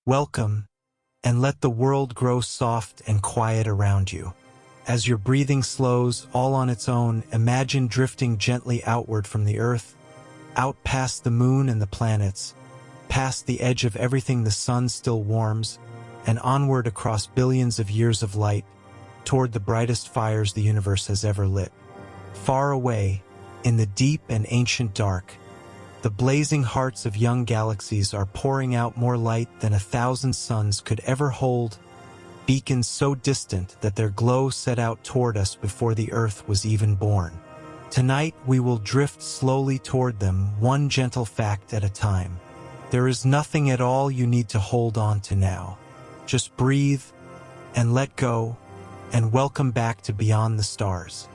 Welcome, and let the world grow soft and quiet around you. As your breathing slows all on its own, imagine drifting gently outward from the Earth, out past the moon and the planets, past the edge of everything the sun still warms, and onward across billions of years of light, toward the brightest fires the universe has ever lit. Far away, in the deep and ancient dark, the blazing hearts of young galaxies are pouring out more light than 1,000 suns could ever hold, beacons so distant that their glow set out toward us before the Earth was even born. Tonight we will drift slowly toward them, one gentle fact at a time. There is nothing at all you need to hold on to now. Just breathe and let go, and welcome back to Beyond the Stars.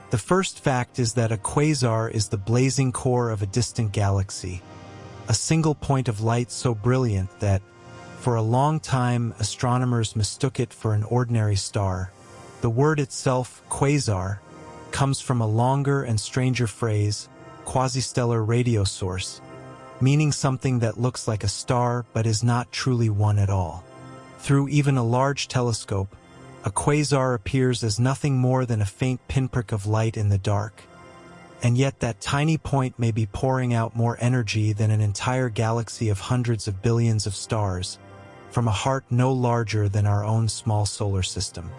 The first fact is that a quasar is the blazing core of a distant galaxy, a single point of light so brilliant that, for a long time, astronomers mistook it for an ordinary star. The word itself, quasar, comes from a longer and stranger phrase, quasi-stellar radio source, meaning something that looks like a star but is not truly one at all. Through even a large telescope, a quasar appears as nothing more than a faint pinprick of light in the dark. And yet that tiny point may be pouring out more energy than an entire galaxy of hundreds of billions of stars, from a heart no larger than our own small solar system.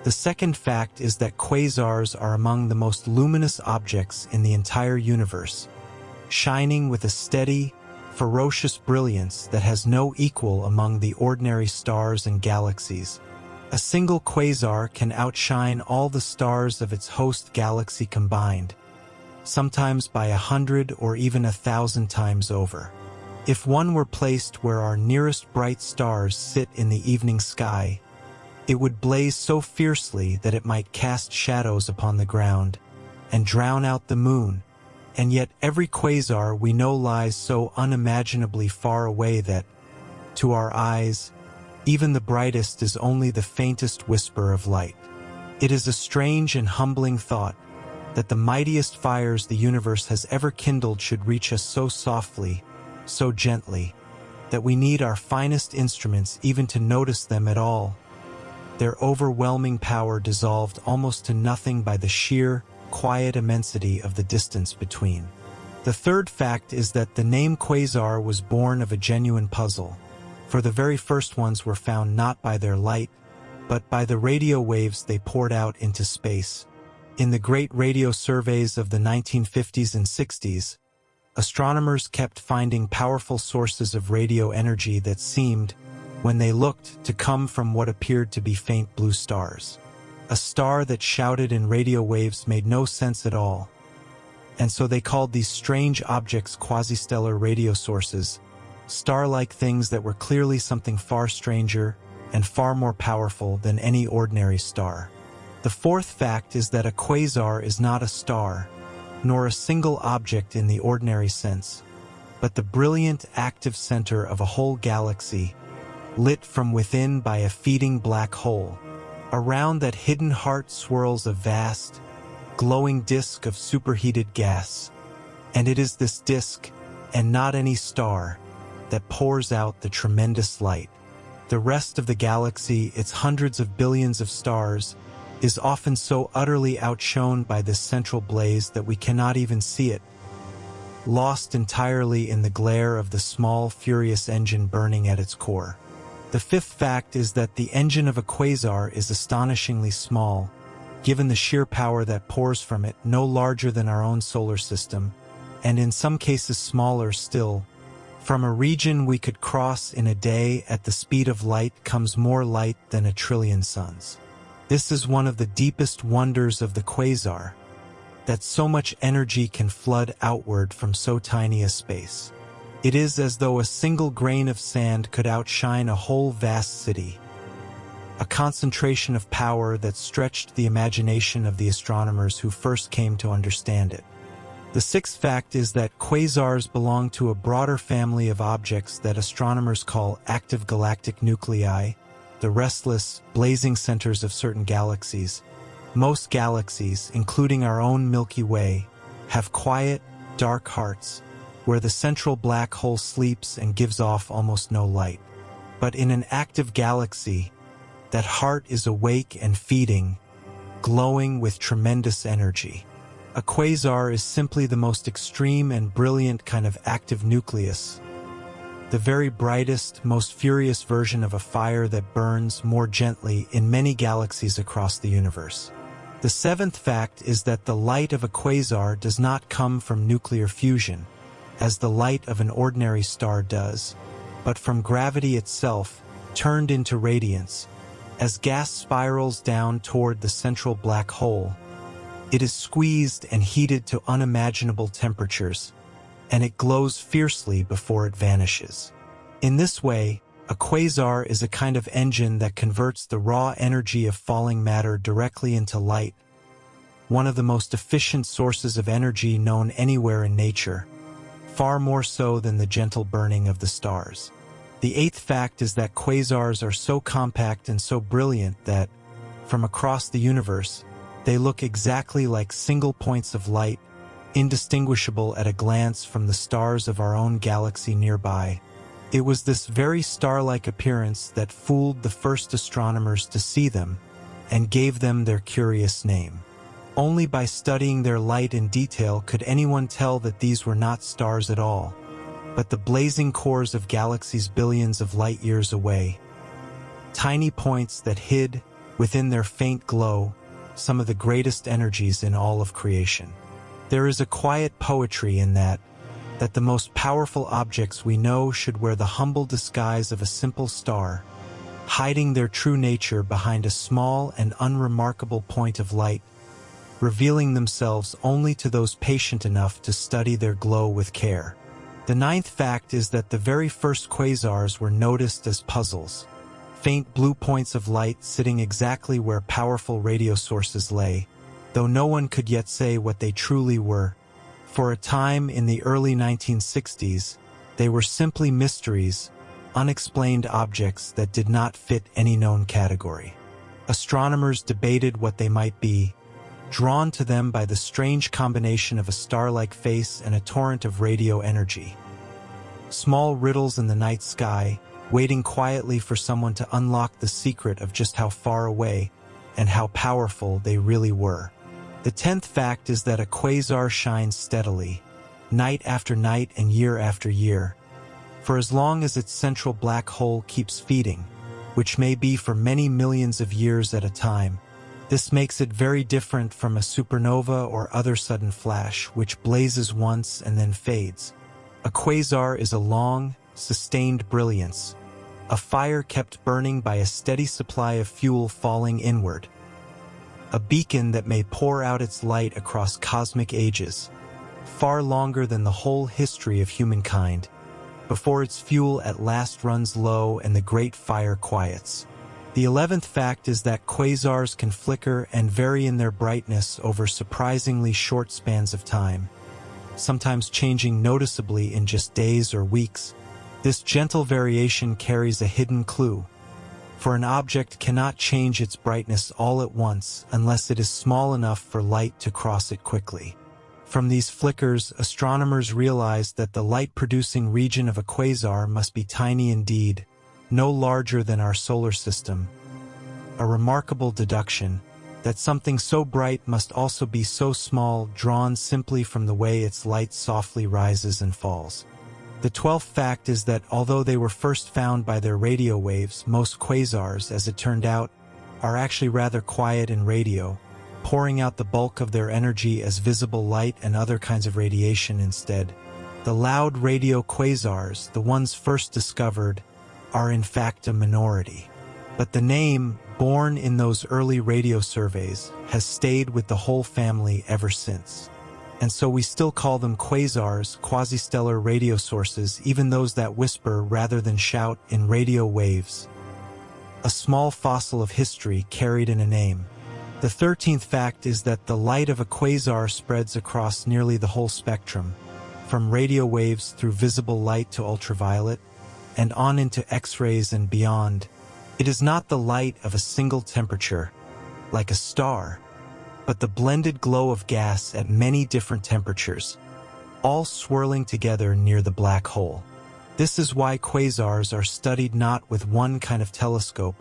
The second fact is that quasars are among the most luminous objects in the entire universe, shining with a steady, ferocious brilliance that has no equal among the ordinary stars and galaxies. A single quasar can outshine all the stars of its host galaxy combined, sometimes by 100 or even 1,000 times over. If one were placed where our nearest bright stars sit in the evening sky, it would blaze so fiercely that it might cast shadows upon the ground and drown out the moon, and yet every quasar we know lies so unimaginably far away that, to our eyes, even the brightest is only the faintest whisper of light. It is a strange and humbling thought that the mightiest fires the universe has ever kindled should reach us so softly, so gently, that we need our finest instruments even to notice them at all. Their overwhelming power dissolved almost to nothing by the sheer, quiet immensity of the distance between. The third fact is that the name quasar was born of a genuine puzzle. For the very first ones were found not by their light, but by the radio waves they poured out into space. In the great radio surveys of the 1950s and 60s, astronomers kept finding powerful sources of radio energy that seemed, when they looked, to come from what appeared to be faint blue stars. A star that shouted in radio waves made no sense at all, and so they called these strange objects quasi-stellar radio sources, star-like things that were clearly something far stranger and far more powerful than any ordinary star. The fourth fact is that a quasar is not a star, nor a single object in the ordinary sense, but the brilliant active center of a whole galaxy, lit from within by a feeding black hole. Around that hidden heart swirls a vast, glowing disk of superheated gas, and it is this disk, and not any star, that pours out the tremendous light. The rest of the galaxy, its hundreds of billions of stars, is often so utterly outshone by this central blaze that we cannot even see it, lost entirely in the glare of the small, furious engine burning at its core. The fifth fact is that the engine of a quasar is astonishingly small, given the sheer power that pours from it, no larger than our own solar system, and in some cases smaller still. From a region we could cross in a day at the speed of light comes more light than 1 trillion suns. This is one of the deepest wonders of the quasar, that so much energy can flood outward from so tiny a space. It is as though a single grain of sand could outshine a whole vast city, a concentration of power that stretched the imagination of the astronomers who first came to understand it. The sixth fact is that quasars belong to a broader family of objects that astronomers call active galactic nuclei, the restless, blazing centers of certain galaxies. Most galaxies, including our own Milky Way, have quiet, dark hearts, where the central black hole sleeps and gives off almost no light. But in an active galaxy, that heart is awake and feeding, glowing with tremendous energy. A quasar is simply the most extreme and brilliant kind of active nucleus, the very brightest, most furious version of a fire that burns more gently in many galaxies across the universe. The seventh fact is that the light of a quasar does not come from nuclear fusion, as the light of an ordinary star does, but from gravity itself, turned into radiance. As gas spirals down toward the central black hole, it is squeezed and heated to unimaginable temperatures, and it glows fiercely before it vanishes. In this way, a quasar is a kind of engine that converts the raw energy of falling matter directly into light, one of the most efficient sources of energy known anywhere in nature, far more so than the gentle burning of the stars. The eighth fact is that quasars are so compact and so brilliant that, from across the universe, they look exactly like single points of light, indistinguishable at a glance from the stars of our own galaxy nearby. It was this very star-like appearance that fooled the first astronomers to see them and gave them their curious name. Only by studying their light in detail could anyone tell that these were not stars at all, but the blazing cores of galaxies billions of light-years away. Tiny points that hid, within their faint glow, some of the greatest energies in all of creation. There is a quiet poetry in that the most powerful objects we know should wear the humble disguise of a simple star, hiding their true nature behind a small and unremarkable point of light, revealing themselves only to those patient enough to study their glow with care. The ninth fact is that the very first quasars were noticed as puzzles, faint blue points of light sitting exactly where powerful radio sources lay, though no one could yet say what they truly were. For a time in the early 1960s, they were simply mysteries, unexplained objects that did not fit any known category. Astronomers debated what they might be, drawn to them by the strange combination of a star-like face and a torrent of radio energy. Small riddles in the night sky, waiting quietly for someone to unlock the secret of just how far away and how powerful they really were. The 10th fact is that a quasar shines steadily, night after night and year after year, for as long as its central black hole keeps feeding, which may be for many millions of years at a time. This makes it very different from a supernova or other sudden flash, which blazes once and then fades. A quasar is a long, sustained brilliance, a fire kept burning by a steady supply of fuel falling inward, a beacon that may pour out its light across cosmic ages, far longer than the whole history of humankind, before its fuel at last runs low and the great fire quiets. The 11th fact is that quasars can flicker and vary in their brightness over surprisingly short spans of time, sometimes changing noticeably in just days or weeks. This gentle variation carries a hidden clue, for an object cannot change its brightness all at once unless it is small enough for light to cross it quickly. From these flickers, astronomers realized that the light-producing region of a quasar must be tiny indeed, no larger than our solar system. A remarkable deduction, that something so bright must also be so small, drawn simply from the way its light softly rises and falls. The 12th fact is that although they were first found by their radio waves, most quasars, as it turned out, are actually rather quiet in radio, pouring out the bulk of their energy as visible light and other kinds of radiation instead. The loud radio quasars, the ones first discovered, are in fact a minority. But the name, born in those early radio surveys, has stayed with the whole family ever since. And so we still call them quasars, quasi-stellar radio sources, even those that whisper rather than shout in radio waves. A small fossil of history carried in a name. The 13th fact is that the light of a quasar spreads across nearly the whole spectrum, from radio waves through visible light to ultraviolet, and on into X-rays and beyond. It is not the light of a single temperature, like a star, but the blended glow of gas at many different temperatures, all swirling together near the black hole. This is why quasars are studied not with one kind of telescope,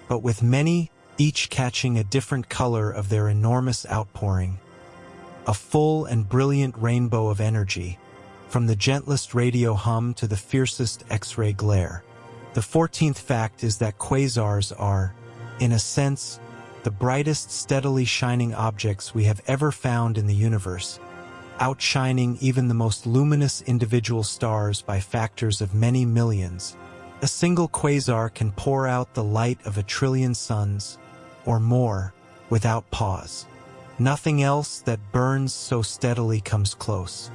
but with many, each catching a different color of their enormous outpouring. A full and brilliant rainbow of energy, from the gentlest radio hum to the fiercest X-ray glare. The 14th fact is that quasars are, in a sense, the brightest steadily shining objects we have ever found in the universe, outshining even the most luminous individual stars by factors of many millions. A single quasar can pour out the light of 1 trillion suns, or more, without pause. Nothing else that burns so steadily comes close.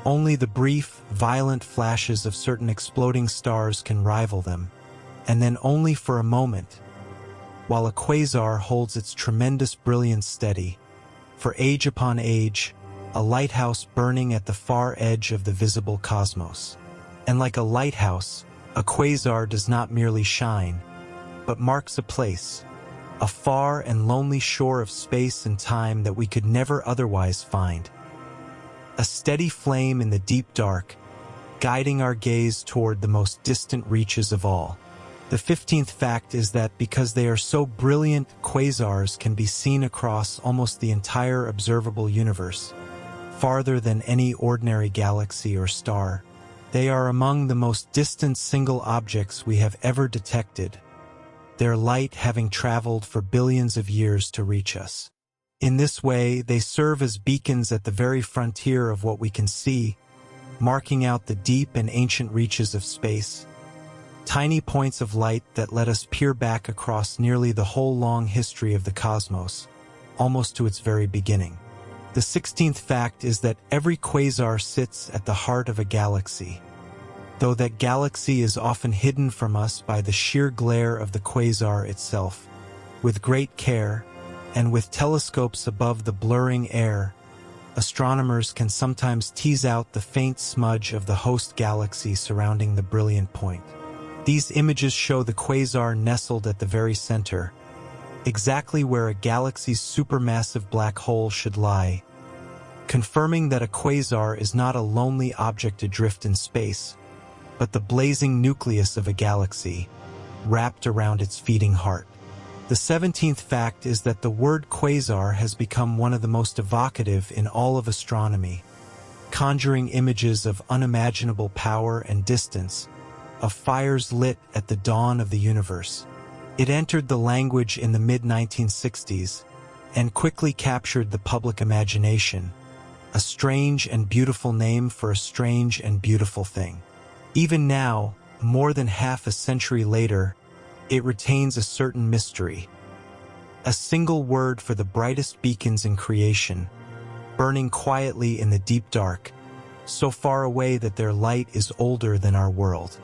Only the brief, violent flashes of certain exploding stars can rival them, and then only for a moment, while a quasar holds its tremendous brilliance steady, for age upon age, a lighthouse burning at the far edge of the visible cosmos. And like a lighthouse, a quasar does not merely shine, but marks a place, a far and lonely shore of space and time that we could never otherwise find. A steady flame in the deep dark, guiding our gaze toward the most distant reaches of all. The 15th fact is that because they are so brilliant, quasars can be seen across almost the entire observable universe, farther than any ordinary galaxy or star. They are among the most distant single objects we have ever detected, their light having traveled for billions of years to reach us. In this way, they serve as beacons at the very frontier of what we can see, marking out the deep and ancient reaches of space. Tiny points of light that let us peer back across nearly the whole long history of the cosmos, almost to its very beginning. The 16th fact is that every quasar sits at the heart of a galaxy, though that galaxy is often hidden from us by the sheer glare of the quasar itself. With great care, and with telescopes above the blurring air, astronomers can sometimes tease out the faint smudge of the host galaxy surrounding the brilliant point. These images show the quasar nestled at the very center, exactly where a galaxy's supermassive black hole should lie, confirming that a quasar is not a lonely object adrift in space, but the blazing nucleus of a galaxy, wrapped around its feeding heart. The 17th fact is that the word quasar has become one of the most evocative in all of astronomy, conjuring images of unimaginable power and distance, of fires lit at the dawn of the universe. It entered the language in the mid-1960s and quickly captured the public imagination, a strange and beautiful name for a strange and beautiful thing. Even now, more than half a century later, it retains a certain mystery. A single word for the brightest beacons in creation, burning quietly in the deep dark, so far away that their light is older than our world.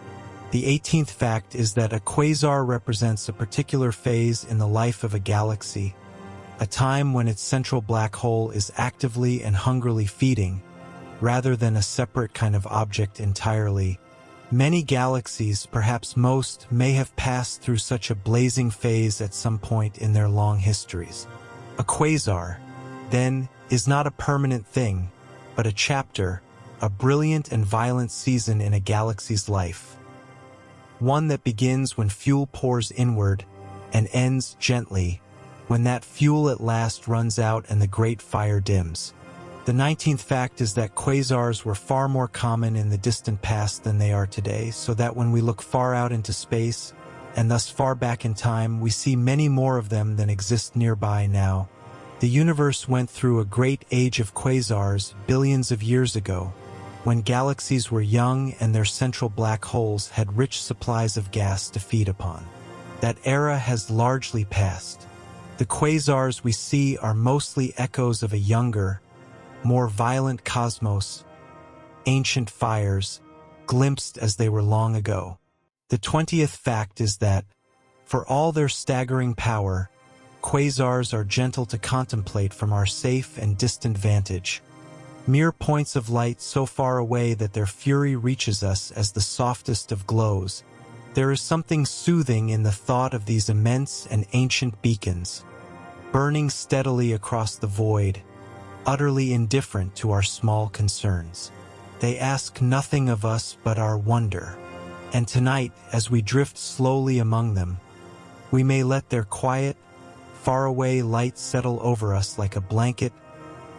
The 18th fact is that a quasar represents a particular phase in the life of a galaxy, a time when its central black hole is actively and hungrily feeding, rather than a separate kind of object entirely. Many galaxies, perhaps most, may have passed through such a blazing phase at some point in their long histories. A quasar, then, is not a permanent thing, but a chapter, a brilliant and violent season in a galaxy's life. One that begins when fuel pours inward and ends gently, when that fuel at last runs out and the great fire dims. The 19th fact is that quasars were far more common in the distant past than they are today, so that when we look far out into space, and thus far back in time, we see many more of them than exist nearby now. The universe went through a great age of quasars billions of years ago, when galaxies were young and their central black holes had rich supplies of gas to feed upon. That era has largely passed. The quasars we see are mostly echoes of a younger, more violent cosmos, ancient fires, glimpsed as they were long ago. The 20th fact is that, for all their staggering power, quasars are gentle to contemplate from our safe and distant vantage. Mere points of light so far away that their fury reaches us as the softest of glows. There is something soothing in the thought of these immense and ancient beacons, burning steadily across the void, utterly indifferent to our small concerns. They ask nothing of us but our wonder. And tonight, as we drift slowly among them, we may let their quiet, faraway light settle over us like a blanket,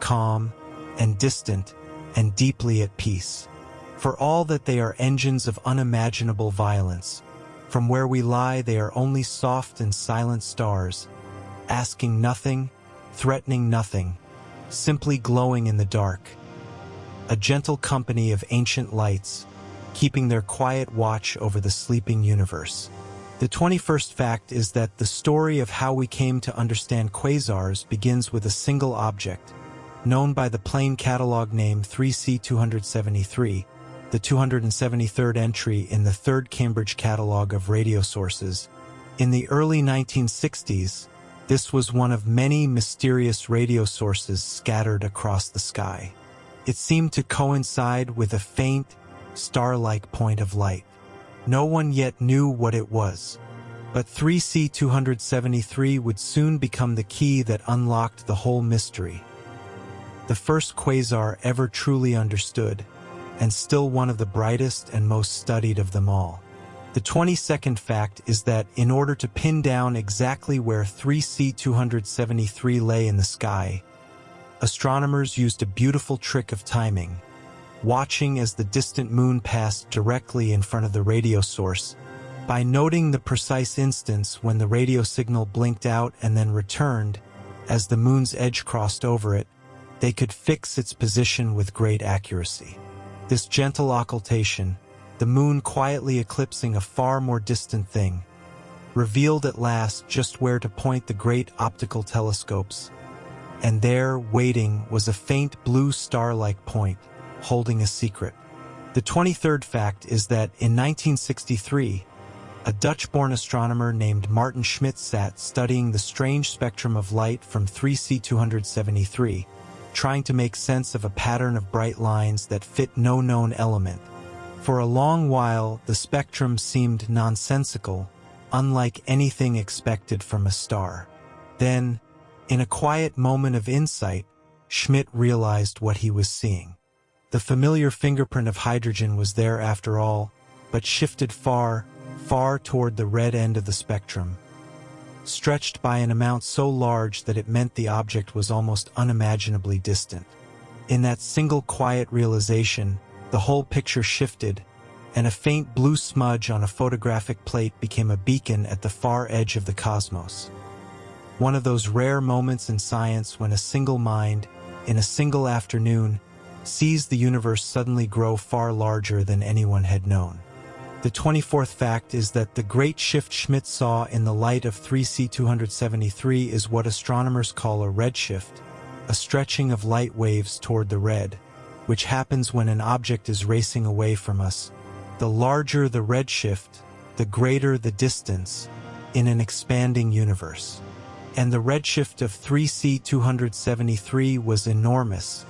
calm and distant and deeply at peace. For all that they are engines of unimaginable violence, from where we lie they are only soft and silent stars, asking nothing, threatening nothing, simply glowing in the dark. A gentle company of ancient lights, keeping their quiet watch over the sleeping universe. The 21st fact is that the story of how we came to understand quasars begins with a single object, known by the plain catalog name 3C273, the 273rd entry in the third Cambridge Catalogue of Radio Sources. In the early 1960s, this was one of many mysterious radio sources scattered across the sky. It seemed to coincide with a faint, star-like point of light. No one yet knew what it was, but 3C273 would soon become the key that unlocked the whole mystery. The first quasar ever truly understood, and still one of the brightest and most studied of them all. The 22nd fact is that in order to pin down exactly where 3C273 lay in the sky, astronomers used a beautiful trick of timing, watching as the distant moon passed directly in front of the radio source. By noting the precise instance when the radio signal blinked out and then returned, as the moon's edge crossed over it, they could fix its position with great accuracy. This gentle occultation, the moon quietly eclipsing a far more distant thing, revealed at last just where to point the great optical telescopes. And there, waiting, was a faint blue star-like point, holding a secret. The 23rd fact is that in 1963, a Dutch-born astronomer named Maarten Schmidt sat studying the strange spectrum of light from 3C273, trying to make sense of a pattern of bright lines that fit no known element. For a long while, the spectrum seemed nonsensical, unlike anything expected from a star. Then, in a quiet moment of insight, Schmidt realized what he was seeing. The familiar fingerprint of hydrogen was there after all, but shifted far, far toward the red end of the spectrum, stretched by an amount so large that it meant the object was almost unimaginably distant. In that single quiet realization, the whole picture shifted, and a faint blue smudge on a photographic plate became a beacon at the far edge of the cosmos. One of those rare moments in science when a single mind, in a single afternoon, sees the universe suddenly grow far larger than anyone had known. The 24th fact is that the great shift Schmidt saw in the light of 3C273 is what astronomers call a redshift, a stretching of light waves toward the red, which happens when an object is racing away from us. The larger the redshift, the greater the distance in an expanding universe. And the redshift of 3C273 was enormous,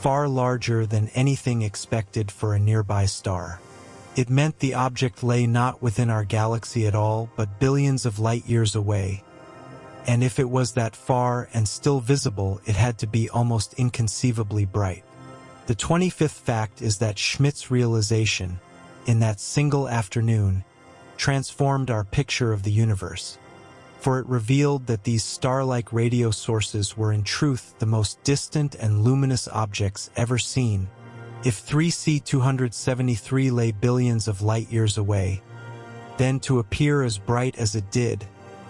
far larger than anything expected for a nearby star. It meant the object lay not within our galaxy at all, but billions of light-years away. And if it was that far and still visible, it had to be almost inconceivably bright. The 25th fact is that Schmidt's realization, in that single afternoon, transformed our picture of the universe. For it revealed that these star-like radio sources were in truth the most distant and luminous objects ever seen. If 3C273 lay billions of light-years away, then to appear as bright as it did,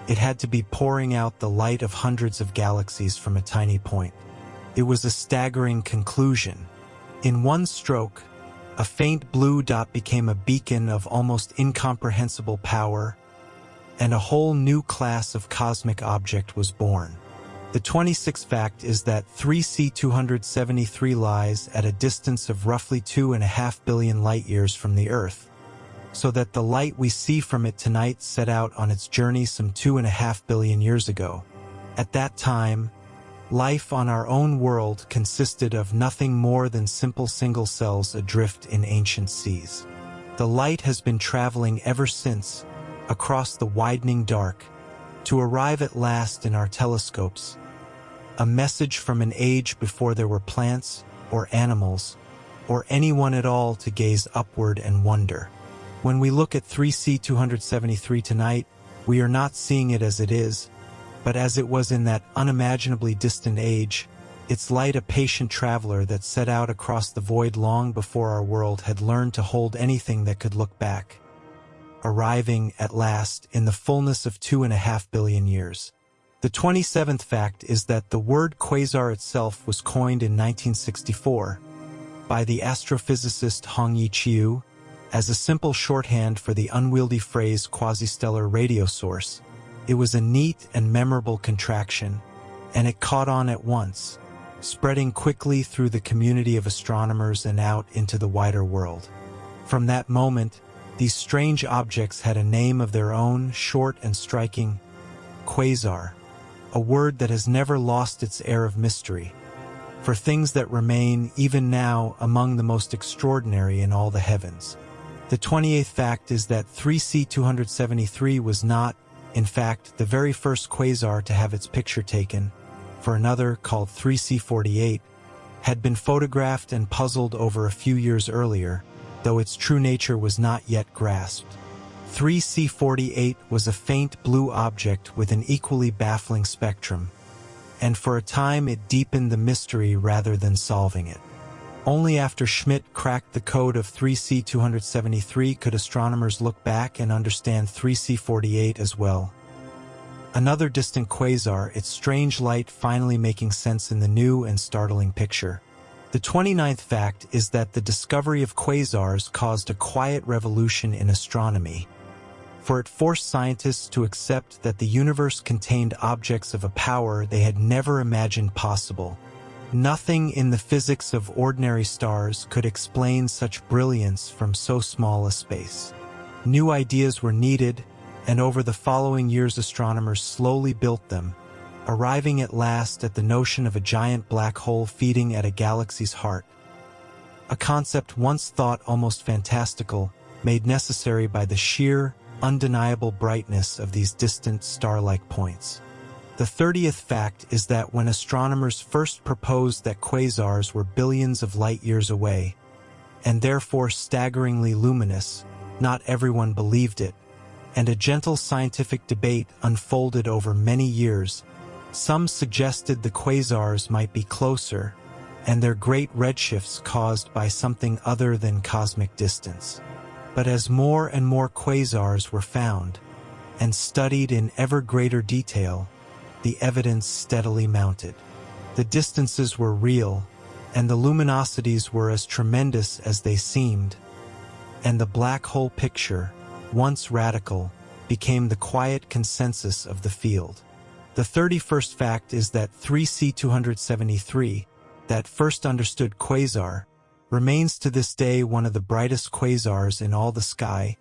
it had to be pouring out the light of hundreds of galaxies from a tiny point. It was a staggering conclusion. In one stroke, a faint blue dot became a beacon of almost incomprehensible power, and a whole new class of cosmic object was born. The 26th fact is that 3C273 lies at a distance of roughly 2.5 billion light-years from the Earth, so that the light we see from it tonight set out on its journey some 2.5 billion years ago. At that time, life on our own world consisted of nothing more than simple single cells adrift in ancient seas. The light has been traveling ever since, across the widening dark, to arrive at last in our telescopes, a message from an age before there were plants or animals or anyone at all to gaze upward and wonder. When we look at 3C 273 tonight, we are not seeing it as it is, but as it was in that unimaginably distant age, its light a patient traveler that set out across the void long before our world had learned to hold anything that could look back, arriving, at last, in the fullness of 2.5 billion years. The 27th fact is that the word quasar itself was coined in 1964 by the astrophysicist Hongyi Chiu as a simple shorthand for the unwieldy phrase quasi-stellar radio source. It was a neat and memorable contraction, and it caught on at once, spreading quickly through the community of astronomers and out into the wider world. From that moment, these strange objects had a name of their own, short and striking: quasar, a word that has never lost its air of mystery, for things that remain, even now, among the most extraordinary in all the heavens. The 28th fact is that 3C 273 was not, in fact, the very first quasar to have its picture taken, for another, called 3C48, had been photographed and puzzled over a few years earlier, though its true nature was not yet grasped. 3C48 was a faint blue object with an equally baffling spectrum, and for a time it deepened the mystery rather than solving it. Only after Schmidt cracked the code of 3C 273 could astronomers look back and understand 3C48 as well. Another distant quasar, its strange light finally making sense in the new and startling picture. The 29th fact is that the discovery of quasars caused a quiet revolution in astronomy, for it forced scientists to accept that the universe contained objects of a power they had never imagined possible. Nothing in the physics of ordinary stars could explain such brilliance from so small a space. New ideas were needed, and over the following years astronomers slowly built them, arriving at last at the notion of a giant black hole feeding at a galaxy's heart. A concept once thought almost fantastical, made necessary by the sheer, undeniable brightness of these distant star-like points. The 30th fact is that when astronomers first proposed that quasars were billions of light years away, and therefore staggeringly luminous, not everyone believed it, and a gentle scientific debate unfolded over many years. Some suggested the quasars might be closer, and their great redshifts caused by something other than cosmic distance. But as more and more quasars were found, and studied in ever greater detail, the evidence steadily mounted. The distances were real, and the luminosities were as tremendous as they seemed, and the black hole picture, once radical, became the quiet consensus of the field. The 31st fact is that 3C 273, that first understood quasar, remains to this day one of the brightest quasars in all the sky,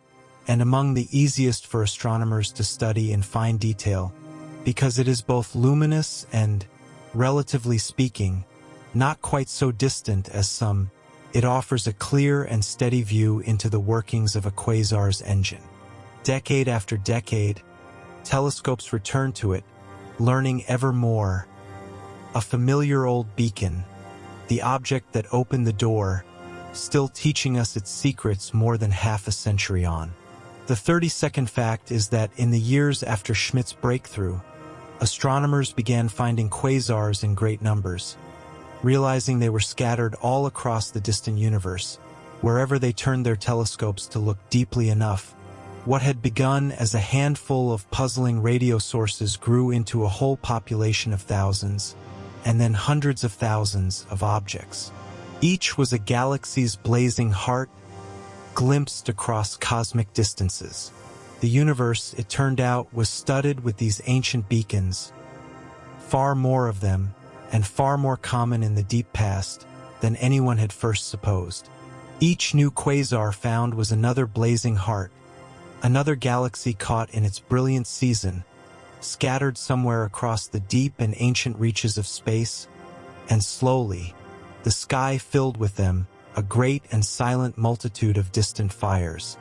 and among the easiest for astronomers to study in fine detail, because it is both luminous and, relatively speaking, not quite so distant as some. It offers a clear and steady view into the workings of a quasar's engine. Decade after decade, telescopes return to it, learning ever more. A familiar old beacon, the object that opened the door, still teaching us its secrets more than half a century on. The 32nd fact is that in the years after Schmidt's breakthrough, astronomers began finding quasars in great numbers, realizing they were scattered all across the distant universe. Wherever they turned their telescopes to look deeply enough, what had begun as a handful of puzzling radio sources grew into a whole population of thousands, and then hundreds of thousands of objects. Each was a galaxy's blazing heart, glimpsed across cosmic distances. The universe, it turned out, was studded with these ancient beacons, far more of them, and far more common in the deep past than anyone had first supposed. Each new quasar found was another blazing heart, another galaxy caught in its brilliant season, scattered somewhere across the deep and ancient reaches of space, and slowly, the sky filled with them, a great and silent multitude of distant fires.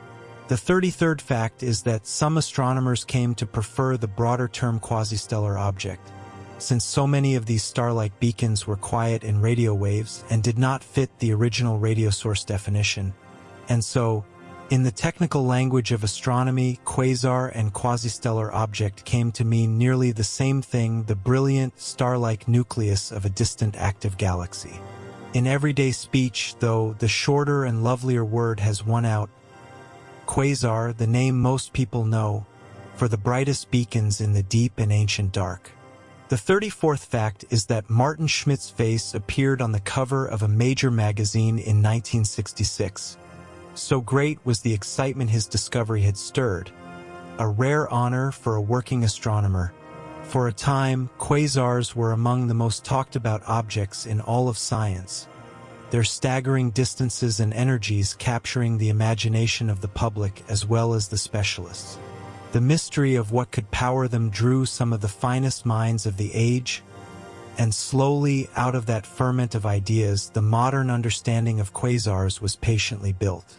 The 33rd fact is that some astronomers came to prefer the broader term quasi-stellar object, since so many of these star-like beacons were quiet in radio waves and did not fit the original radio source definition, and so, In the technical language of astronomy, quasar and quasistellar object came to mean nearly the same thing: the brilliant, star-like nucleus of a distant active galaxy. In everyday speech, though, the shorter and lovelier word has won out. Quasar, the name most people know, for the brightest beacons in the deep and ancient dark. The 34th fact is that Maarten Schmidt's face appeared on the cover of a major magazine in 1966. So great was the excitement his discovery had stirred. A rare honor for a working astronomer. For a time, quasars were among the most talked about objects in all of science, their staggering distances and energies capturing the imagination of the public as well as the specialists. The mystery of what could power them drew some of the finest minds of the age, and slowly, out of that ferment of ideas, the modern understanding of quasars was patiently built.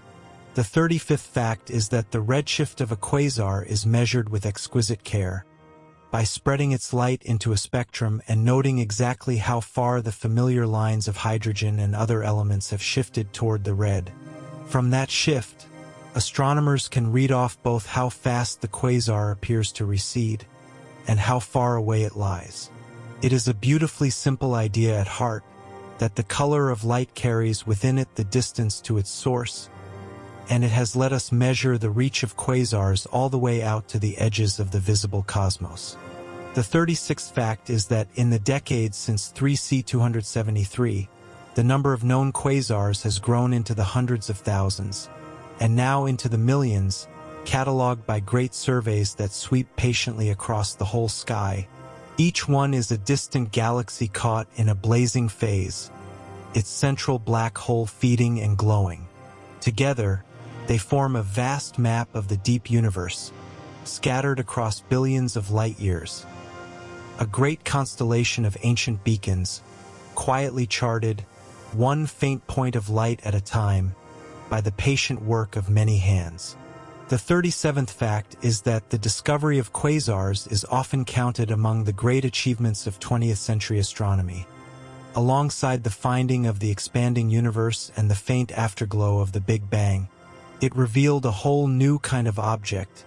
The 35th fact is that the redshift of a quasar is measured with exquisite care, by spreading its light into a spectrum and noting exactly how far the familiar lines of hydrogen and other elements have shifted toward the red. From that shift, astronomers can read off both how fast the quasar appears to recede and how far away it lies. It is a beautifully simple idea at heart, that the color of light carries within it the distance to its source, and it has let us measure the reach of quasars all the way out to the edges of the visible cosmos. The 36th fact is that in the decades since 3C273, the number of known quasars has grown into the hundreds of thousands, and now into the millions, cataloged by great surveys that sweep patiently across the whole sky. Each one is a distant galaxy caught in a blazing phase, its central black hole feeding and glowing. Together, they form a vast map of the deep universe, scattered across billions of light years. A great constellation of ancient beacons, quietly charted, one faint point of light at a time, by the patient work of many hands. The 37th fact is that the discovery of quasars is often counted among the great achievements of 20th century astronomy, alongside the finding of the expanding universe and the faint afterglow of the Big Bang. It revealed a whole new kind of object,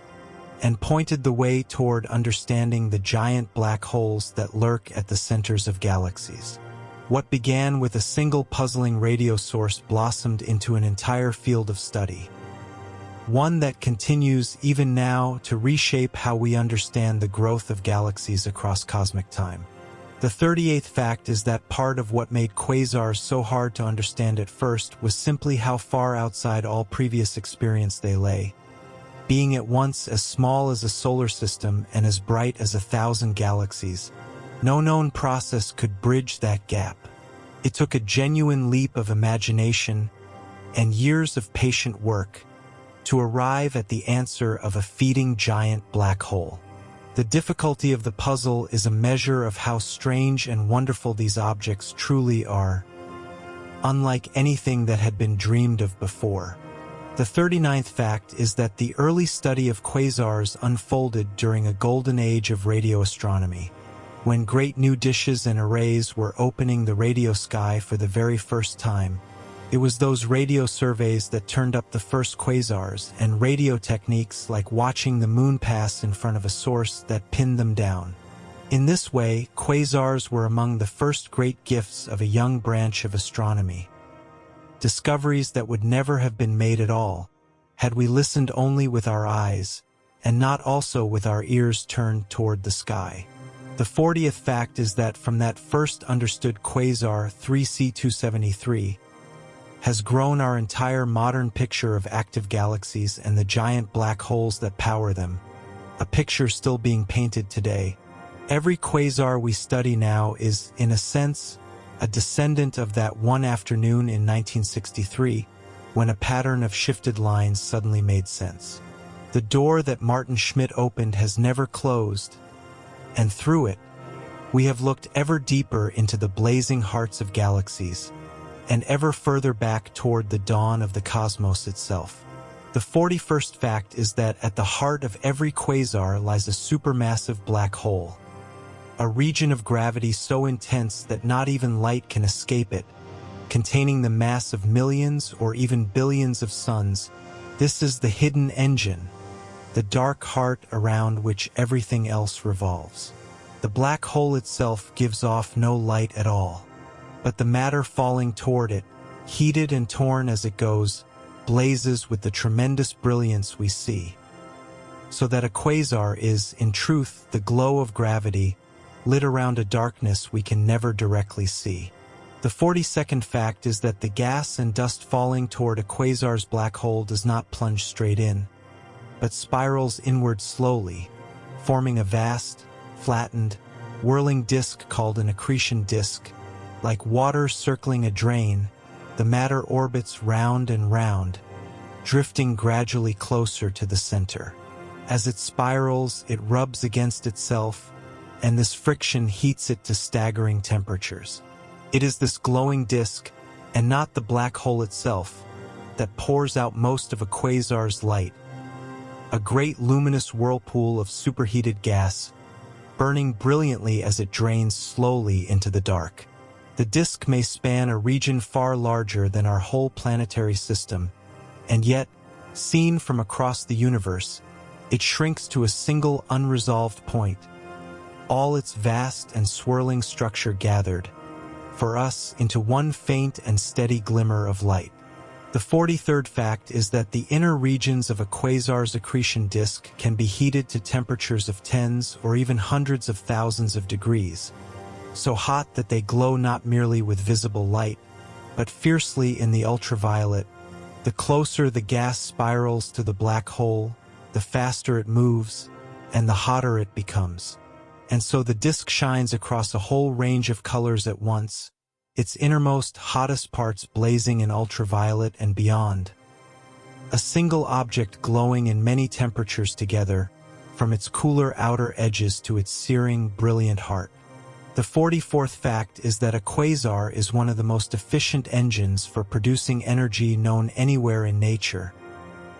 and pointed the way toward understanding the giant black holes that lurk at the centers of galaxies. What began with a single puzzling radio source blossomed into an entire field of study, one that continues even now to reshape how we understand the growth of galaxies across cosmic time. The 38th fact is that part of what made quasars so hard to understand at first was simply how far outside all previous experience they lay, being at once as small as a solar system and as bright as 1,000 galaxies. No known process could bridge that gap. It took a genuine leap of imagination and years of patient work to arrive at the answer of a feeding giant black hole. The difficulty of the puzzle is a measure of how strange and wonderful these objects truly are, unlike anything that had been dreamed of before. The 39th fact is that the early study of quasars unfolded during a golden age of radio astronomy, when great new dishes and arrays were opening the radio sky for the very first time. It was those radio surveys that turned up the first quasars, and radio techniques like watching the moon pass in front of a source that pinned them down. In this way, quasars were among the first great gifts of a young branch of astronomy. Discoveries that would never have been made at all, had we listened only with our eyes, and not also with our ears turned toward the sky. The 40th fact is that from that first understood quasar 3C273, has grown our entire modern picture of active galaxies and the giant black holes that power them, a picture still being painted today. Every quasar we study now is, in a sense, a descendant of that one afternoon in 1963, when a pattern of shifted lines suddenly made sense. The door that Maarten Schmidt opened has never closed, and through it, we have looked ever deeper into the blazing hearts of galaxies, and ever further back toward the dawn of the cosmos itself. The 41st fact is that at the heart of every quasar lies a supermassive black hole, a region of gravity so intense that not even light can escape it, containing the mass of millions or even billions of suns, This is the hidden engine, the dark heart around which everything else revolves. The black hole itself gives off no light at all, but the matter falling toward it, heated and torn as it goes, blazes with the tremendous brilliance we see. So that a quasar is, in truth, the glow of gravity, lit around a darkness we can never directly see. The 42nd fact is that the gas and dust falling toward a quasar's black hole does not plunge straight in, but spirals inward slowly, forming a vast, flattened, whirling disk called an accretion disk. Like water circling a drain, the matter orbits round and round, drifting gradually closer to the center. As it spirals, it rubs against itself, and this friction heats it to staggering temperatures. It is this glowing disk, and not the black hole itself, that pours out most of a quasar's light, a great luminous whirlpool of superheated gas, burning brilliantly as it drains slowly into the dark. The disk may span a region far larger than our whole planetary system, and yet, seen from across the universe, it shrinks to a single unresolved point, all its vast and swirling structure gathered, for us, into one faint and steady glimmer of light. The 43rd fact is that the inner regions of a quasar's accretion disk can be heated to temperatures of tens or even hundreds of thousands of degrees, so hot that they glow not merely with visible light, but fiercely in the ultraviolet. The closer the gas spirals to the black hole, the faster it moves, and the hotter it becomes. And so the disk shines across a whole range of colors at once, its innermost, hottest parts blazing in ultraviolet and beyond. A single object glowing in many temperatures together, from its cooler outer edges to its searing, brilliant heart. The 44th fact is that a quasar is one of the most efficient engines for producing energy known anywhere in nature,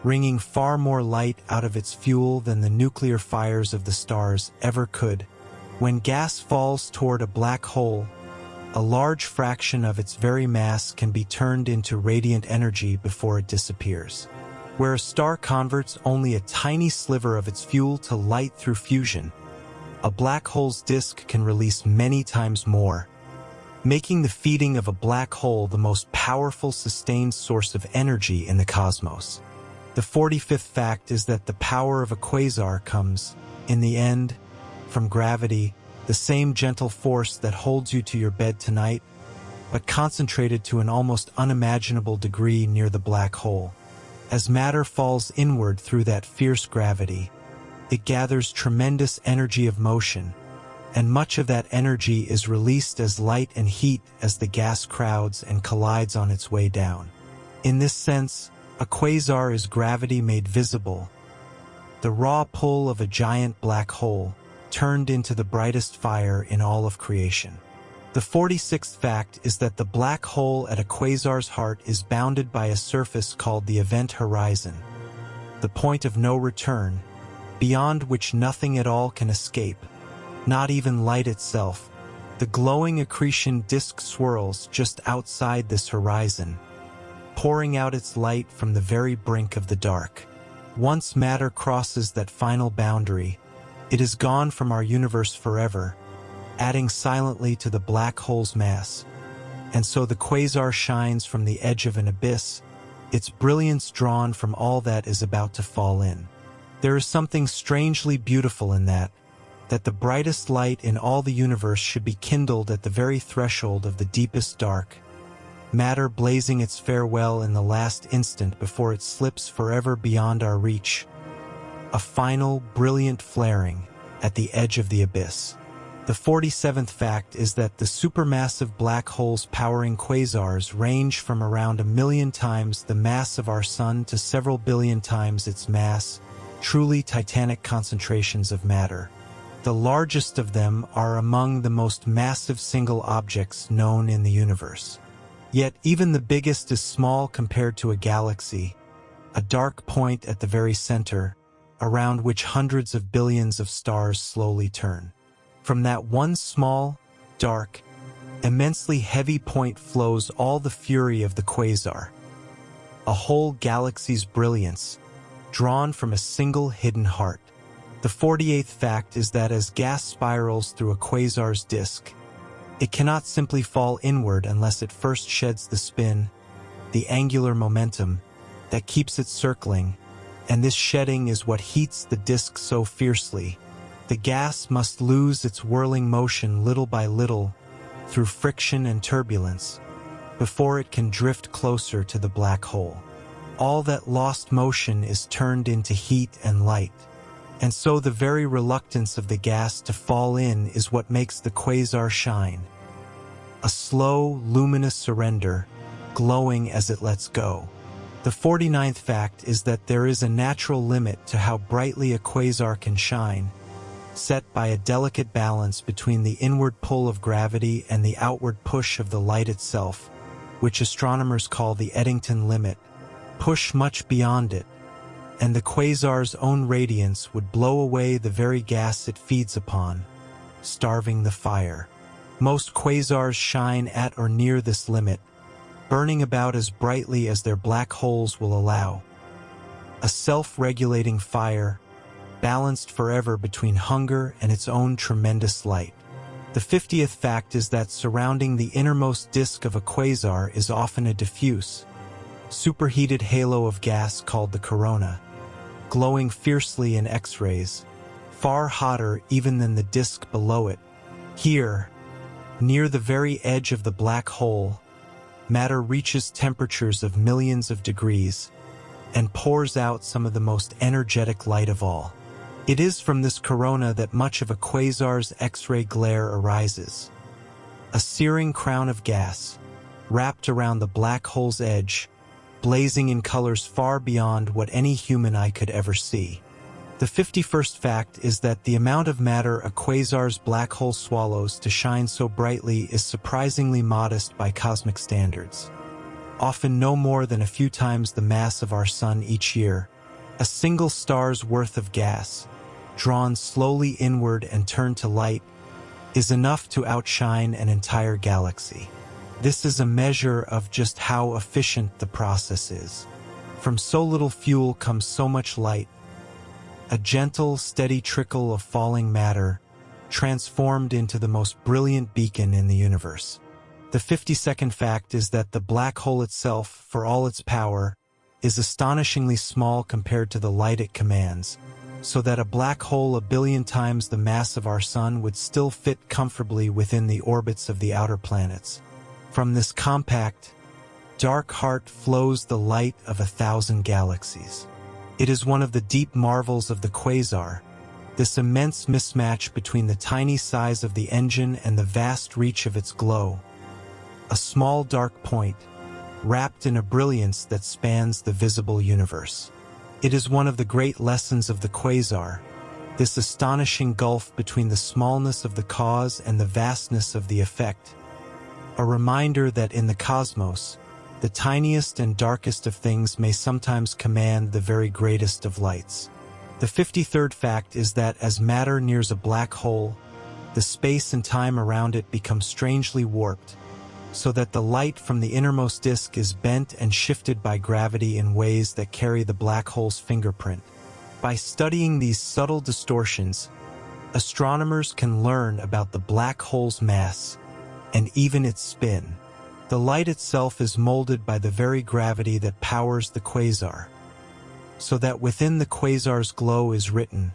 wringing far more light out of its fuel than the nuclear fires of the stars ever could. When gas falls toward a black hole, a large fraction of its very mass can be turned into radiant energy before it disappears. Where a star converts only a tiny sliver of its fuel to light through fusion, a black hole's disk can release many times more, making the feeding of a black hole the most powerful sustained source of energy in the cosmos. The 45th fact is that the power of a quasar comes, in the end, from gravity, the same gentle force that holds you to your bed tonight, but concentrated to an almost unimaginable degree near the black hole. As matter falls inward through that fierce gravity, it gathers tremendous energy of motion, and much of that energy is released as light and heat as the gas crowds and collides on its way down. In this sense, a quasar is gravity made visible, the raw pull of a giant black hole, turned into the brightest fire in all of creation. The 46th fact is that the black hole at a quasar's heart is bounded by a surface called the event horizon, the point of no return, beyond which nothing at all can escape, not even light itself. The glowing accretion disk swirls just outside this horizon, pouring out its light from the very brink of the dark. Once matter crosses that final boundary, it is gone from our universe forever, adding silently to the black hole's mass. And so the quasar shines from the edge of an abyss, its brilliance drawn from all that is about to fall in. There is something strangely beautiful in that the brightest light in all the universe should be kindled at the very threshold of the deepest dark, matter blazing its farewell in the last instant before it slips forever beyond our reach. A final, brilliant flaring at the edge of the abyss. The 47th fact is that the supermassive black holes powering quasars range from around 1 million times the mass of our Sun to several billion times its mass, truly titanic concentrations of matter. The largest of them are among the most massive single objects known in the universe. Yet even the biggest is small compared to a galaxy, a dark point at the very center, around which hundreds of billions of stars slowly turn. From that one small, dark, immensely heavy point flows all the fury of the quasar. a whole galaxy's brilliance, drawn from a single hidden heart. The 48th fact is that as gas spirals through a quasar's disk, it cannot simply fall inward unless it first sheds the spin, the angular momentum, that keeps it circling, and this shedding is what heats the disk so fiercely. The gas must lose its whirling motion little by little through friction and turbulence before it can drift closer to the black hole. All that lost motion is turned into heat and light, and so the very reluctance of the gas to fall in is what makes the quasar shine. A slow, luminous surrender, glowing as it lets go. The 49th fact is that there is a natural limit to how brightly a quasar can shine, set by a delicate balance between the inward pull of gravity and the outward push of the light itself, which astronomers call the Eddington limit. Push much beyond it, and the quasar's own radiance would blow away the very gas it feeds upon, starving the fire. Most quasars shine at or near this limit, burning about as brightly as their black holes will allow. A self-regulating fire, balanced forever between hunger and its own tremendous light. The 50th fact is that surrounding the innermost disk of a quasar is often a diffuse, superheated halo of gas called the corona, glowing fiercely in X-rays, far hotter even than the disk below it. Here, near the very edge of the black hole, matter reaches temperatures of millions of degrees and pours out some of the most energetic light of all. It is from this corona that much of a quasar's X-ray glare arises. A searing crown of gas, wrapped around the black hole's edge, blazing in colors far beyond what any human eye could ever see. The 51st fact is that the amount of matter a quasar's black hole swallows to shine so brightly is surprisingly modest by cosmic standards. Often no more than a few times the mass of our sun each year. A single star's worth of gas, drawn slowly inward and turned to light, is enough to outshine an entire galaxy. This is a measure of just how efficient the process is. From so little fuel comes so much light, a gentle, steady trickle of falling matter, transformed into the most brilliant beacon in the universe. The 52nd fact is that the black hole itself, for all its power, is astonishingly small compared to the light it commands, so that a black hole a billion times the mass of our sun would still fit comfortably within the orbits of the outer planets. From this compact, dark heart flows the light of 1,000 galaxies. It is one of the deep marvels of the quasar, this immense mismatch between the tiny size of the engine and the vast reach of its glow. A small dark point, wrapped in a brilliance that spans the visible universe. It is one of the great lessons of the quasar, this astonishing gulf between the smallness of the cause and the vastness of the effect. A reminder that in the cosmos, the tiniest and darkest of things may sometimes command the very greatest of lights. The 53rd fact is that as matter nears a black hole, the space and time around it become strangely warped, so that the light from the innermost disk is bent and shifted by gravity in ways that carry the black hole's fingerprint. By studying these subtle distortions, astronomers can learn about the black hole's mass and even its spin. The light itself is molded by the very gravity that powers the quasar, so that within the quasar's glow is written,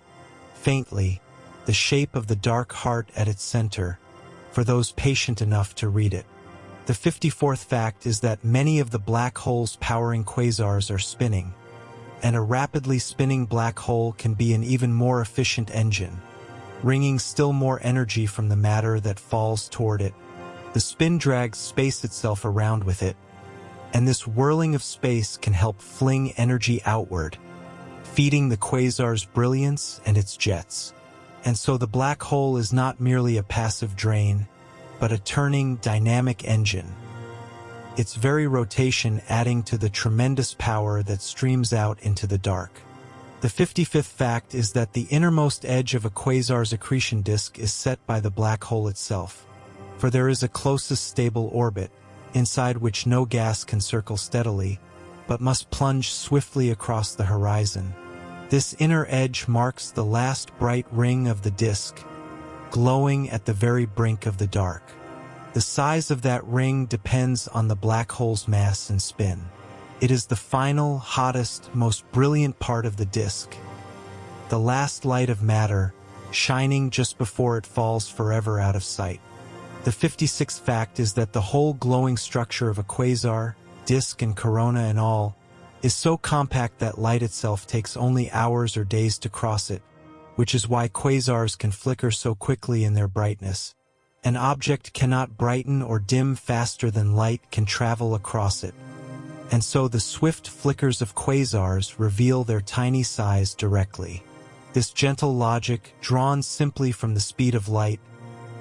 faintly, the shape of the dark heart at its center, for those patient enough to read it. The 54th fact is that many of the black holes powering quasars are spinning, and a rapidly spinning black hole can be an even more efficient engine, wringing still more energy from the matter that falls toward it. The spin drags space itself around with it, and this whirling of space can help fling energy outward, feeding the quasar's brilliance and its jets. And so the black hole is not merely a passive drain, but a turning, dynamic engine, its very rotation adding to the tremendous power that streams out into the dark. The 55th fact is that the innermost edge of a quasar's accretion disk is set by the black hole itself, for there is a closest stable orbit, inside which no gas can circle steadily, but must plunge swiftly across the horizon. This inner edge marks the last bright ring of the disk, glowing at the very brink of the dark. The size of that ring depends on the black hole's mass and spin. It is the final, hottest, most brilliant part of the disk, the last light of matter, shining just before it falls forever out of sight. The 56th fact is that the whole glowing structure of a quasar, disk and corona and all, is so compact that light itself takes only hours or days to cross it, which is why quasars can flicker so quickly in their brightness. An object cannot brighten or dim faster than light can travel across it, and so the swift flickers of quasars reveal their tiny size directly. This gentle logic, drawn simply from the speed of light,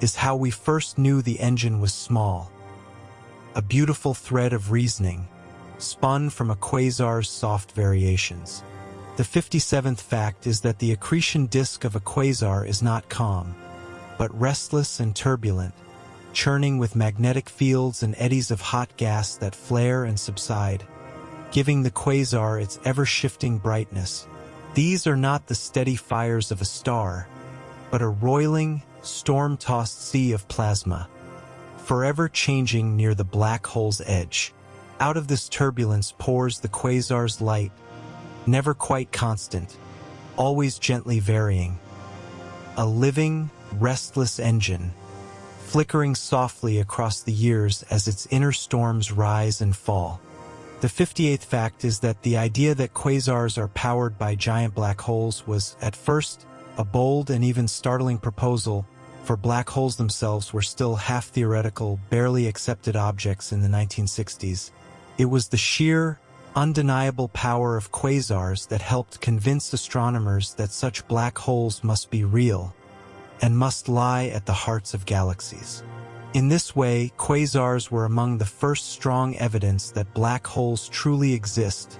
is how we first knew the engine was small. A beautiful thread of reasoning, spun from a quasar's soft variations. The 57th fact is that the accretion disk of a quasar is not calm, but restless and turbulent, churning with magnetic fields and eddies of hot gas that flare and subside, giving the quasar its ever-shifting brightness. These are not the steady fires of a star, but a roiling, storm-tossed sea of plasma, forever changing near the black hole's edge. Out of this turbulence pours the quasar's light, never quite constant, always gently varying. A living, restless engine, flickering softly across the years as its inner storms rise and fall. The 58th fact is that the idea that quasars are powered by giant black holes was, at first, a bold and even startling proposal, for black holes themselves were still half-theoretical, barely accepted objects in the 1960s. It was the sheer, undeniable power of quasars that helped convince astronomers that such black holes must be real and must lie at the hearts of galaxies. In this way, quasars were among the first strong evidence that black holes truly exist,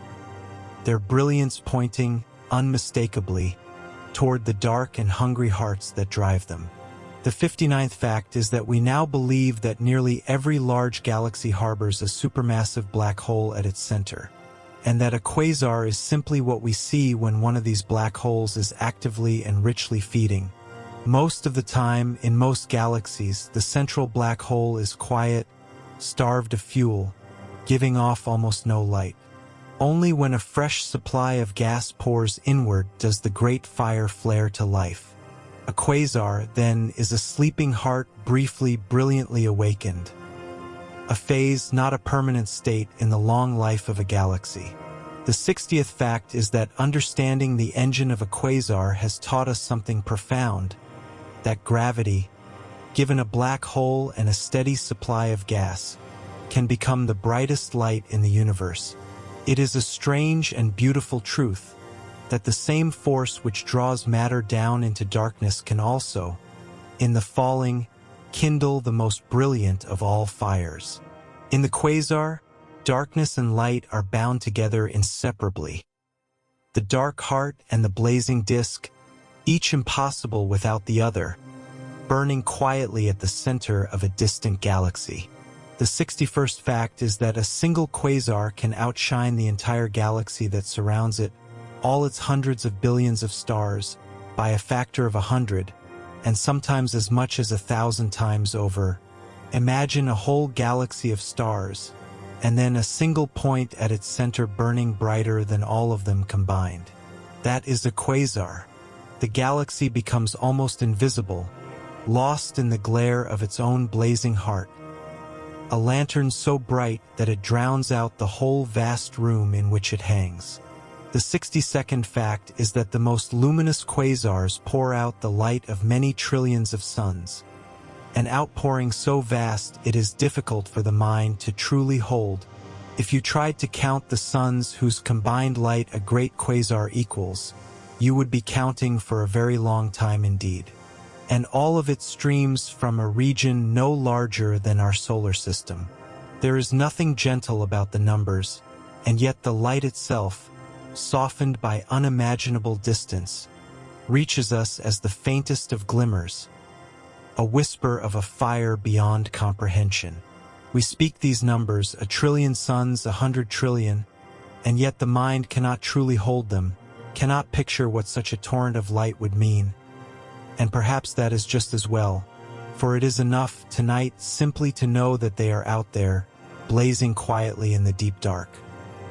their brilliance pointing, unmistakably, toward the dark and hungry hearts that drive them. The 59th fact is that we now believe that nearly every large galaxy harbors a supermassive black hole at its center, and that a quasar is simply what we see when one of these black holes is actively and richly feeding. Most of the time, in most galaxies, the central black hole is quiet, starved of fuel, giving off almost no light. Only when a fresh supply of gas pours inward does the great fire flare to life. A quasar, then, is a sleeping heart briefly, brilliantly awakened. A phase, not a permanent state, in the long life of a galaxy. The 60th fact is that understanding the engine of a quasar has taught us something profound, that gravity, given a black hole and a steady supply of gas, can become the brightest light in the universe. It is a strange and beautiful truth that the same force which draws matter down into darkness can also, in the falling, kindle the most brilliant of all fires. In the quasar, darkness and light are bound together inseparably. The dark heart and the blazing disk, each impossible without the other, burning quietly at the center of a distant galaxy. The 61st fact is that a single quasar can outshine the entire galaxy that surrounds it, all its hundreds of billions of stars, by a factor of 100, and sometimes as much as 1,000 times over. Imagine a whole galaxy of stars, and then a single point at its center burning brighter than all of them combined. That is a quasar. The galaxy becomes almost invisible, lost in the glare of its own blazing heart. A lantern so bright that it drowns out the whole vast room in which it hangs. The 62nd fact is that the most luminous quasars pour out the light of many trillions of suns, an outpouring so vast it is difficult for the mind to truly hold. If you tried to count the suns whose combined light a great quasar equals, you would be counting for a very long time indeed. And all of it streams from a region no larger than our solar system. There is nothing gentle about the numbers, and yet the light itself, softened by unimaginable distance, reaches us as the faintest of glimmers, a whisper of a fire beyond comprehension. We speak these numbers, 1 trillion suns, 100 trillion, and yet the mind cannot truly hold them, cannot picture what such a torrent of light would mean. And perhaps that is just as well, for it is enough tonight simply to know that they are out there, blazing quietly in the deep dark.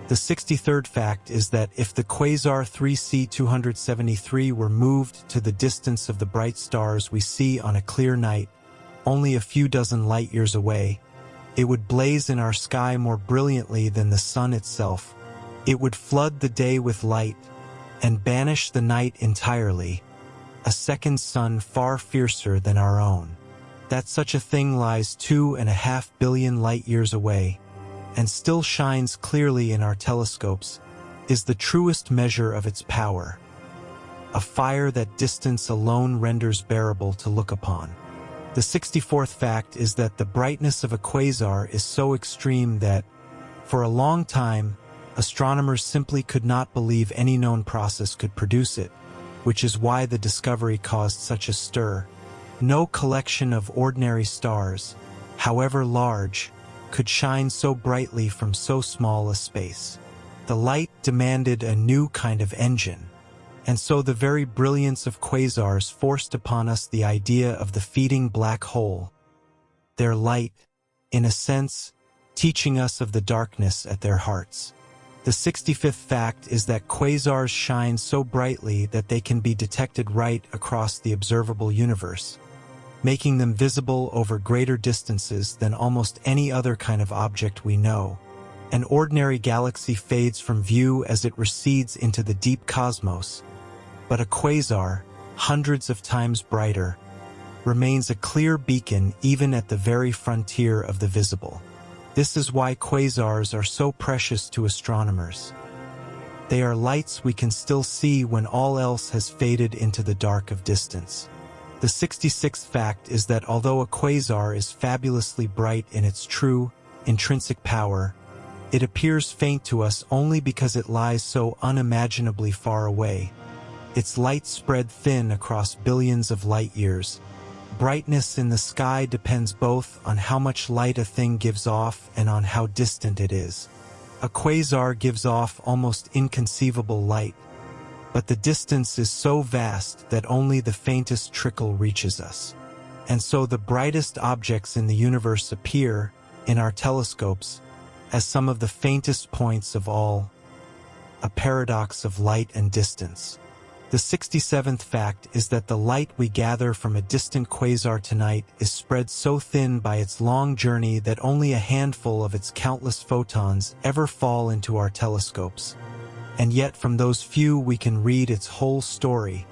The 63rd fact is that if the quasar 3C273 were moved to the distance of the bright stars we see on a clear night, only a few dozen light-years away, it would blaze in our sky more brilliantly than the sun itself. It would flood the day with light and banish the night entirely, a second sun far fiercer than our own. That such a thing lies 2.5 billion light-years away, and still shines clearly in our telescopes, is the truest measure of its power. A fire that distance alone renders bearable to look upon. The 64th fact is that the brightness of a quasar is so extreme that, for a long time, astronomers simply could not believe any known process could produce it, which is why the discovery caused such a stir. No collection of ordinary stars, however large, could shine so brightly from so small a space. The light demanded a new kind of engine, and so the very brilliance of quasars forced upon us the idea of the feeding black hole. Their light, in a sense, teaching us of the darkness at their hearts. The 65th fact is that quasars shine so brightly that they can be detected right across the observable universe, making them visible over greater distances than almost any other kind of object we know. An ordinary galaxy fades from view as it recedes into the deep cosmos, but a quasar, hundreds of times brighter, remains a clear beacon even at the very frontier of the visible. This is why quasars are so precious to astronomers. They are lights we can still see when all else has faded into the dark of distance. The 66th fact is that although a quasar is fabulously bright in its true, intrinsic power, it appears faint to us only because it lies so unimaginably far away. Its light spread thin across billions of light-years. Brightness in the sky depends both on how much light a thing gives off and on how distant it is. A quasar gives off almost inconceivable light, but the distance is so vast that only the faintest trickle reaches us. And so the brightest objects in the universe appear, in our telescopes, as some of the faintest points of all, a paradox of light and distance. The 67th fact is that the light we gather from a distant quasar tonight is spread so thin by its long journey that only a handful of its countless photons ever fall into our telescopes. And yet from those few we can read its whole story,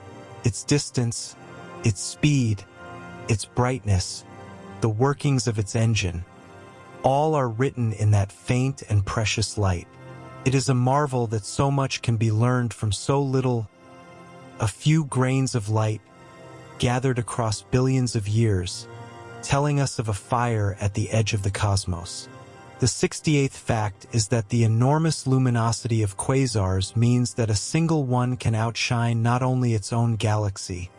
its distance, its speed, its brightness, the workings of its engine. All are written in that faint and precious light. It is a marvel that so much can be learned from so little. A few grains of light, gathered across billions of years, telling us of a fire at the edge of the cosmos. The 68th fact is that the enormous luminosity of quasars means that a single one can outshine not only its own galaxy,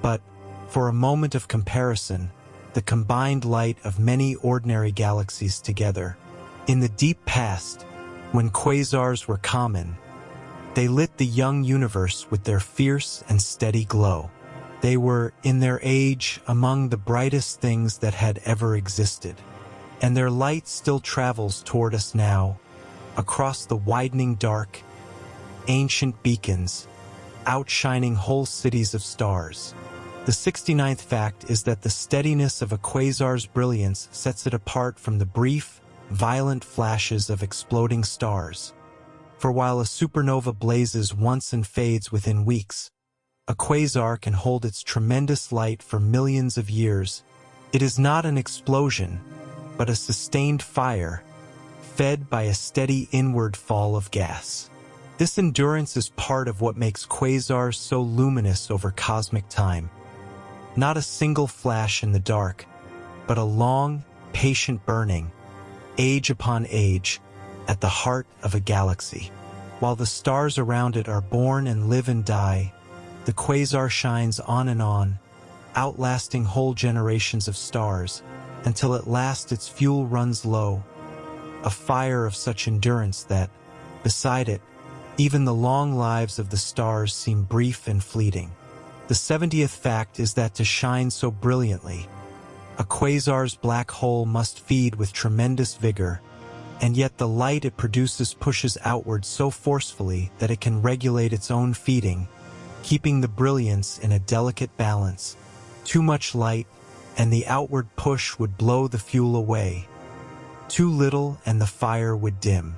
but, for a moment of comparison, the combined light of many ordinary galaxies together. In the deep past, when quasars were common, they lit the young universe with their fierce and steady glow. They were, in their age, among the brightest things that had ever existed. And their light still travels toward us now, across the widening dark, ancient beacons, outshining whole cities of stars. The 69th fact is that the steadiness of a quasar's brilliance sets it apart from the brief, violent flashes of exploding stars. For while a supernova blazes once and fades within weeks, a quasar can hold its tremendous light for millions of years. It is not an explosion, but a sustained fire, fed by a steady inward fall of gas. This endurance is part of what makes quasars so luminous over cosmic time. Not a single flash in the dark, but a long, patient burning, age upon age, at the heart of a galaxy. While the stars around it are born and live and die, the quasar shines on and on, outlasting whole generations of stars, until at last its fuel runs low, a fire of such endurance that, Beside it, even the long lives of the stars seem brief and fleeting. The 70th fact is that to shine so brilliantly, a quasar's black hole must feed with tremendous vigor, and yet the light it produces pushes outward so forcefully that it can regulate its own feeding, keeping the brilliance in a delicate balance. Too much light, and the outward push would blow the fuel away. Too little, and the fire would dim.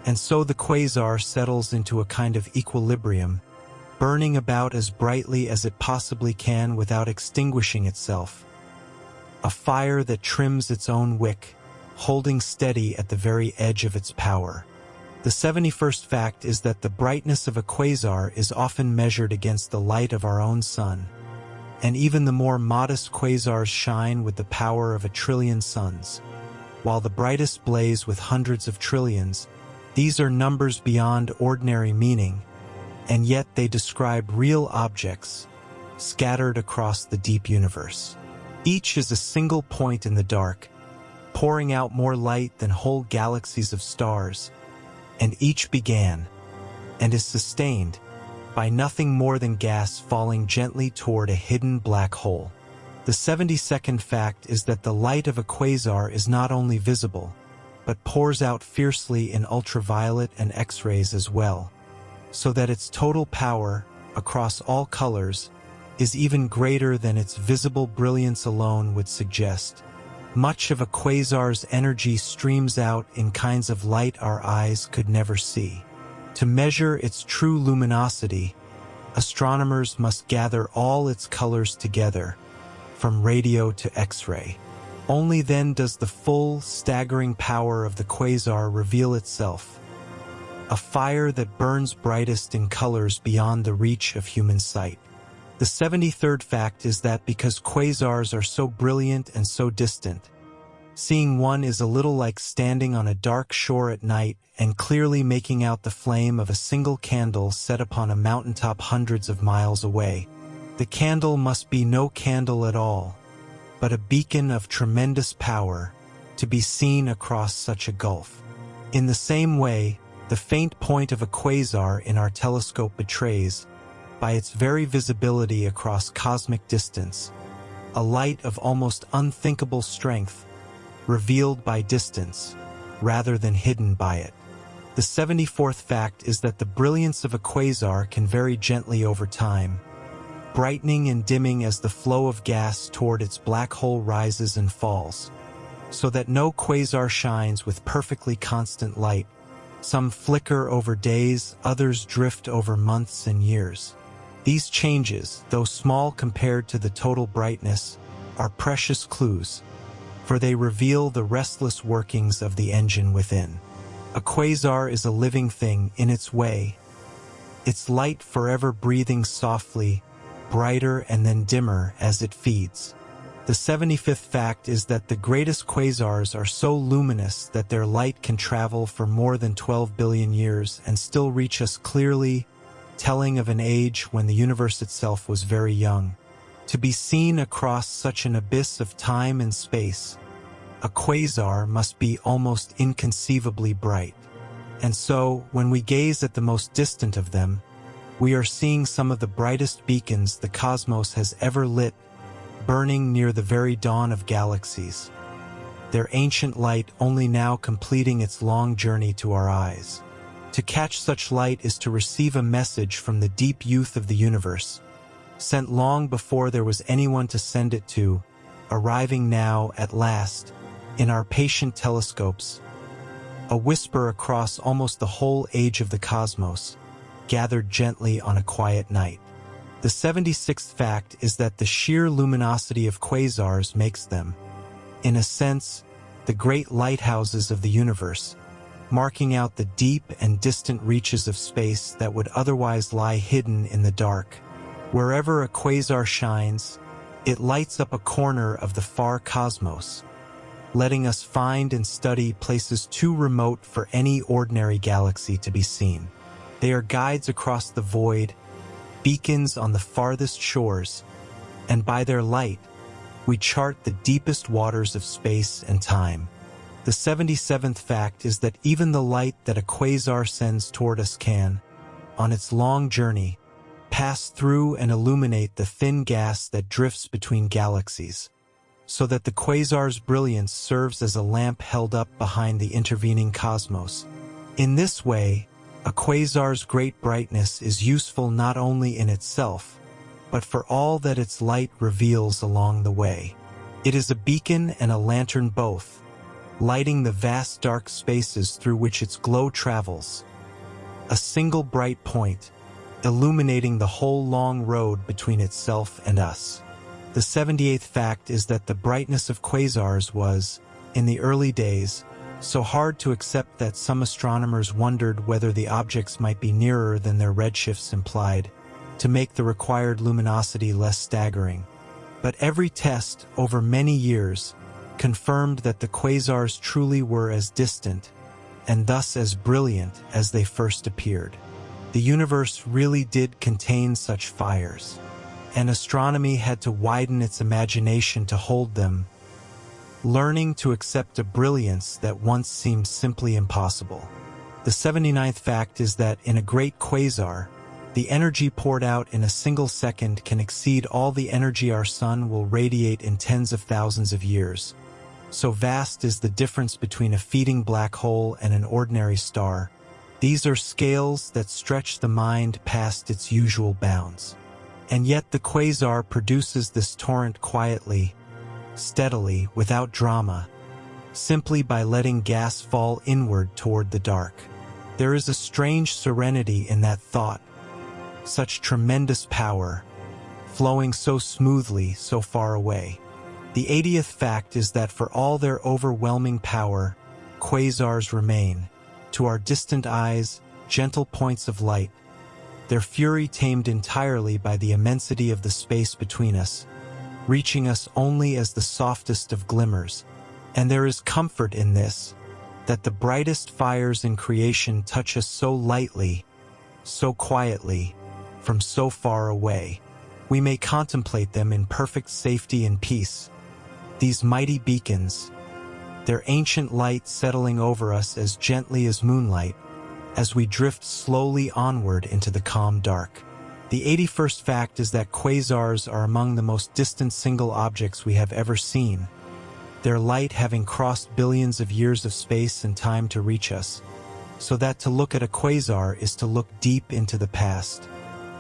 And so the quasar settles into a kind of equilibrium, burning about as brightly as it possibly can without extinguishing itself. A fire that trims its own wick, holding steady at the very edge of its power. The 71st fact is that the brightness of a quasar is often measured against the light of our own sun, and even the more modest quasars shine with the power of 1 trillion suns. While the brightest blaze with hundreds of trillions, these are numbers beyond ordinary meaning, and yet they describe real objects scattered across the deep universe. Each is a single point in the dark, pouring out more light than whole galaxies of stars, and each began, and is sustained, by nothing more than gas falling gently toward a hidden black hole. The 72nd fact is that the light of a quasar is not only visible, but pours out fiercely in ultraviolet and X-rays as well, so that its total power, across all colors, is even greater than its visible brilliance alone would suggest. Much of a quasar's energy streams out in kinds of light our eyes could never see. To measure its true luminosity, astronomers must gather all its colors together, from radio to X-ray. Only then does the full, staggering power of the quasar reveal itself. A fire that burns brightest in colors beyond the reach of human sight. The 73rd fact is that because quasars are so brilliant and so distant, seeing one is a little like standing on a dark shore at night and clearly making out the flame of a single candle set upon a mountaintop hundreds of miles away. The candle must be no candle at all, but a beacon of tremendous power to be seen across such a gulf. In the same way, the faint point of a quasar in our telescope betrays, by its very visibility across cosmic distance, a light of almost unthinkable strength, revealed by distance, rather than hidden by it. The 74th fact is that the brilliance of a quasar can vary gently over time, brightening and dimming as the flow of gas toward its black hole rises and falls, so that no quasar shines with perfectly constant light. Some flicker over days, others drift over months and years. These changes, though small compared to the total brightness, are precious clues, for they reveal the restless workings of the engine within. A quasar is a living thing in its way, its light forever breathing softly, brighter and then dimmer as it feeds. The 75th fact is that the greatest quasars are so luminous that their light can travel for more than 12 billion years and still reach us clearly, telling of an age when the universe itself was very young. To be seen across such an abyss of time and space, a quasar must be almost inconceivably bright. And so, when we gaze at the most distant of them, we are seeing some of the brightest beacons the cosmos has ever lit, burning near the very dawn of galaxies, their ancient light only now completing its long journey to our eyes. To catch such light is to receive a message from the deep youth of the universe, sent long before there was anyone to send it to, arriving now, at last, in our patient telescopes, a whisper across almost the whole age of the cosmos, gathered gently on a quiet night. The 76th fact is that the sheer luminosity of quasars makes them, in a sense, the great lighthouses of the universe, marking out the deep and distant reaches of space that would otherwise lie hidden in the dark. Wherever a quasar shines, it lights up a corner of the far cosmos, letting us find and study places too remote for any ordinary galaxy to be seen. They are guides across the void, beacons on the farthest shores, and by their light, we chart the deepest waters of space and time. The 77th fact is that even the light that a quasar sends toward us can, on its long journey, pass through and illuminate the thin gas that drifts between galaxies, so that the quasar's brilliance serves as a lamp held up behind the intervening cosmos. In this way, a quasar's great brightness is useful not only in itself, but for all that its light reveals along the way. It is a beacon and a lantern both, lighting the vast dark spaces through which its glow travels. A single bright point, illuminating the whole long road between itself and us. The 78th fact is that the brightness of quasars was, in the early days, so hard to accept that some astronomers wondered whether the objects might be nearer than their redshifts implied, to make the required luminosity less staggering. But every test, over many years, confirmed that the quasars truly were as distant, and thus as brilliant as they first appeared. The universe really did contain such fires, and astronomy had to widen its imagination to hold them, learning to accept a brilliance that once seemed simply impossible. The 79th fact is that in a great quasar, the energy poured out in a single second can exceed all the energy our sun will radiate in tens of thousands of years. So vast is the difference between a feeding black hole and an ordinary star. These are scales that stretch the mind past its usual bounds. And yet the quasar produces this torrent quietly, steadily, without drama, simply by letting gas fall inward toward the dark. There is a strange serenity in that thought, such tremendous power, flowing so smoothly so far away. The 80th fact is that for all their overwhelming power, quasars remain, to our distant eyes, gentle points of light, their fury tamed entirely by the immensity of the space between us, reaching us only as the softest of glimmers. And there is comfort in this, that the brightest fires in creation touch us so lightly, so quietly, from so far away. We may contemplate them in perfect safety and peace. These mighty beacons, their ancient light settling over us as gently as moonlight, as we drift slowly onward into the calm dark. The 81st fact is that quasars are among the most distant single objects we have ever seen, their light having crossed billions of years of space and time to reach us, so that to look at a quasar is to look deep into the past.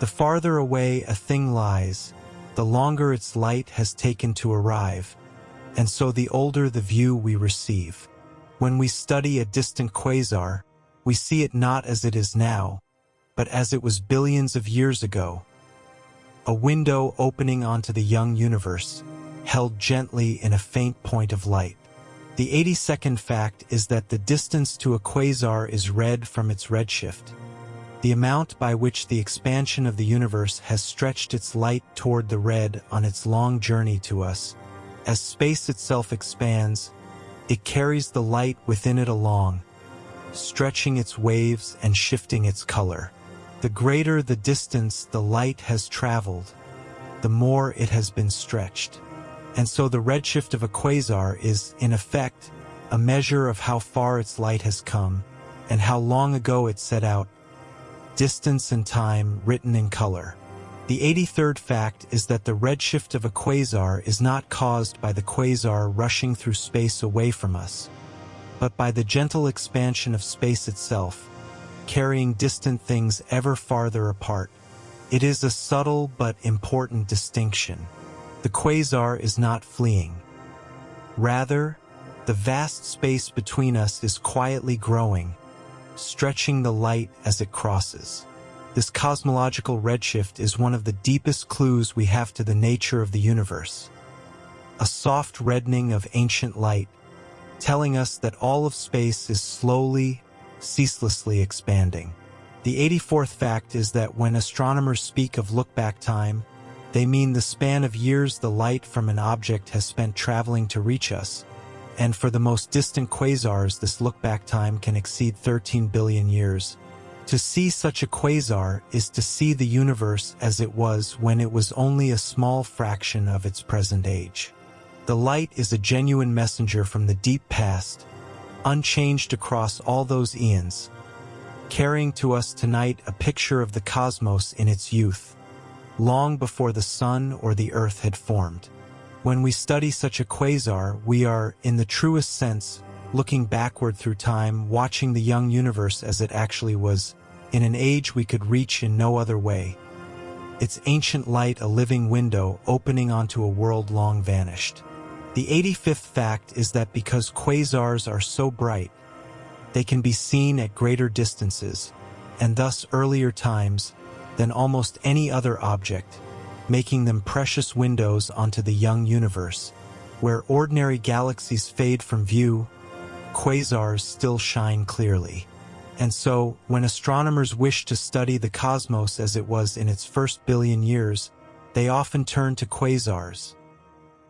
The farther away a thing lies, the longer its light has taken to arrive, and so the older the view we receive. When we study a distant quasar, we see it not as it is now, but as it was billions of years ago. A window opening onto the young universe, held gently in a faint point of light. The 82nd fact is that the distance to a quasar is red from its redshift, the amount by which the expansion of the universe has stretched its light toward the red on its long journey to us. As space itself expands, it carries the light within it along, stretching its waves and shifting its color. The greater the distance the light has traveled, the more it has been stretched. And so the redshift of a quasar is, in effect, a measure of how far its light has come, and how long ago it set out, distance and time written in color. The 83rd fact is that the redshift of a quasar is not caused by the quasar rushing through space away from us, but by the gentle expansion of space itself, carrying distant things ever farther apart. It is a subtle but important distinction. The quasar is not fleeing. Rather, the vast space between us is quietly growing, stretching the light as it crosses. This cosmological redshift is one of the deepest clues we have to the nature of the universe. A soft reddening of ancient light, telling us that all of space is slowly, ceaselessly expanding. The 84th fact is that when astronomers speak of look-back time, they mean the span of years the light from an object has spent traveling to reach us, and for the most distant quasars this look-back time can exceed 13 billion years. To see such a quasar is to see the universe as it was when it was only a small fraction of its present age. The light is a genuine messenger from the deep past, unchanged across all those eons, carrying to us tonight a picture of the cosmos in its youth, long before the sun or the earth had formed. When we study such a quasar, we are, in the truest sense, looking backward through time, watching the young universe as it actually was, in an age we could reach in no other way. Its ancient light a living window opening onto a world long vanished. The 85th fact is that because quasars are so bright, they can be seen at greater distances, and thus earlier times, than almost any other object, making them precious windows onto the young universe. Where ordinary galaxies fade from view, quasars still shine clearly. And so, when astronomers wish to study the cosmos as it was in its first billion years, they often turn to quasars,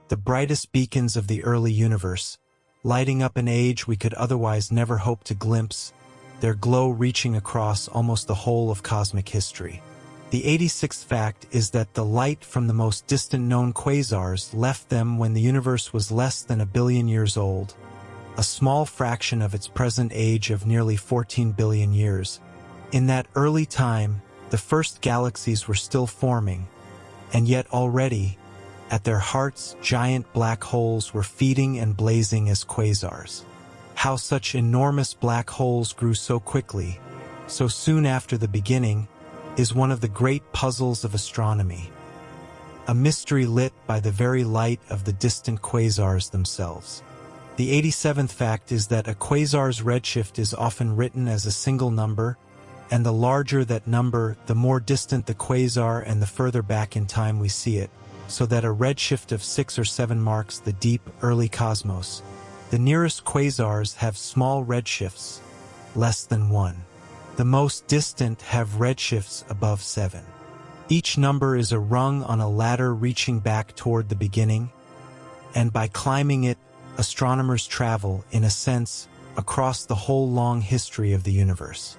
the brightest beacons of the early universe, lighting up an age we could otherwise never hope to glimpse, their glow reaching across almost the whole of cosmic history. The 86th fact is that the light from the most distant known quasars left them when the universe was less than a billion years old, a small fraction of its present age of nearly 14 billion years. In that early time, the first galaxies were still forming, and yet already, at their hearts, giant black holes were feeding and blazing as quasars. How such enormous black holes grew so quickly, so soon after the beginning, is one of the great puzzles of astronomy, a mystery lit by the very light of the distant quasars themselves. The 87th fact is that a quasar's redshift is often written as a single number, and the larger that number, the more distant the quasar and the further back in time we see it, so that a redshift of 6 or 7 marks the deep, early cosmos. The nearest quasars have small redshifts, less than 1. The most distant have redshifts above 7. Each number is a rung on a ladder reaching back toward the beginning, and by climbing it, astronomers travel, in a sense, across the whole long history of the universe.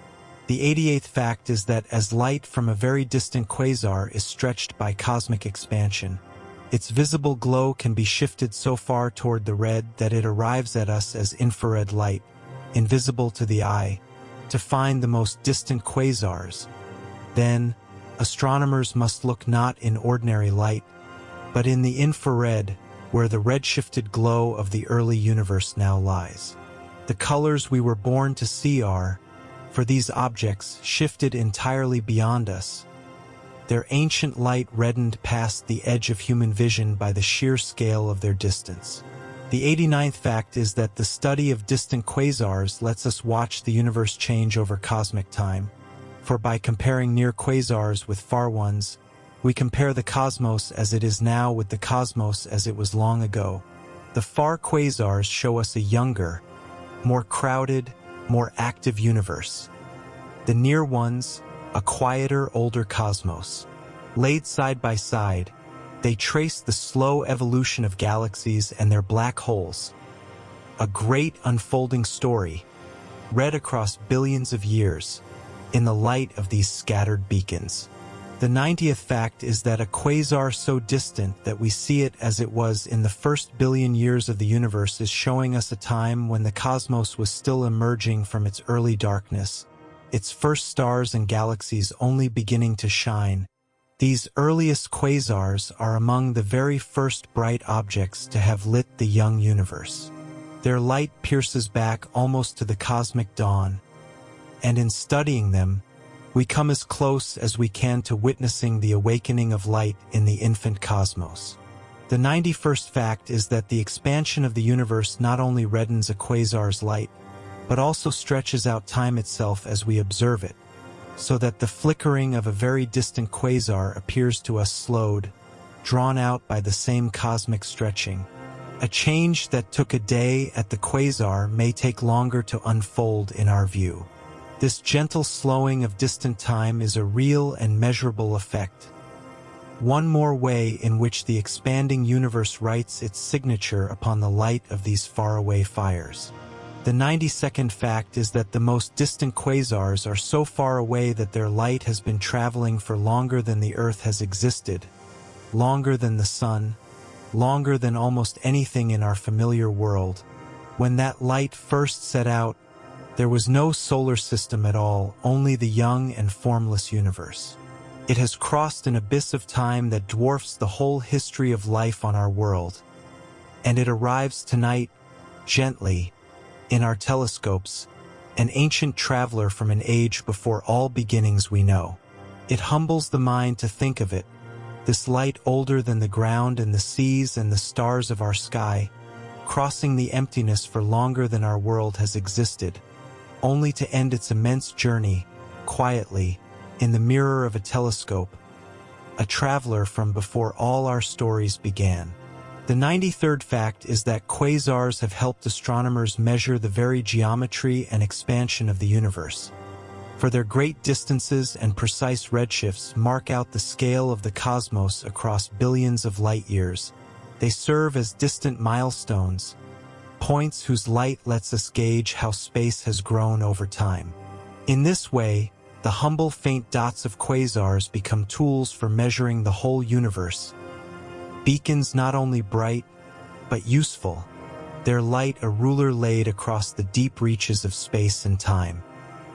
The 88th fact is that as light from a very distant quasar is stretched by cosmic expansion, its visible glow can be shifted so far toward the red that it arrives at us as infrared light, invisible to the eye, to find the most distant quasars. Then, astronomers must look not in ordinary light, but in the infrared, where the redshifted glow of the early universe now lies. The colors we were born to see are, for these objects, shifted entirely beyond us, their ancient light reddened past the edge of human vision by the sheer scale of their distance. The 89th fact is that the study of distant quasars lets us watch the universe change over cosmic time, for by comparing near quasars with far ones, we compare the cosmos as it is now with the cosmos as it was long ago. The far quasars show us a younger, more crowded, more active universe. The near ones, a quieter, older cosmos. Laid side by side, they trace the slow evolution of galaxies and their black holes. A great unfolding story, read across billions of years, in the light of these scattered beacons. The 90th fact is that a quasar so distant that we see it as it was in the first billion years of the universe is showing us a time when the cosmos was still emerging from its early darkness, its first stars and galaxies only beginning to shine. These earliest quasars are among the very first bright objects to have lit the young universe. Their light pierces back almost to the cosmic dawn, and in studying them, we come as close as we can to witnessing the awakening of light in the infant cosmos. The 91st fact is that the expansion of the universe not only reddens a quasar's light, but also stretches out time itself as we observe it, so that the flickering of a very distant quasar appears to us slowed, drawn out by the same cosmic stretching. A change that took a day at the quasar may take longer to unfold in our view. This gentle slowing of distant time is a real and measurable effect. One more way in which the expanding universe writes its signature upon the light of these faraway fires. The 92nd fact is that the most distant quasars are so far away that their light has been traveling for longer than the Earth has existed, longer than the Sun, longer than almost anything in our familiar world, When that light first set out, there was no solar system at all, only the young and formless universe. It has crossed an abyss of time that dwarfs the whole history of life on our world, and it arrives tonight, gently, in our telescopes, an ancient traveler from an age before all beginnings we know. It humbles the mind to think of it, this light older than the ground and the seas and the stars of our sky, crossing the emptiness for longer than our world has existed, only to end its immense journey, quietly, in the mirror of a telescope, a traveler from before all our stories began. The 93rd fact is that quasars have helped astronomers measure the very geometry and expansion of the universe. For their great distances and precise redshifts mark out the scale of the cosmos across billions of light years. They serve as distant milestones, points whose light lets us gauge how space has grown over time. In this way, the humble faint dots of quasars become tools for measuring the whole universe. Beacons not only bright, but useful, their light a ruler laid across the deep reaches of space and time.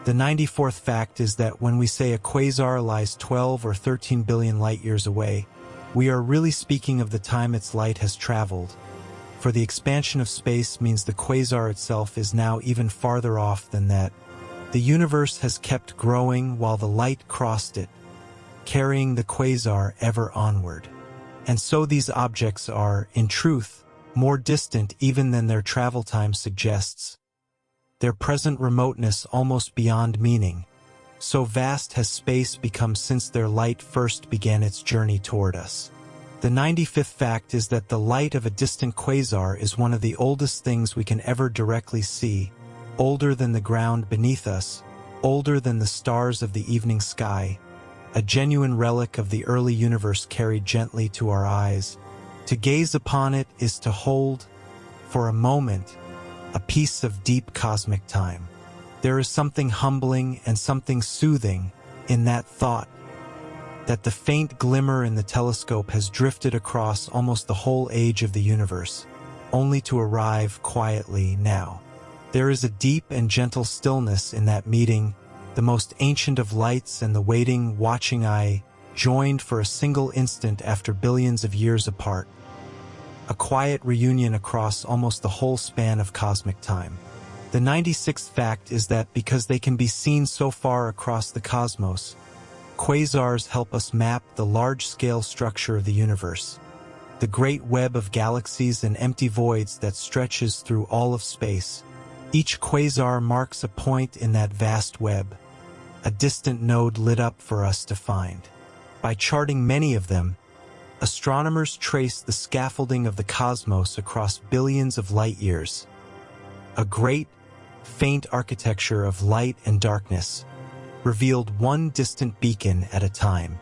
The 94th fact is that when we say a quasar lies 12 or 13 billion light-years away, we are really speaking of the time its light has traveled. For the expansion of space means the quasar itself is now even farther off than that. The universe has kept growing while the light crossed it, carrying the quasar ever onward. And so these objects are, in truth, more distant even than their travel time suggests. Their present remoteness almost beyond meaning. So vast has space become since their light first began its journey toward us. The 95th fact is that the light of a distant quasar is one of the oldest things we can ever directly see, older than the ground beneath us, older than the stars of the evening sky, a genuine relic of the early universe carried gently to our eyes. To gaze upon it is to hold, for a moment, a piece of deep cosmic time. There is something humbling and something soothing in that thought, that the faint glimmer in the telescope has drifted across almost the whole age of the universe, only to arrive quietly now. There is a deep and gentle stillness in that meeting, the most ancient of lights and the waiting, watching eye, joined for a single instant after billions of years apart. A quiet reunion across almost the whole span of cosmic time. The 96th fact is that because they can be seen so far across the cosmos, quasars help us map the large-scale structure of the universe, the great web of galaxies and empty voids that stretches through all of space. Each quasar marks a point in that vast web, a distant node lit up for us to find. By charting many of them, astronomers trace the scaffolding of the cosmos across billions of light-years. A great, faint architecture of light and darkness, revealed one distant beacon at a time.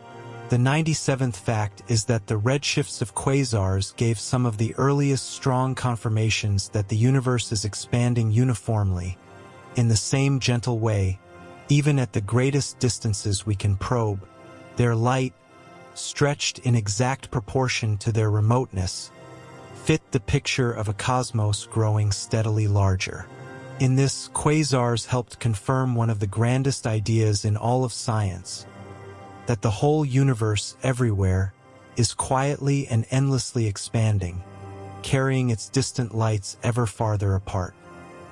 The 97th fact is that the redshifts of quasars gave some of the earliest strong confirmations that the universe is expanding uniformly, in the same gentle way, even at the greatest distances we can probe. Their light, stretched in exact proportion to their remoteness, fit the picture of a cosmos growing steadily larger. In this, quasars helped confirm one of the grandest ideas in all of science, that the whole universe everywhere is quietly and endlessly expanding, carrying its distant lights ever farther apart.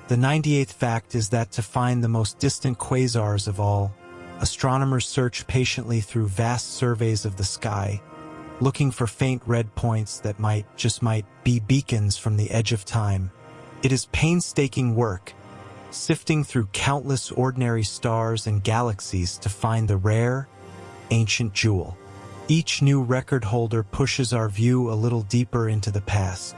The 98th fact is that to find the most distant quasars of all, astronomers search patiently through vast surveys of the sky, looking for faint red points that might be beacons from the edge of time. It is painstaking work, sifting through countless ordinary stars and galaxies to find the rare, ancient jewel. Each new record holder pushes our view a little deeper into the past,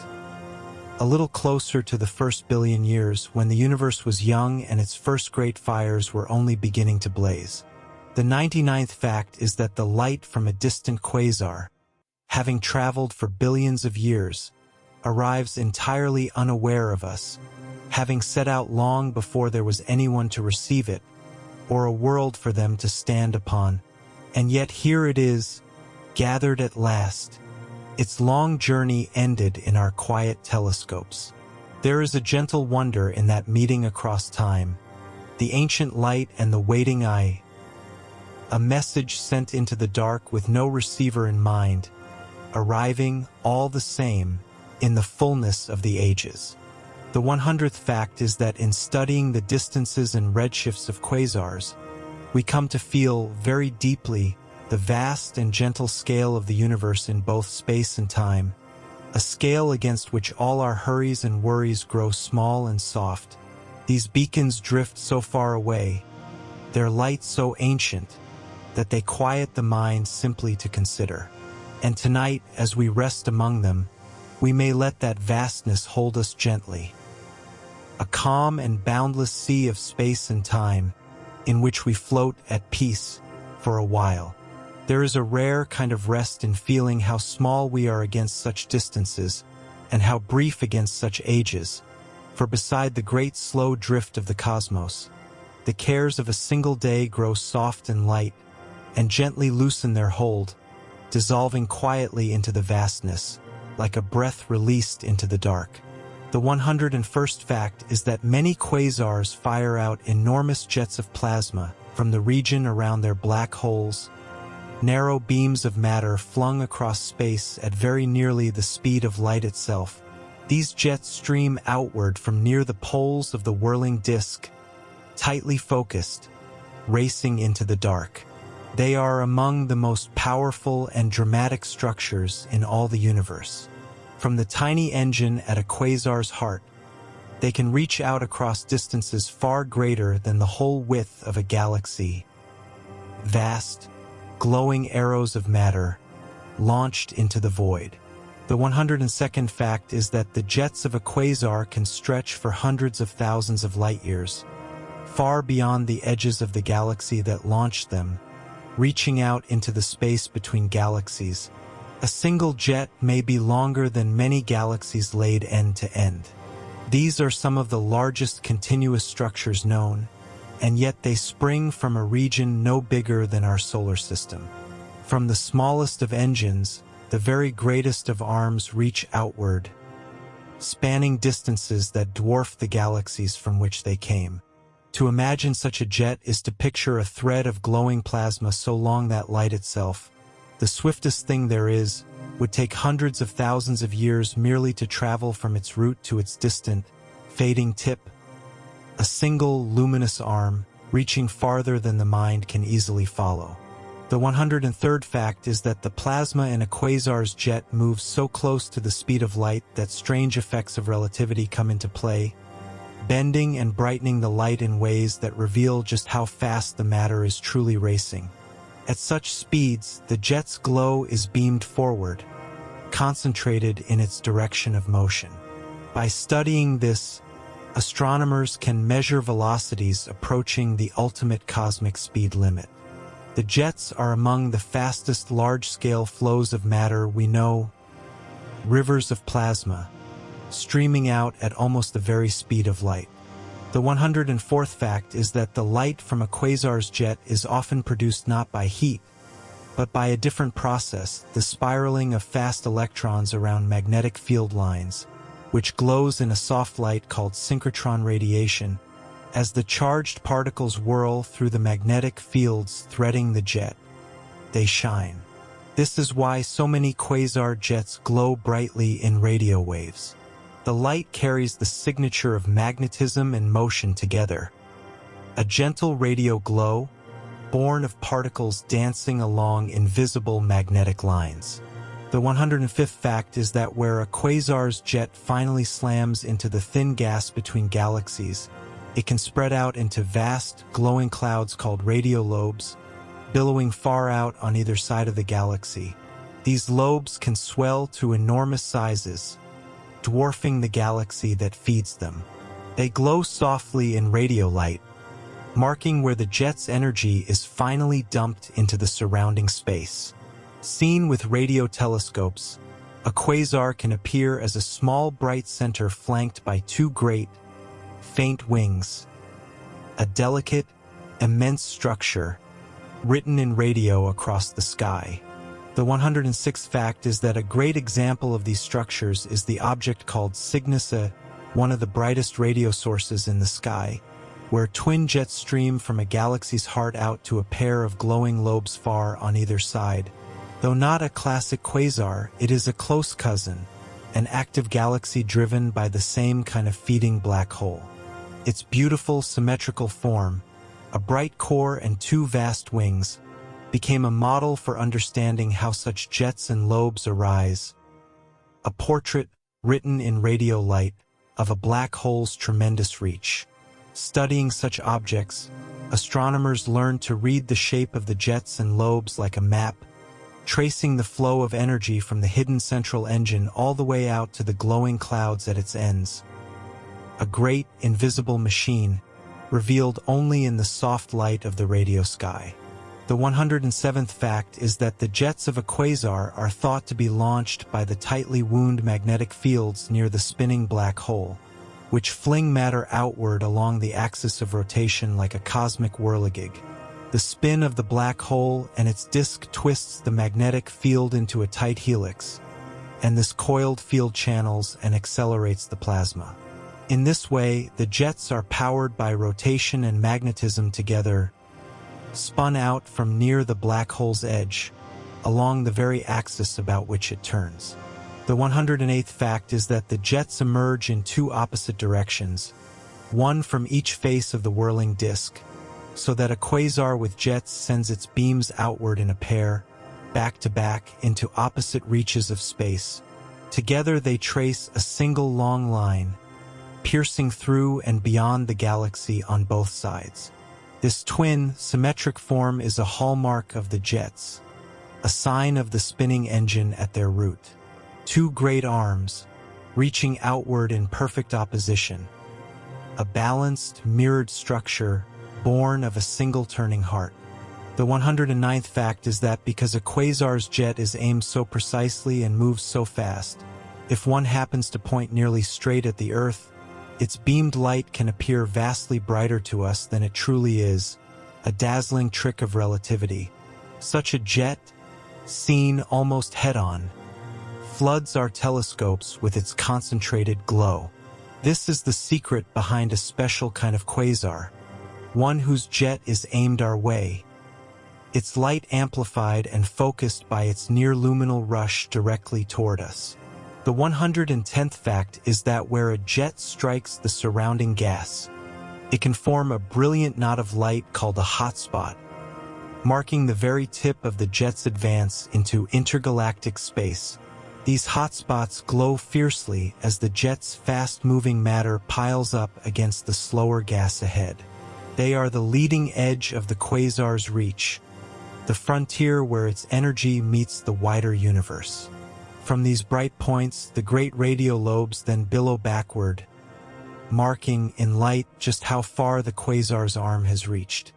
a little closer to the first billion years when the universe was young and its first great fires were only beginning to blaze. The 99th fact is that the light from a distant quasar, having traveled for billions of years, arrives entirely unaware of us, having set out long before there was anyone to receive it, or a world for them to stand upon. And yet here it is, gathered at last. Its long journey ended in our quiet telescopes. There is a gentle wonder in that meeting across time, the ancient light and the waiting eye, a message sent into the dark with no receiver in mind, arriving, all the same, in the fullness of the ages. The 100th fact is that in studying the distances and redshifts of quasars, we come to feel very deeply the vast and gentle scale of the universe in both space and time, a scale against which all our hurries and worries grow small and soft. These beacons drift so far away, their light so ancient, that they quiet the mind simply to consider. And tonight, as we rest among them, we may let that vastness hold us gently. A calm and boundless sea of space and time, in which we float at peace for a while. There is a rare kind of rest in feeling how small we are against such distances, and how brief against such ages, for beside the great slow drift of the cosmos, the cares of a single day grow soft and light, and gently loosen their hold, dissolving quietly into the vastness, like a breath released into the dark. The 101st fact is that many quasars fire out enormous jets of plasma from the region around their black holes, narrow beams of matter flung across space at very nearly the speed of light itself. These jets stream outward from near the poles of the whirling disk, tightly focused, racing into the dark. They are among the most powerful and dramatic structures in all the universe. From the tiny engine at a quasar's heart, they can reach out across distances far greater than the whole width of a galaxy. Vast, glowing arrows of matter, launched into the void. The 102nd fact is that the jets of a quasar can stretch for hundreds of thousands of light years, far beyond the edges of the galaxy that launched them, reaching out into the space between galaxies. A single jet may be longer than many galaxies laid end to end. These are some of the largest continuous structures known, and yet they spring from a region no bigger than our solar system. From the smallest of engines, the very greatest of arms reach outward, spanning distances that dwarf the galaxies from which they came. To imagine such a jet is to picture a thread of glowing plasma so long that light itself, the swiftest thing there is, would take hundreds of thousands of years merely to travel from its root to its distant, fading tip. A single luminous arm, reaching farther than the mind can easily follow. The 103rd fact is that the plasma in a quasar's jet moves so close to the speed of light that strange effects of relativity come into play, bending and brightening the light in ways that reveal just how fast the matter is truly racing. At such speeds, the jet's glow is beamed forward, concentrated in its direction of motion. By studying this, astronomers can measure velocities approaching the ultimate cosmic speed limit. The jets are among the fastest large-scale flows of matter we know, rivers of plasma, streaming out at almost the very speed of light. The 104th fact is that the light from a quasar's jet is often produced not by heat, but by a different process, the spiraling of fast electrons around magnetic field lines, which glows in a soft light called synchrotron radiation, as the charged particles whirl through the magnetic fields threading the jet. They shine. This is why so many quasar jets glow brightly in radio waves. The light carries the signature of magnetism and motion together. A gentle radio glow, born of particles dancing along invisible magnetic lines. The 105th fact is that where a quasar's jet finally slams into the thin gas between galaxies, it can spread out into vast, glowing clouds called radio lobes, billowing far out on either side of the galaxy. These lobes can swell to enormous sizes, dwarfing the galaxy that feeds them. They glow softly in radio light, marking where the jet's energy is finally dumped into the surrounding space. Seen with radio telescopes, a quasar can appear as a small bright center flanked by two great, faint wings, a delicate, immense structure, written in radio across the sky. The 106th fact is that a great example of these structures is the object called Cygnus A, one of the brightest radio sources in the sky, where twin jets stream from a galaxy's heart out to a pair of glowing lobes far on either side. Though not a classic quasar, it is a close cousin, an active galaxy driven by the same kind of feeding black hole. Its beautiful symmetrical form, a bright core and two vast wings, became a model for understanding how such jets and lobes arise. A portrait, written in radio light, of a black hole's tremendous reach. Studying such objects, astronomers learned to read the shape of the jets and lobes like a map, tracing the flow of energy from the hidden central engine all the way out to the glowing clouds at its ends. A great, invisible machine, revealed only in the soft light of the radio sky. The 107th fact is that the jets of a quasar are thought to be launched by the tightly wound magnetic fields near the spinning black hole, which fling matter outward along the axis of rotation like a cosmic whirligig. The spin of the black hole and its disk twists the magnetic field into a tight helix, and this coiled field channels and accelerates the plasma. In this way, the jets are powered by rotation and magnetism together, spun out from near the black hole's edge, along the very axis about which it turns. The 108th fact is that the jets emerge in two opposite directions, one from each face of the whirling disk, so that a quasar with jets sends its beams outward in a pair, back to back, into opposite reaches of space. Together they trace a single long line, piercing through and beyond the galaxy on both sides. This twin, symmetric form is a hallmark of the jets, a sign of the spinning engine at their root. Two great arms, reaching outward in perfect opposition. A balanced, mirrored structure, born of a single turning heart. The 109th fact is that because a quasar's jet is aimed so precisely and moves so fast, if one happens to point nearly straight at the Earth, its beamed light can appear vastly brighter to us than it truly is, a dazzling trick of relativity. Such a jet, seen almost head-on, floods our telescopes with its concentrated glow. This is the secret behind a special kind of quasar, one whose jet is aimed our way, its light amplified and focused by its near-luminal rush directly toward us. The 110th fact is that where a jet strikes the surrounding gas, it can form a brilliant knot of light called a hotspot, marking the very tip of the jet's advance into intergalactic space. These hotspots glow fiercely as the jet's fast-moving matter piles up against the slower gas ahead. They are the leading edge of the quasar's reach, the frontier where its energy meets the wider universe. From these bright points, the great radio lobes then billow backward, marking in light just how far the quasar's arm has reached.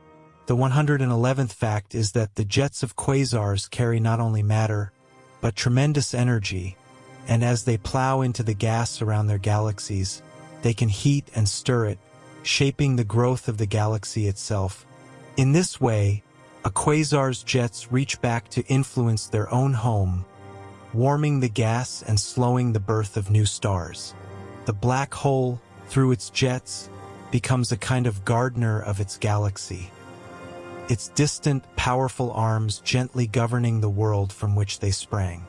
The 111th fact is that the jets of quasars carry not only matter, but tremendous energy, and as they plow into the gas around their galaxies, they can heat and stir it, shaping the growth of the galaxy itself. In this way, a quasar's jets reach back to influence their own home, warming the gas and slowing the birth of new stars. The black hole, through its jets, becomes a kind of gardener of its galaxy, its distant, powerful arms gently governing the world from which they sprang.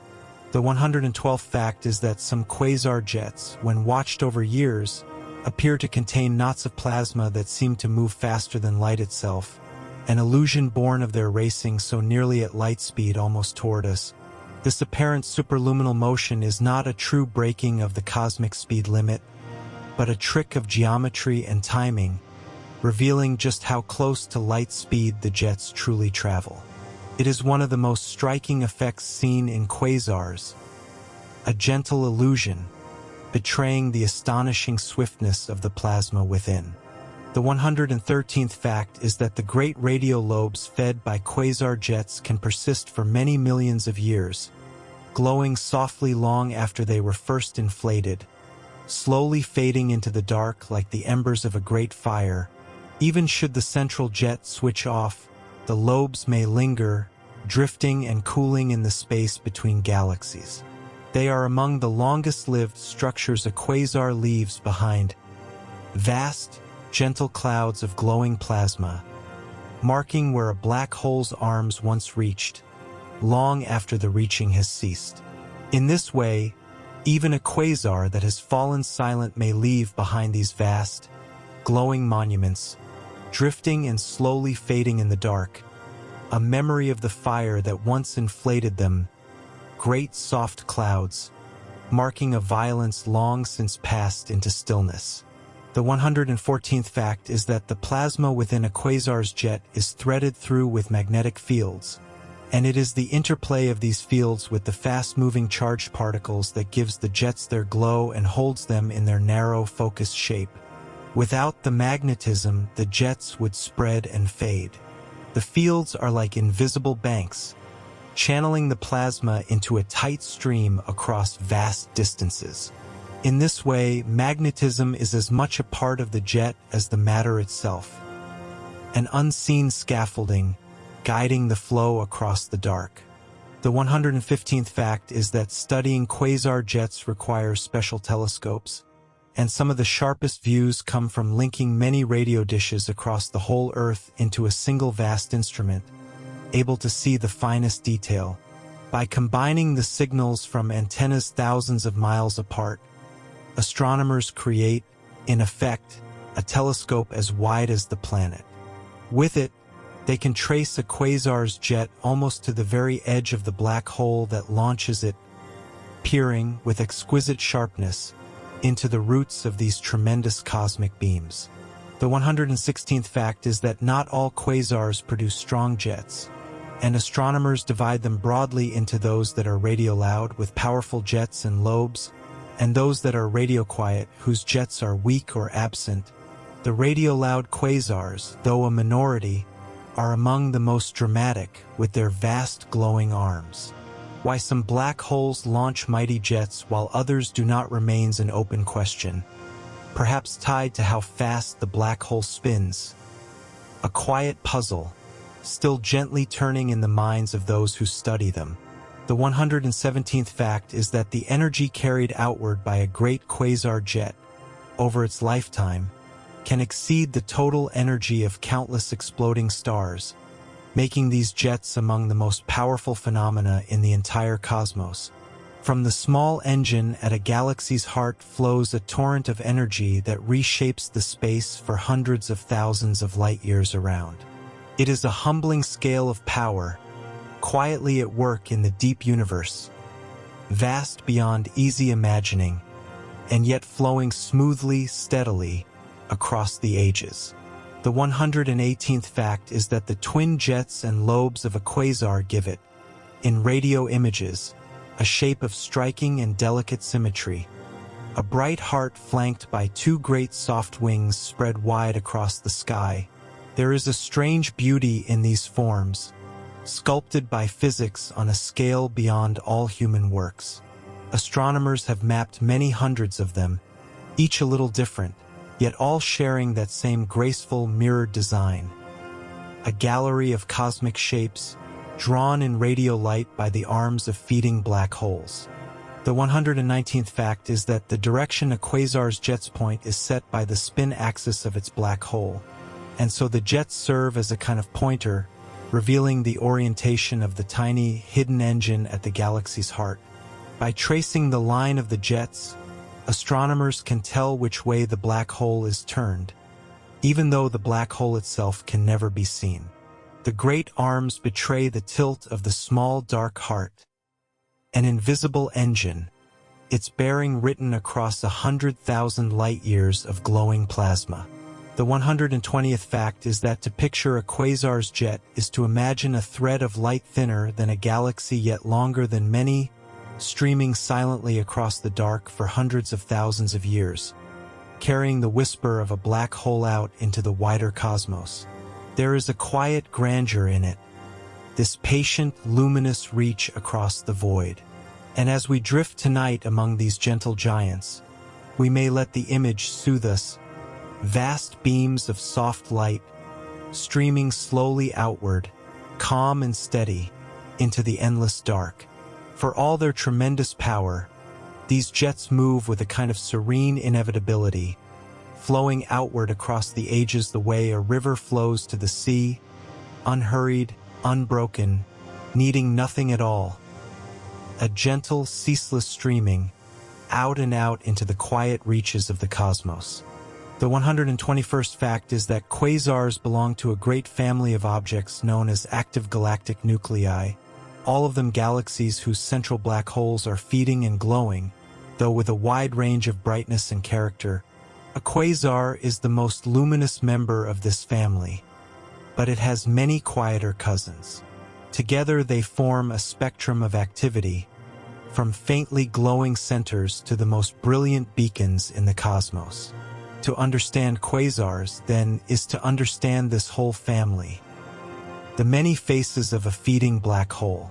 The 112th fact is that some quasar jets, when watched over years, appear to contain knots of plasma that seem to move faster than light itself, an illusion born of their racing so nearly at light speed almost toward us. This apparent superluminal motion is not a true breaking of the cosmic speed limit, but a trick of geometry and timing, revealing just how close to light speed the jets truly travel. It is one of the most striking effects seen in quasars, a gentle illusion, betraying the astonishing swiftness of the plasma within. The 113th fact is that the great radio lobes fed by quasar jets can persist for many millions of years, glowing softly long after they were first inflated, slowly fading into the dark like the embers of a great fire. Even should the central jet switch off, the lobes may linger, drifting and cooling in the space between galaxies. They are among the longest-lived structures a quasar leaves behind, vast, gentle clouds of glowing plasma, marking where a black hole's arms once reached, long after the reaching has ceased. In this way, even a quasar that has fallen silent may leave behind these vast, glowing monuments, drifting and slowly fading in the dark, a memory of the fire that once inflated them, great soft clouds, marking a violence long since passed into stillness. The 114th fact is that the plasma within a quasar's jet is threaded through with magnetic fields, and it is the interplay of these fields with the fast-moving charged particles that gives the jets their glow and holds them in their narrow, focused shape. Without the magnetism, the jets would spread and fade. The fields are like invisible banks, channeling the plasma into a tight stream across vast distances. In this way, magnetism is as much a part of the jet as the matter itself, an unseen scaffolding guiding the flow across the dark. The 115th fact is that studying quasar jets requires special telescopes, and some of the sharpest views come from linking many radio dishes across the whole Earth into a single vast instrument, able to see the finest detail. By combining the signals from antennas thousands of miles apart, astronomers create, in effect, a telescope as wide as the planet. With it, they can trace a quasar's jet almost to the very edge of the black hole that launches it, peering with exquisite sharpness into the roots of these tremendous cosmic beams. The 116th fact is that not all quasars produce strong jets, and astronomers divide them broadly into those that are radio-loud with powerful jets and lobes, and those that are radio-quiet whose jets are weak or absent. The radio-loud quasars, though a minority, are among the most dramatic with their vast glowing arms. Why some black holes launch mighty jets while others do not remains an open question, perhaps tied to how fast the black hole spins. A quiet puzzle, still gently turning in the minds of those who study them. The 117th fact is that the energy carried outward by a great quasar jet, over its lifetime, can exceed the total energy of countless exploding stars, making these jets among the most powerful phenomena in the entire cosmos. From the small engine at a galaxy's heart flows a torrent of energy that reshapes the space for hundreds of thousands of light-years around. It is a humbling scale of power, quietly at work in the deep universe, vast beyond easy imagining, and yet flowing smoothly, steadily, across the ages. The 118th fact is that the twin jets and lobes of a quasar give it, in radio images, a shape of striking and delicate symmetry. A bright heart flanked by two great soft wings spread wide across the sky. There is a strange beauty in these forms, sculpted by physics on a scale beyond all human works. Astronomers have mapped many hundreds of them, each a little different, yet all sharing that same graceful mirrored design. A gallery of cosmic shapes, drawn in radio light by the arms of feeding black holes. The 119th fact is that the direction a quasar's jets point is set by the spin axis of its black hole, and so the jets serve as a kind of pointer, revealing the orientation of the tiny, hidden engine at the galaxy's heart. By tracing the line of the jets, astronomers can tell which way the black hole is turned, even though the black hole itself can never be seen. The great arms betray the tilt of the small dark heart. An invisible engine, its bearing written across 100,000 light-years of glowing plasma. The 120th fact is that to picture a quasar's jet is to imagine a thread of light thinner than a galaxy yet longer than many, streaming silently across the dark for hundreds of thousands of years, carrying the whisper of a black hole out into the wider cosmos. There is a quiet grandeur in it, this patient, luminous reach across the void. And as we drift tonight among these gentle giants, we may let the image soothe us, vast beams of soft light, streaming slowly outward, calm and steady, into the endless dark. For all their tremendous power, these jets move with a kind of serene inevitability, flowing outward across the ages the way a river flows to the sea, unhurried, unbroken, needing nothing at all. A gentle, ceaseless streaming, out and out into the quiet reaches of the cosmos. The 121st fact is that quasars belong to a great family of objects known as active galactic nuclei, all of them galaxies whose central black holes are feeding and glowing, though with a wide range of brightness and character. A quasar is the most luminous member of this family, but it has many quieter cousins. Together they form a spectrum of activity, from faintly glowing centers to the most brilliant beacons in the cosmos. To understand quasars, then, is to understand this whole family. The many faces of a feeding black hole.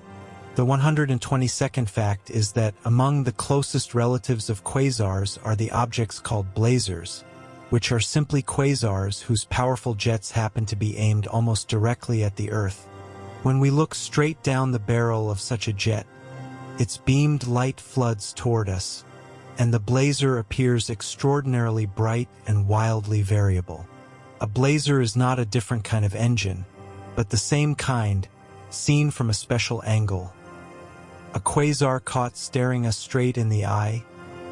The 122nd fact is that among the closest relatives of quasars are the objects called blazars, which are simply quasars whose powerful jets happen to be aimed almost directly at the Earth. When we look straight down the barrel of such a jet, its beamed light floods toward us, and the blazar appears extraordinarily bright and wildly variable. A blazar is not a different kind of engine, but the same kind, seen from a special angle. A quasar caught staring us straight in the eye,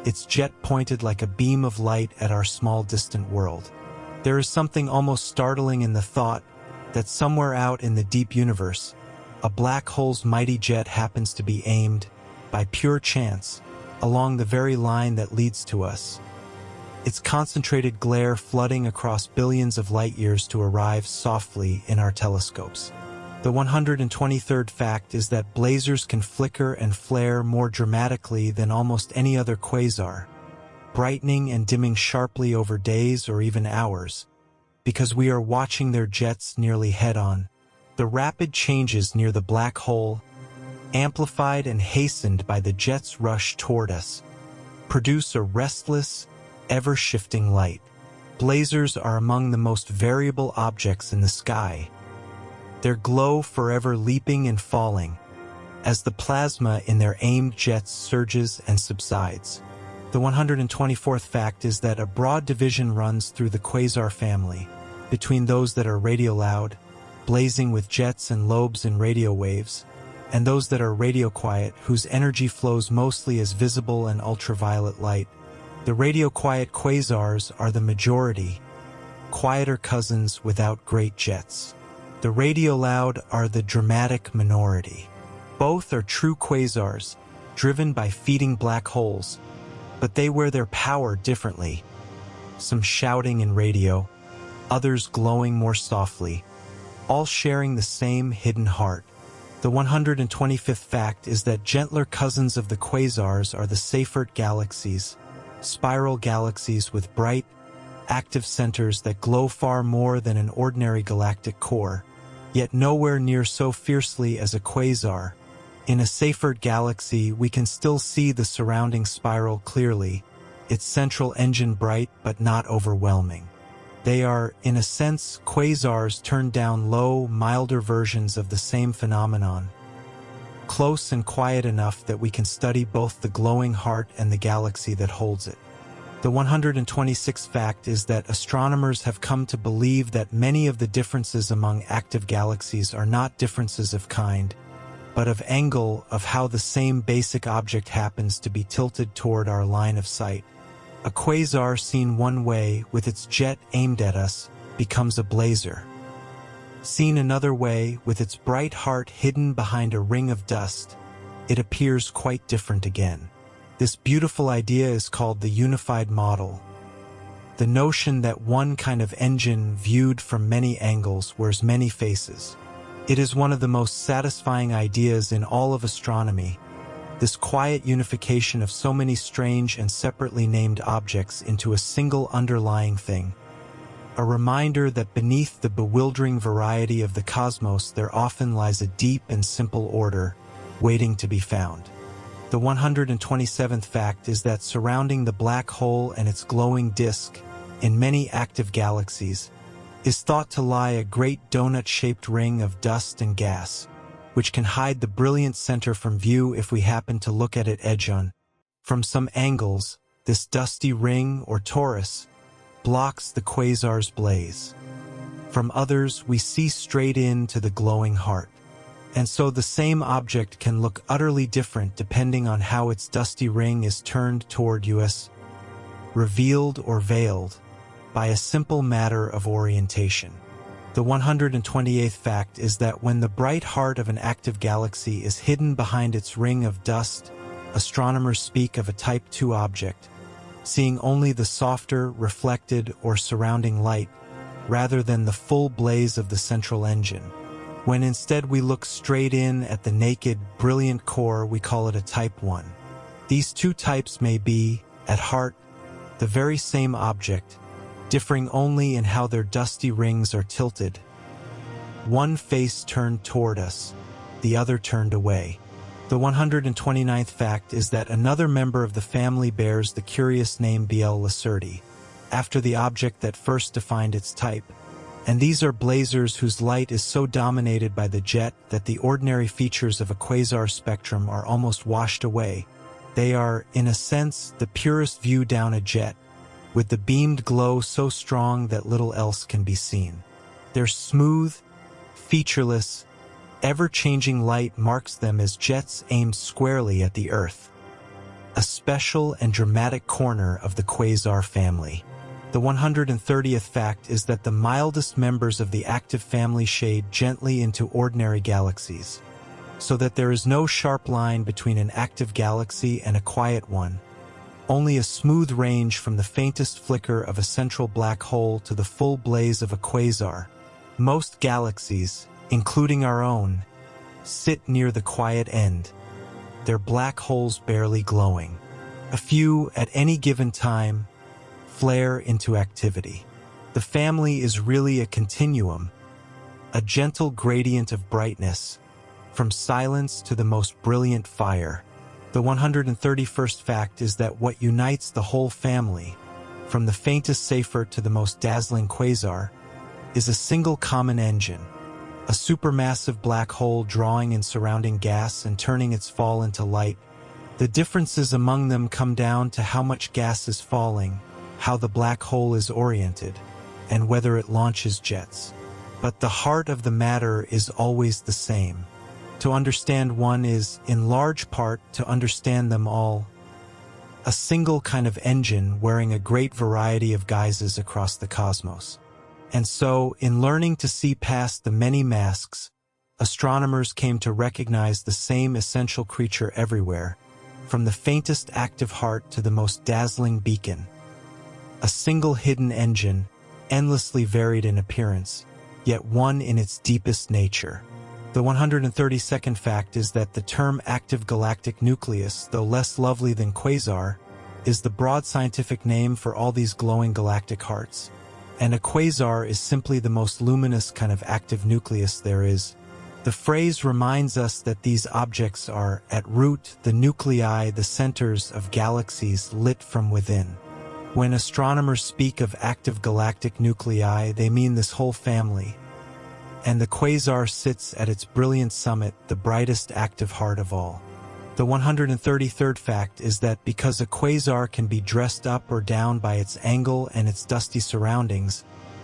its jet pointed like a beam of light at our small distant world. There is something almost startling in the thought that somewhere out in the deep universe, a black hole's mighty jet happens to be aimed, by pure chance, along the very line that leads to us. Its concentrated glare flooding across billions of light years to arrive softly in our telescopes. The 123rd fact is that blazars can flicker and flare more dramatically than almost any other quasar, brightening and dimming sharply over days or even hours, because we are watching their jets nearly head-on. The rapid changes near the black hole, amplified and hastened by the jet's rush toward us, produce a restless, ever-shifting light. Blazars are among the most variable objects in the sky, their glow forever leaping and falling, as the plasma in their aimed jets surges and subsides. The 124th fact is that a broad division runs through the quasar family, between those that are radioloud, blazing with jets and lobes in radio waves, and those that are radioquiet, whose energy flows mostly as visible and ultraviolet light. The radioquiet quasars are the majority, quieter cousins without great jets. The radioloud are the dramatic minority. Both are true quasars, driven by feeding black holes, but they wear their power differently. Some shouting in radio, others glowing more softly, all sharing the same hidden heart. The 125th fact is that gentler cousins of the quasars are the Seyfert galaxies, spiral galaxies with bright, active centers that glow far more than an ordinary galactic core, yet nowhere near so fiercely as a quasar. In a Seyfert galaxy, we can still see the surrounding spiral clearly, its central engine bright but not overwhelming. They are, in a sense, quasars turned down low, milder versions of the same phenomenon, close and quiet enough that we can study both the glowing heart and the galaxy that holds it. The 126th fact is that astronomers have come to believe that many of the differences among active galaxies are not differences of kind, but of angle, of how the same basic object happens to be tilted toward our line of sight. A quasar seen one way, with its jet aimed at us, becomes a blazar. Seen another way, with its bright heart hidden behind a ring of dust, it appears quite different again. This beautiful idea is called the unified model. The notion that one kind of engine viewed from many angles wears many faces. It is one of the most satisfying ideas in all of astronomy, this quiet unification of so many strange and separately named objects into a single underlying thing. A reminder that beneath the bewildering variety of the cosmos there often lies a deep and simple order, waiting to be found. The 127th fact is that surrounding the black hole and its glowing disk, in many active galaxies, is thought to lie a great donut-shaped ring of dust and gas. which can hide the brilliant center from view if we happen to look at it edge-on. From some angles, this dusty ring or torus blocks the quasar's blaze. From others, we see straight into the glowing heart. And so the same object can look utterly different depending on how its dusty ring is turned toward us, revealed or veiled, by a simple matter of orientation. The 128th fact is that when the bright heart of an active galaxy is hidden behind its ring of dust, astronomers speak of a Type II object, seeing only the softer, reflected, or surrounding light, rather than the full blaze of the central engine. When instead we look straight in at the naked, brilliant core, we call it a Type I. These two types may be, at heart, the very same object, differing only in how their dusty rings are tilted. One face turned toward us, the other turned away. The 129th fact is that another member of the family bears the curious name Biel Lacerti, after the object that first defined its type. And these are blazars whose light is so dominated by the jet that the ordinary features of a quasar spectrum are almost washed away. They are, in a sense, the purest view down a jet, with the beamed glow so strong that little else can be seen. Their smooth, featureless, ever-changing light marks them as jets aimed squarely at the Earth, a special and dramatic corner of the quasar family. The 130th fact is that the mildest members of the active family shade gently into ordinary galaxies, so that there is no sharp line between an active galaxy and a quiet one, only a smooth range from the faintest flicker of a central black hole to the full blaze of a quasar. Most galaxies, including our own, sit near the quiet end, their black holes barely glowing. A few, at any given time, flare into activity. The family is really a continuum, a gentle gradient of brightness, from silence to the most brilliant fire. The 131st fact is that what unites the whole family, from the faintest Seyfert to the most dazzling quasar, is a single common engine, a supermassive black hole drawing and surrounding gas and turning its fall into light. The differences among them come down to how much gas is falling, how the black hole is oriented, and whether it launches jets. But the heart of the matter is always the same. To understand one is, in large part, to understand them all. A single kind of engine wearing a great variety of guises across the cosmos. And so, in learning to see past the many masks, astronomers came to recognize the same essential creature everywhere, from the faintest active heart to the most dazzling beacon. A single hidden engine, endlessly varied in appearance, yet one in its deepest nature. The 132nd fact is that the term active galactic nucleus, though less lovely than quasar, is the broad scientific name for all these glowing galactic hearts. And a quasar is simply the most luminous kind of active nucleus there is. The phrase reminds us that these objects are, at root, the nuclei, the centers of galaxies lit from within. When astronomers speak of active galactic nuclei, they mean this whole family. And the quasar sits at its brilliant summit, the brightest active heart of all. The 133rd fact is that because a quasar can be dressed up or down by its angle and its dusty surroundings,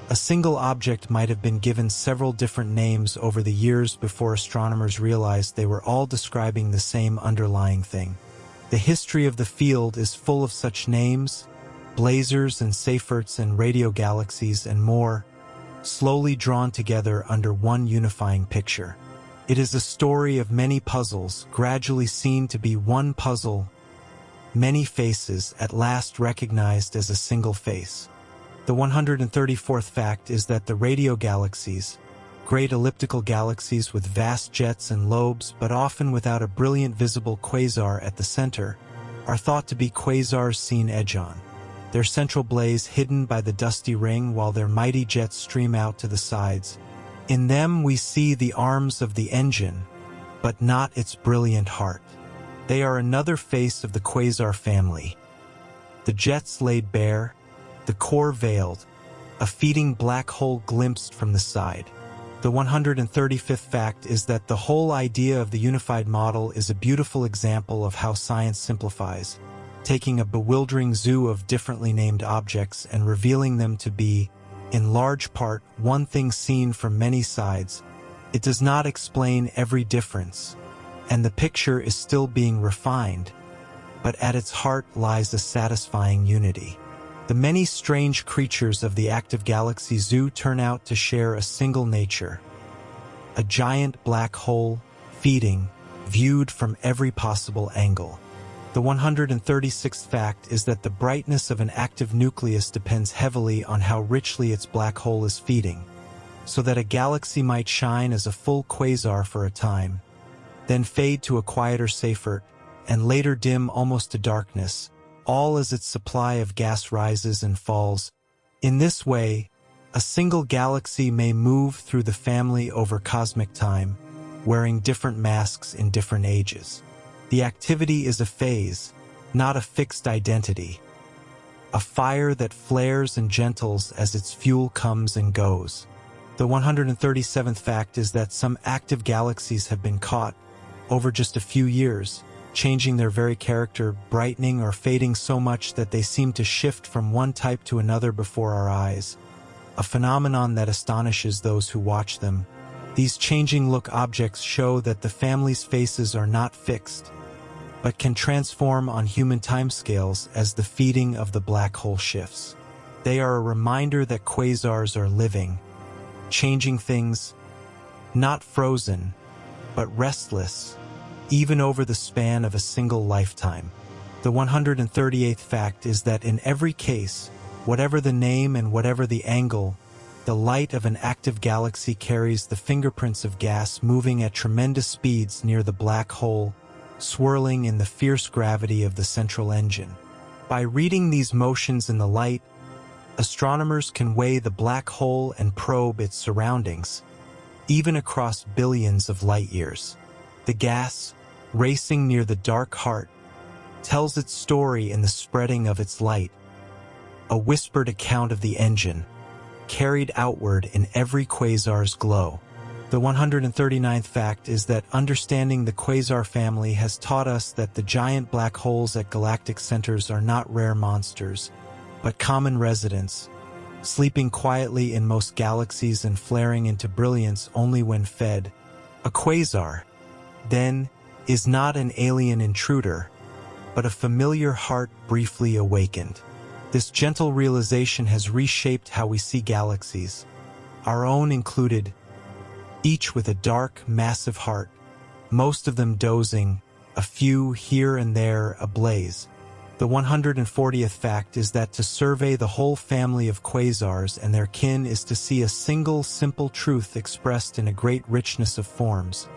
a single object might have been given several different names over the years before astronomers realized they were all describing the same underlying thing. The history of the field is full of such names, blazars and Seyferts and radio galaxies and more, slowly drawn together under one unifying picture. It is a story of many puzzles, gradually seen to be one puzzle, many faces at last recognized as a single face. The 134th fact is that the radio galaxies, great elliptical galaxies with vast jets and lobes but often without a brilliant visible quasar at the center, are thought to be quasars seen edge-on, their central blaze hidden by the dusty ring while their mighty jets stream out to the sides. In them we see the arms of the engine, but not its brilliant heart. They are another face of the quasar family. The jets laid bare, the core veiled, a feeding black hole glimpsed from the side. The 135th fact is that the whole idea of the unified model is a beautiful example of how science simplifies, taking a bewildering zoo of differently named objects and revealing them to be, in large part, one thing seen from many sides. It does not explain every difference, and the picture is still being refined, but at its heart lies a satisfying unity. The many strange creatures of the active galaxy zoo turn out to share a single nature: a giant black hole, feeding, viewed from every possible angle. The 136th fact is that the brightness of an active nucleus depends heavily on how richly its black hole is feeding, so that a galaxy might shine as a full quasar for a time, then fade to a quieter Seyfert, and later dim almost to darkness, all as its supply of gas rises and falls. In this way, a single galaxy may move through the family over cosmic time, wearing different masks in different ages. The activity is a phase, not a fixed identity. A fire that flares and gentles as its fuel comes and goes. The 137th fact is that some active galaxies have been caught, over just a few years, changing their very character, brightening or fading so much that they seem to shift from one type to another before our eyes. A phenomenon that astonishes those who watch them. These changing look objects show that the family's faces are not fixed, but can transform on human timescales as the feeding of the black hole shifts. They are a reminder that quasars are living, changing things, not frozen, but restless, even over the span of a single lifetime. The 138th fact is that in every case, whatever the name and whatever the angle, the light of an active galaxy carries the fingerprints of gas moving at tremendous speeds near the black hole, swirling in the fierce gravity of the central engine. By reading these motions in the light, astronomers can weigh the black hole and probe its surroundings, even across billions of light-years. The gas, racing near the dark heart, tells its story in the spreading of its light, a whispered account of the engine, carried outward in every quasar's glow. The 139th fact is that understanding the quasar family has taught us that the giant black holes at galactic centers are not rare monsters, but common residents, sleeping quietly in most galaxies and flaring into brilliance only when fed. A quasar, then, is not an alien intruder, but a familiar heart briefly awakened. This gentle realization has reshaped how we see galaxies, our own included, each with a dark, massive heart, most of them dozing, a few here and there ablaze. The 140th fact is that to survey the whole family of quasars and their kin is to see a single, simple truth expressed in a great richness of forms,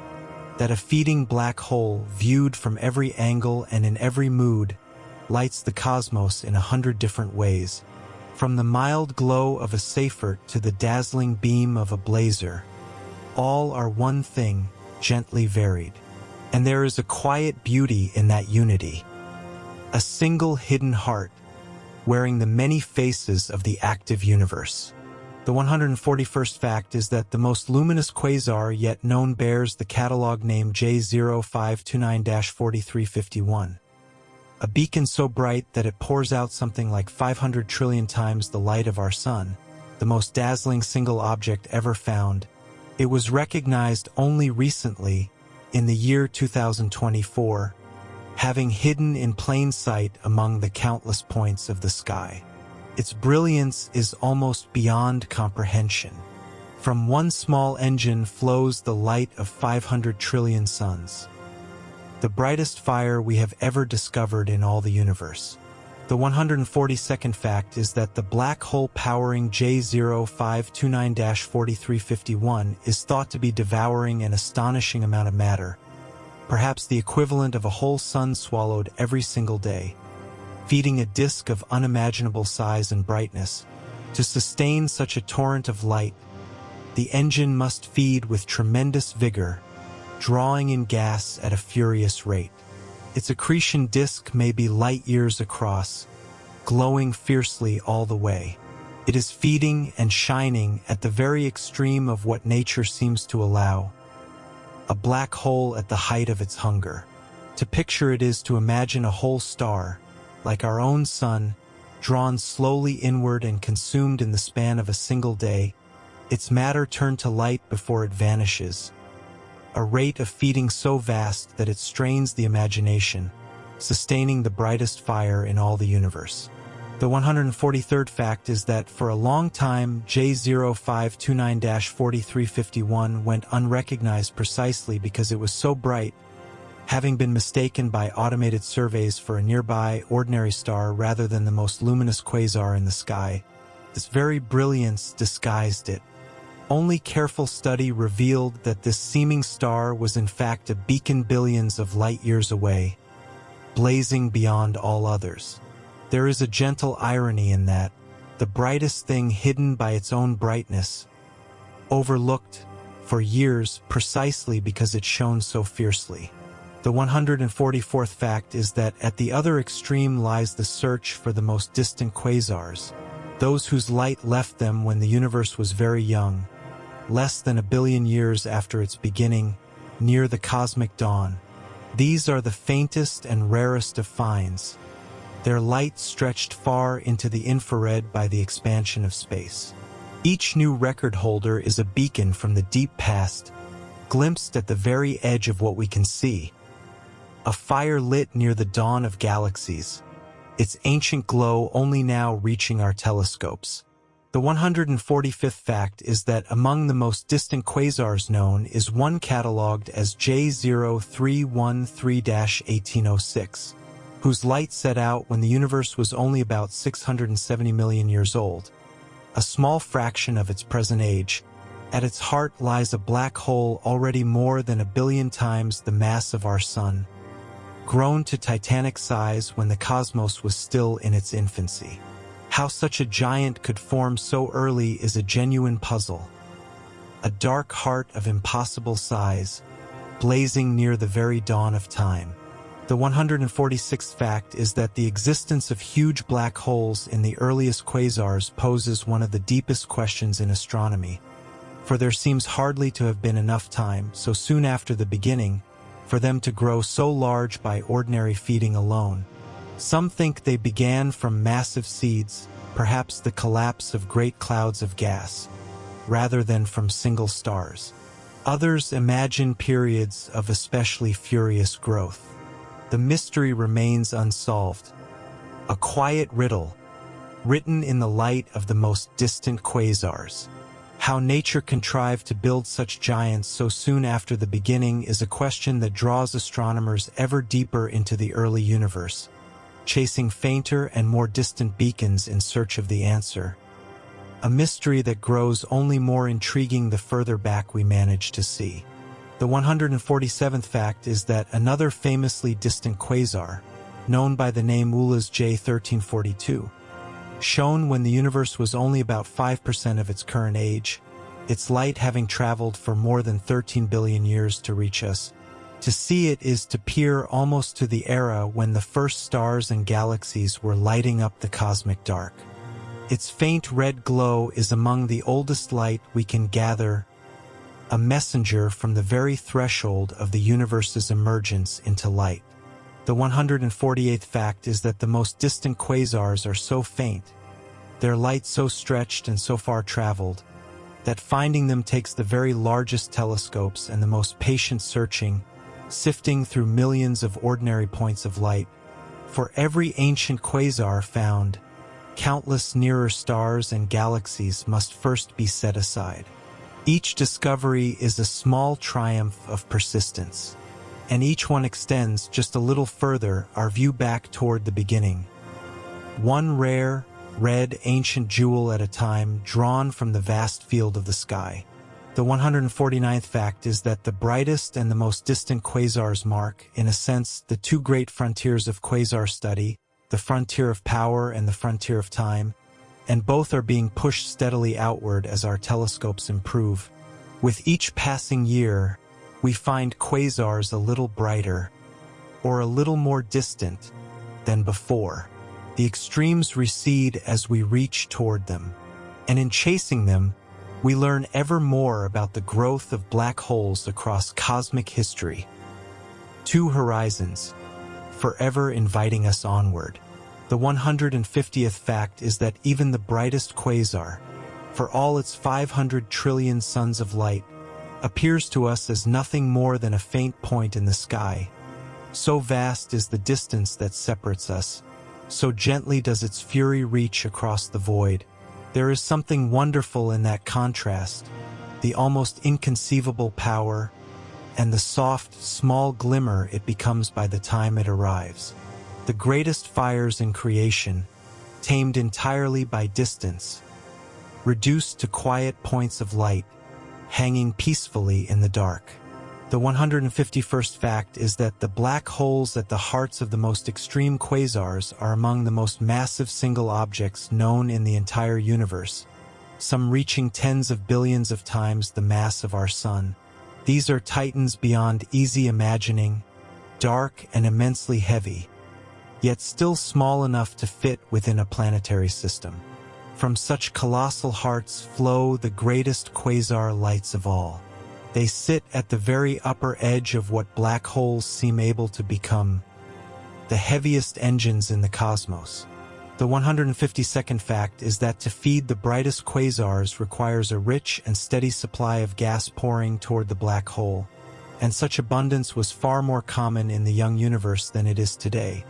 that a feeding black hole, viewed from every angle and in every mood, lights the cosmos in 100 different ways, from the mild glow of a Seyfert to the dazzling beam of a blazar. All are one thing, gently varied. And there is a quiet beauty in that unity. A single hidden heart, wearing the many faces of the active universe. The 141st fact is that the most luminous quasar yet known bears the catalog name J0529-4351. A beacon so bright that it pours out something like 500 trillion times the light of our sun, the most dazzling single object ever found. It was recognized only recently, in the year 2024, having hidden in plain sight among the countless points of the sky. Its brilliance is almost beyond comprehension. From one small engine flows the light of 500 trillion suns, the brightest fire we have ever discovered in all the universe. The 142nd fact is that the black hole powering J0529-4351 is thought to be devouring an astonishing amount of matter, perhaps the equivalent of a whole sun swallowed every single day, feeding a disk of unimaginable size and brightness. To sustain such a torrent of light, the engine must feed with tremendous vigor, drawing in gas at a furious rate. Its accretion disk may be light years across, glowing fiercely all the way. It is feeding and shining at the very extreme of what nature seems to allow. A black hole at the height of its hunger. To picture it is to imagine a whole star, like our own sun, drawn slowly inward and consumed in the span of a single day, its matter turned to light before it vanishes. A rate of feeding so vast that it strains the imagination, sustaining the brightest fire in all the universe. The 143rd fact is that for a long time, J0529-4351 went unrecognized precisely because it was so bright, having been mistaken by automated surveys for a nearby, ordinary star rather than the most luminous quasar in the sky. This very brilliance disguised it. Only careful study revealed that this seeming star was in fact a beacon billions of light-years away, blazing beyond all others. There is a gentle irony in that, the brightest thing hidden by its own brightness, overlooked for years precisely because it shone so fiercely. The 144th fact is that at the other extreme lies the search for the most distant quasars, those whose light left them when the universe was very young, less than 1 billion years after its beginning, near the cosmic dawn. These are the faintest and rarest of finds. Their light stretched far into the infrared by the expansion of space. Each new record holder is a beacon from the deep past, glimpsed at the very edge of what we can see. A fire lit near the dawn of galaxies, its ancient glow only now reaching our telescopes. The 145th fact is that among the most distant quasars known is one catalogued as J0313-1806. Whose light set out when the universe was only about 670 million years old, a small fraction of its present age. At its heart lies a black hole already more than 1 billion times the mass of our sun, grown to titanic size when the cosmos was still in its infancy. How such a giant could form so early is a genuine puzzle. A dark heart of impossible size, blazing near the very dawn of time. The 146th fact is that the existence of huge black holes in the earliest quasars poses one of the deepest questions in astronomy, for there seems hardly to have been enough time, so soon after the beginning, for them to grow so large by ordinary feeding alone. Some think they began from massive seeds, perhaps the collapse of great clouds of gas, rather than from single stars. Others imagine periods of especially furious growth. The mystery remains unsolved, a quiet riddle, written in the light of the most distant quasars. How nature contrived to build such giants so soon after the beginning is a question that draws astronomers ever deeper into the early universe, chasing fainter and more distant beacons in search of the answer. A mystery that grows only more intriguing the further back we manage to see. The 147th fact is that another famously distant quasar, known by the name Ullas J1342, shone when the universe was only about 5% of its current age, its light having traveled for more than 13 billion years to reach us. To see it is to peer almost to the era when the first stars and galaxies were lighting up the cosmic dark. Its faint red glow is among the oldest light we can gather, a messenger from the very threshold of the universe's emergence into light. The 148th fact is that the most distant quasars are so faint, their light so stretched and so far traveled, that finding them takes the very largest telescopes and the most patient searching, sifting through millions of ordinary points of light. For every ancient quasar found, countless nearer stars and galaxies must first be set aside. Each discovery is a small triumph of persistence, and each one extends just a little further our view back toward the beginning. One rare, red, ancient jewel at a time drawn from the vast field of the sky. The 149th fact is that the brightest and the most distant quasars mark, in a sense, the two great frontiers of quasar study, the frontier of power and the frontier of time, and both are being pushed steadily outward as our telescopes improve. With each passing year, we find quasars a little brighter, or a little more distant, than before. The extremes recede as we reach toward them. And in chasing them, we learn ever more about the growth of black holes across cosmic history. Two horizons, forever inviting us onward. The 150th fact is that even the brightest quasar, for all its 500 trillion suns of light, appears to us as nothing more than a faint point in the sky. So vast is the distance that separates us, so gently does its fury reach across the void. There is something wonderful in that contrast, the almost inconceivable power, and the soft, small glimmer it becomes by the time it arrives. The greatest fires in creation, tamed entirely by distance, reduced to quiet points of light, hanging peacefully in the dark. The 151st fact is that the black holes at the hearts of the most extreme quasars are among the most massive single objects known in the entire universe, some reaching tens of billions of times the mass of our Sun. These are titans beyond easy imagining, dark and immensely heavy, yet still small enough to fit within a planetary system. From such colossal hearts flow the greatest quasar lights of all. They sit at the very upper edge of what black holes seem able to become, the heaviest engines in the cosmos. The 152nd fact is that to feed the brightest quasars requires a rich and steady supply of gas pouring toward the black hole, and such abundance was far more common in the young universe than it is today,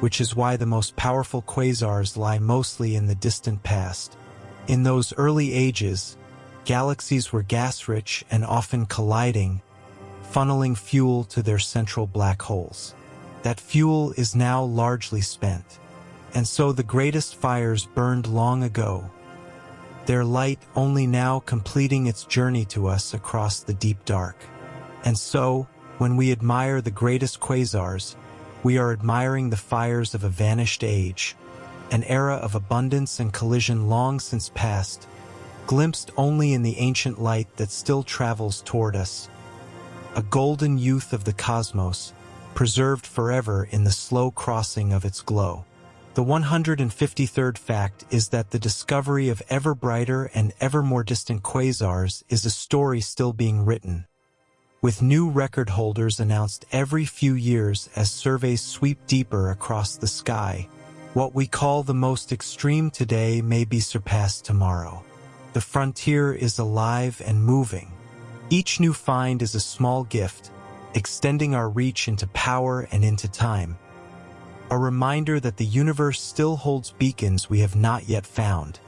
which is why the most powerful quasars lie mostly in the distant past. In those early ages, galaxies were gas-rich and often colliding, funneling fuel to their central black holes. That fuel is now largely spent, and so the greatest fires burned long ago, their light only now completing its journey to us across the deep dark. And so, when we admire the greatest quasars, we are admiring the fires of a vanished age, an era of abundance and collision long since past, glimpsed only in the ancient light that still travels toward us, a golden youth of the cosmos, preserved forever in the slow crossing of its glow. The 153rd fact is that the discovery of ever brighter and ever more distant quasars is a story still being written, with new record holders announced every few years as surveys sweep deeper across the sky. What we call the most extreme today may be surpassed tomorrow. The frontier is alive and moving. Each new find is a small gift, extending our reach into power and into time. A reminder that the universe still holds beacons we have not yet found,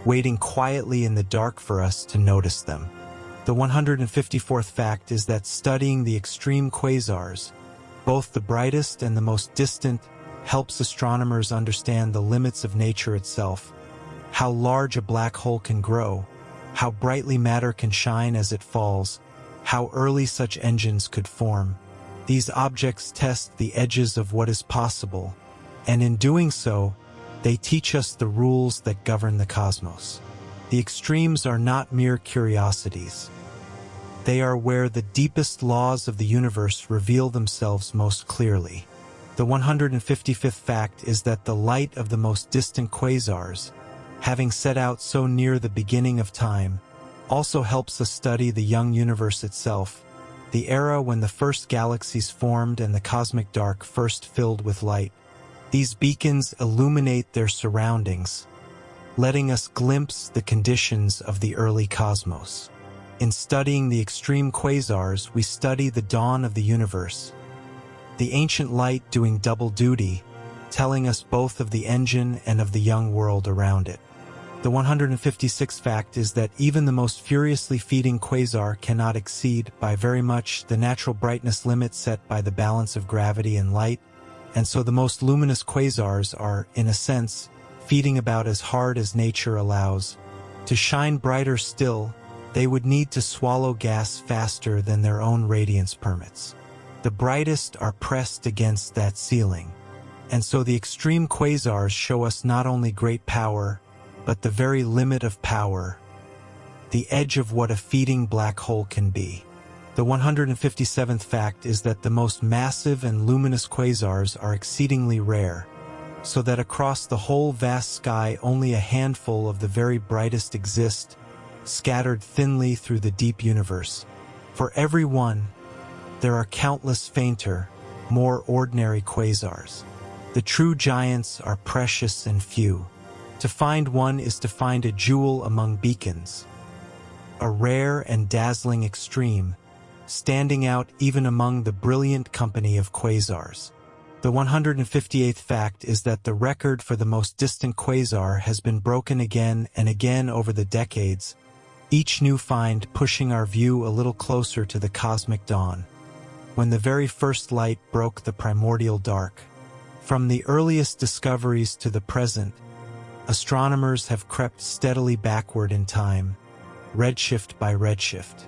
waiting quietly in the dark for us to notice them. The 154th fact is that studying the extreme quasars, both the brightest and the most distant, helps astronomers understand the limits of nature itself, how large a black hole can grow, how brightly matter can shine as it falls, how early such engines could form. These objects test the edges of what is possible, and in doing so, they teach us the rules that govern the cosmos. The extremes are not mere curiosities. They are where the deepest laws of the universe reveal themselves most clearly. The 155th fact is that the light of the most distant quasars, having set out so near the beginning of time, also helps us study the young universe itself, the era when the first galaxies formed and the cosmic dark first filled with light. These beacons illuminate their surroundings, letting us glimpse the conditions of the early cosmos. In studying the extreme quasars, we study the dawn of the universe, the ancient light doing double duty, telling us both of the engine and of the young world around it. The 156th fact is that even the most furiously feeding quasar cannot exceed by very much the natural brightness limit set by the balance of gravity and light, and so the most luminous quasars are, in a sense, feeding about as hard as nature allows. To shine brighter still, they would need to swallow gas faster than their own radiance permits. The brightest are pressed against that ceiling, and so the extreme quasars show us not only great power, but the very limit of power, the edge of what a feeding black hole can be. The 157th fact is that the most massive and luminous quasars are exceedingly rare, so that across the whole vast sky only a handful of the very brightest exist, scattered thinly through the deep universe. For every one, there are countless fainter, more ordinary quasars. The true giants are precious and few. To find one is to find a jewel among beacons, a rare and dazzling extreme, standing out even among the brilliant company of quasars. The 158th fact is that the record for the most distant quasar has been broken again and again over the decades, each new find pushing our view a little closer to the cosmic dawn, when the very first light broke the primordial dark. From the earliest discoveries to the present, astronomers have crept steadily backward in time, redshift by redshift.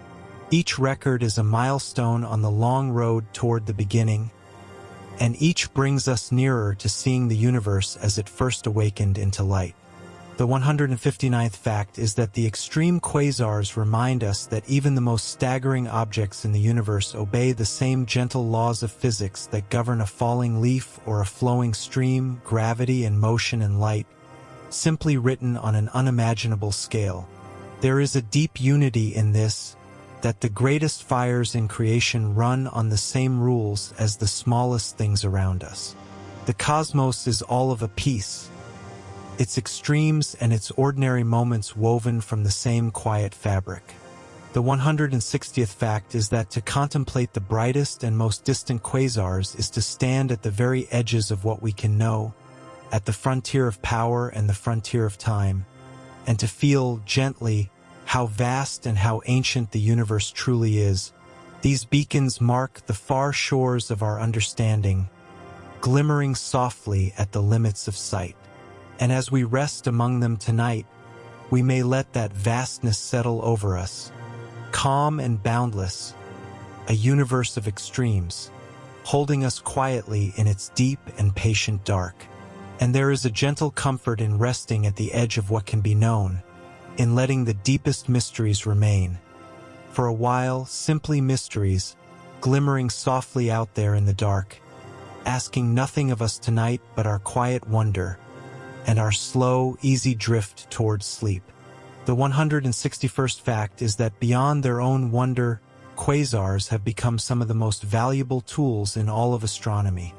Each record is a milestone on the long road toward the beginning, and each brings us nearer to seeing the universe as it first awakened into light. The 159th fact is that the extreme quasars remind us that even the most staggering objects in the universe obey the same gentle laws of physics that govern a falling leaf or a flowing stream, gravity and motion and light, simply written on an unimaginable scale. There is a deep unity in this, that the greatest fires in creation run on the same rules as the smallest things around us. The cosmos is all of a piece, its extremes and its ordinary moments woven from the same quiet fabric. The 160th fact is that to contemplate the brightest and most distant quasars is to stand at the very edges of what we can know, at the frontier of power and the frontier of time, and to feel gently how vast and how ancient the universe truly is. These beacons mark the far shores of our understanding, glimmering softly at the limits of sight. And as we rest among them tonight, we may let that vastness settle over us, calm and boundless, a universe of extremes, holding us quietly in its deep and patient dark. And there is a gentle comfort in resting at the edge of what can be known, in letting the deepest mysteries remain. For a while, simply mysteries, glimmering softly out there in the dark, asking nothing of us tonight but our quiet wonder, and our slow, easy drift towards sleep. The 161st fact is that beyond their own wonder, quasars have become some of the most valuable tools in all of astronomy,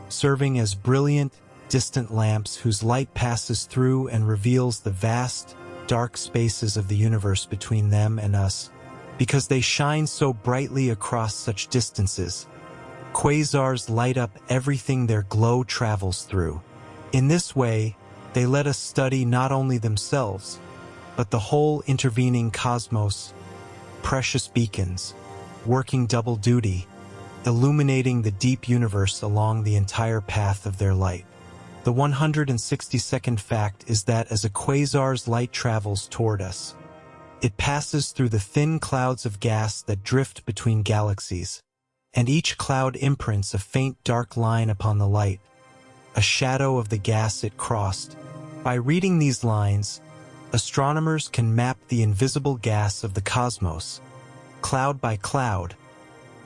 serving as brilliant, distant lamps whose light passes through and reveals the vast, dark spaces of the universe between them and us. Because they shine so brightly across such distances, quasars light up everything their glow travels through. In this way, they let us study not only themselves, but the whole intervening cosmos, precious beacons, working double duty, illuminating the deep universe along the entire path of their light. The 162nd fact is that as a quasar's light travels toward us, it passes through the thin clouds of gas that drift between galaxies, and each cloud imprints a faint dark line upon the light, a shadow of the gas it crossed. By reading these lines, astronomers can map the invisible gas of the cosmos, cloud by cloud,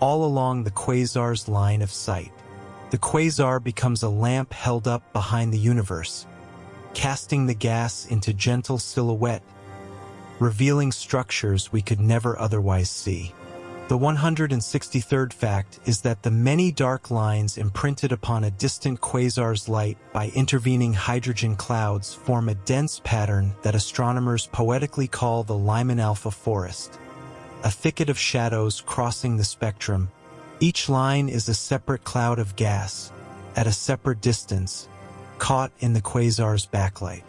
all along the quasar's line of sight. The quasar becomes a lamp held up behind the universe, casting the gas into gentle silhouette, revealing structures we could never otherwise see. The 163rd fact is that the many dark lines imprinted upon a distant quasar's light by intervening hydrogen clouds form a dense pattern that astronomers poetically call the Lyman Alpha Forest, a thicket of shadows crossing the spectrum. Each line is a separate cloud of gas, at a separate distance, caught in the quasar's backlight.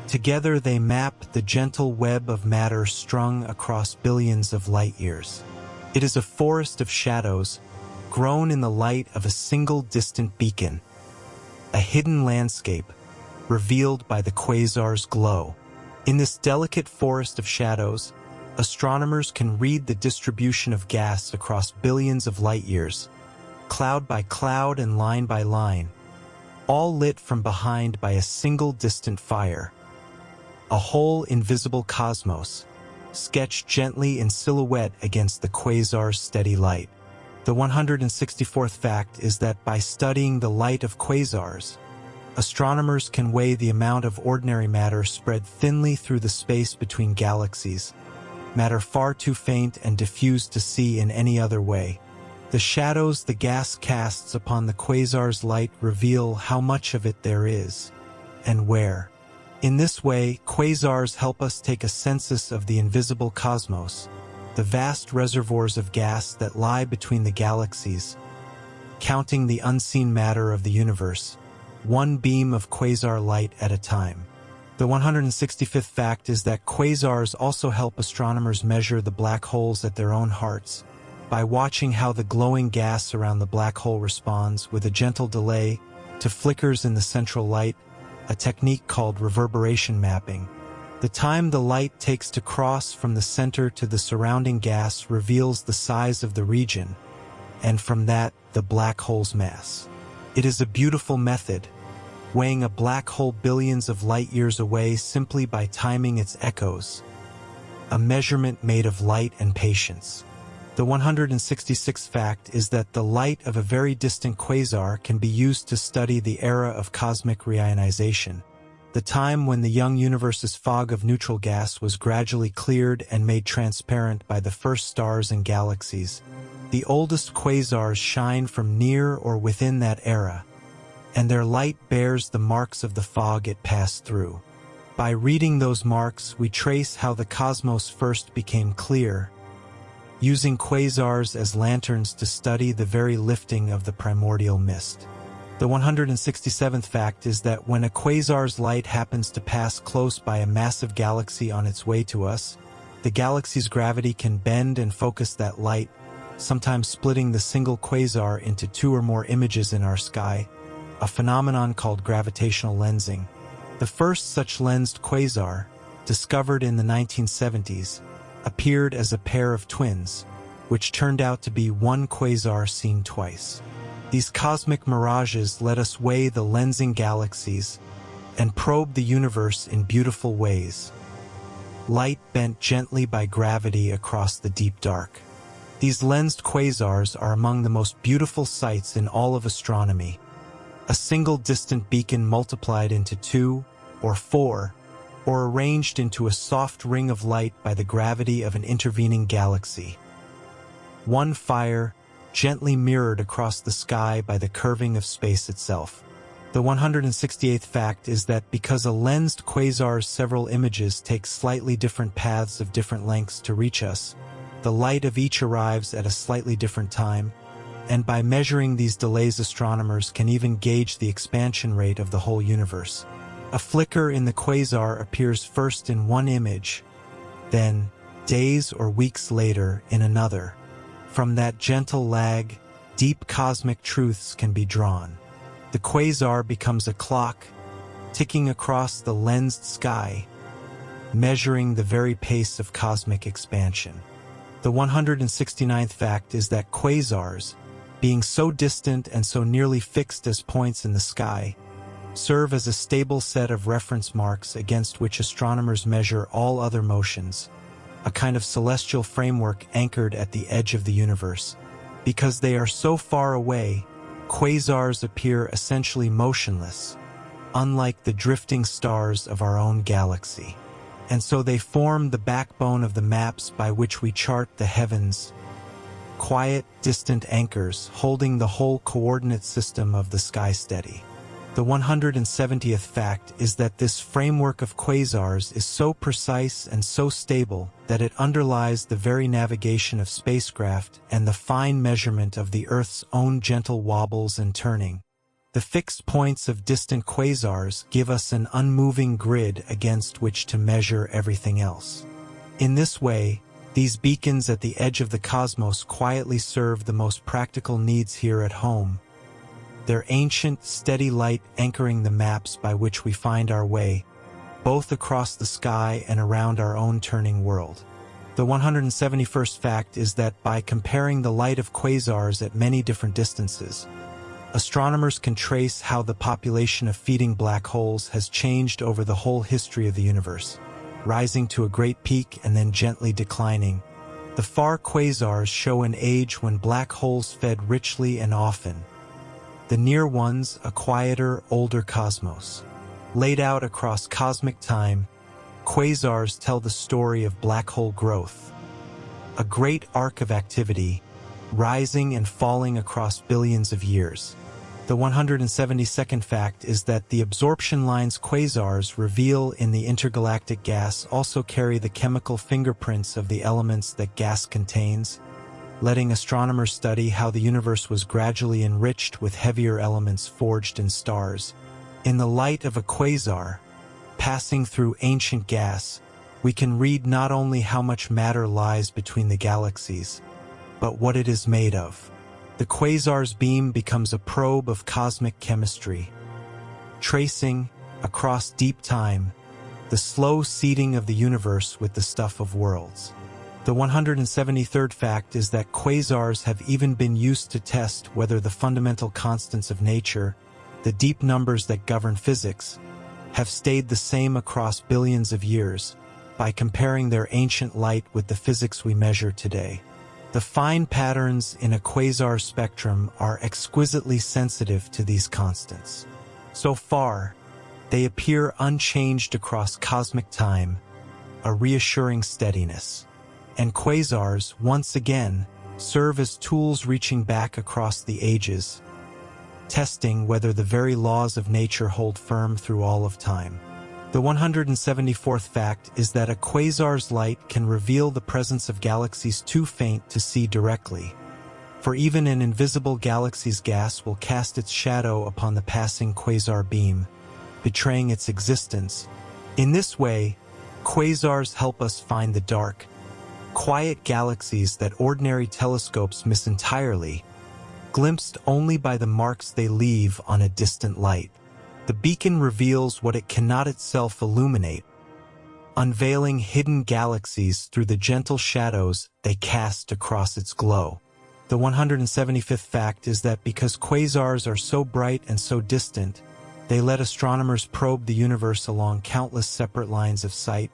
Together they map the gentle web of matter strung across billions of light-years. It is a forest of shadows, grown in the light of a single distant beacon, a hidden landscape, revealed by the quasar's glow. In this delicate forest of shadows, astronomers can read the distribution of gas across billions of light-years, cloud by cloud and line by line, all lit from behind by a single distant fire. A whole invisible cosmos, sketched gently in silhouette against the quasar's steady light. The 164th fact is that by studying the light of quasars, Astronomers can weigh the amount of ordinary matter spread thinly through the space between galaxies, matter far too faint and diffused to see in any other way. The shadows the gas casts upon the quasar's light reveal how much of it there is, and where. In this way, quasars help us take a census of the invisible cosmos, the vast reservoirs of gas that lie between the galaxies, counting the unseen matter of the universe, one beam of quasar light at a time. The 165th fact is that quasars also help astronomers measure the black holes at their own hearts, by watching how the glowing gas around the black hole responds with a gentle delay to flickers in the central light, a technique called reverberation mapping. The time the light takes to cross from the center to the surrounding gas reveals the size of the region, and from that, the black hole's mass. It is a beautiful method, weighing a black hole billions of light-years away simply by timing its echoes, a measurement made of light and patience. The 166th fact is that the light of a very distant quasar can be used to study the era of cosmic reionization, the time when the young universe's fog of neutral gas was gradually cleared and made transparent by the first stars and galaxies. The oldest quasars shine from near or within that era, and their light bears the marks of the fog it passed through. By reading those marks, we trace how the cosmos first became clear, using quasars as lanterns to study the very lifting of the primordial mist. The 167th fact is that when a quasar's light happens to pass close by a massive galaxy on its way to us, the galaxy's gravity can bend and focus that light, sometimes splitting the single quasar into two or more images in our sky, a phenomenon called gravitational lensing. The first such lensed quasar, discovered in the 1970s, appeared as a pair of twins, which turned out to be one quasar seen twice. These cosmic mirages let us weigh the lensing galaxies and probe the universe in beautiful ways. Light bent gently by gravity across the deep dark. These lensed quasars are among the most beautiful sights in all of astronomy. A single distant beacon multiplied into two or four, or arranged into a soft ring of light by the gravity of an intervening galaxy. One fire, gently mirrored across the sky by the curving of space itself. The 168th fact is that because a lensed quasar's several images take slightly different paths of different lengths to reach us, the light of each arrives at a slightly different time, and by measuring these delays, astronomers can even gauge the expansion rate of the whole universe. A flicker in the quasar appears first in one image, then, days or weeks later, in another. From that gentle lag, deep cosmic truths can be drawn. The quasar becomes a clock, ticking across the lensed sky, measuring the very pace of cosmic expansion. The 169th fact is that quasars, being so distant and so nearly fixed as points in the sky, serve as a stable set of reference marks against which astronomers measure all other motions, a kind of celestial framework anchored at the edge of the universe. Because they are so far away, quasars appear essentially motionless, unlike the drifting stars of our own galaxy. And so they form the backbone of the maps by which we chart the heavens, quiet, distant anchors holding the whole coordinate system of the sky steady. The 170th fact is that this framework of quasars is so precise and so stable that it underlies the very navigation of spacecraft and the fine measurement of the Earth's own gentle wobbles and turning. The fixed points of distant quasars give us an unmoving grid against which to measure everything else. In this way, these beacons at the edge of the cosmos quietly serve the most practical needs here at home, their ancient, steady light anchoring the maps by which we find our way, both across the sky and around our own turning world. The 171st fact is that by comparing the light of quasars at many different distances, astronomers can trace how the population of feeding black holes has changed over the whole history of the universe, rising to a great peak and then gently declining. The far quasars show an age when black holes fed richly and often. The near ones, a quieter, older cosmos. Laid out across cosmic time, quasars tell the story of black hole growth. A great arc of activity, rising and falling across billions of years. The 172nd fact is that the absorption lines quasars reveal in the intergalactic gas also carry the chemical fingerprints of the elements that gas contains, letting astronomers study how the universe was gradually enriched with heavier elements forged in stars. In the light of a quasar, passing through ancient gas, we can read not only how much matter lies between the galaxies, but what it is made of. The quasar's beam becomes a probe of cosmic chemistry, tracing, across deep time, the slow seeding of the universe with the stuff of worlds. The 173rd fact is that quasars have even been used to test whether the fundamental constants of nature, the deep numbers that govern physics, have stayed the same across billions of years by comparing their ancient light with the physics we measure today. The fine patterns in a quasar spectrum are exquisitely sensitive to these constants. So far, they appear unchanged across cosmic time, a reassuring steadiness. And quasars, once again, serve as tools reaching back across the ages, testing whether the very laws of nature hold firm through all of time. The 174th fact is that a quasar's light can reveal the presence of galaxies too faint to see directly, for even an invisible galaxy's gas will cast its shadow upon the passing quasar beam, betraying its existence. In this way, quasars help us find the dark, quiet galaxies that ordinary telescopes miss entirely, glimpsed only by the marks they leave on a distant light. The beacon reveals what it cannot itself illuminate, unveiling hidden galaxies through the gentle shadows they cast across its glow. The 175th fact is that because quasars are so bright and so distant, they let astronomers probe the universe along countless separate lines of sight,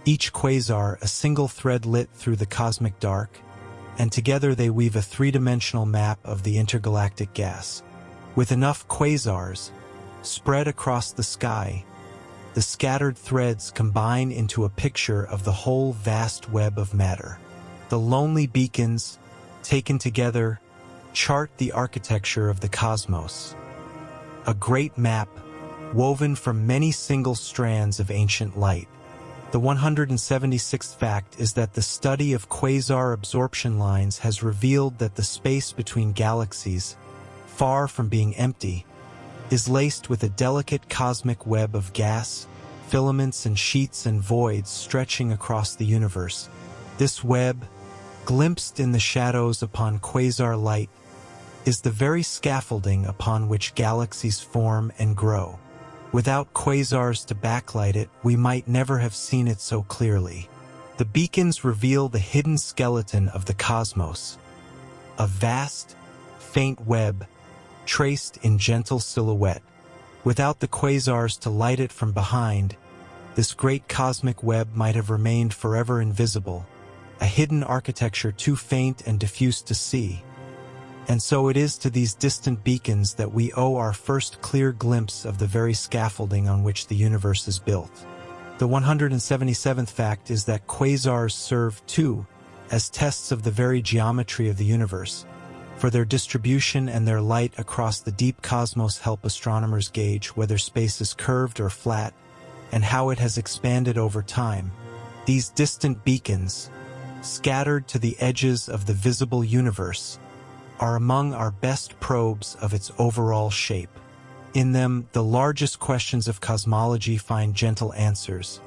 each quasar a single thread lit through the cosmic dark, and together they weave a three-dimensional map of the intergalactic gas. With enough quasars spread across the sky, the scattered threads combine into a picture of the whole vast web of matter. The lonely beacons, taken together, chart the architecture of the cosmos. A great map, woven from many single strands of ancient light. The 176th fact is that the study of quasar absorption lines has revealed that the space between galaxies, far from being empty, is laced with a delicate cosmic web of gas, filaments and sheets and voids stretching across the universe. This web, glimpsed in the shadows upon quasar light, is the very scaffolding upon which galaxies form and grow. Without quasars to backlight it, we might never have seen it so clearly. The beacons reveal the hidden skeleton of the cosmos, a vast, faint web traced in gentle silhouette. Without the quasars to light it from behind, this great cosmic web might have remained forever invisible, a hidden architecture too faint and diffuse to see. And so it is to these distant beacons that we owe our first clear glimpse of the very scaffolding on which the universe is built. The 177th fact is that quasars serve, too, as tests of the very geometry of the universe, for their distribution and their light across the deep cosmos help astronomers gauge whether space is curved or flat, and how it has expanded over time. These distant beacons, scattered to the edges of the visible universe, are among our best probes of its overall shape. In them, the largest questions of cosmology find gentle answers.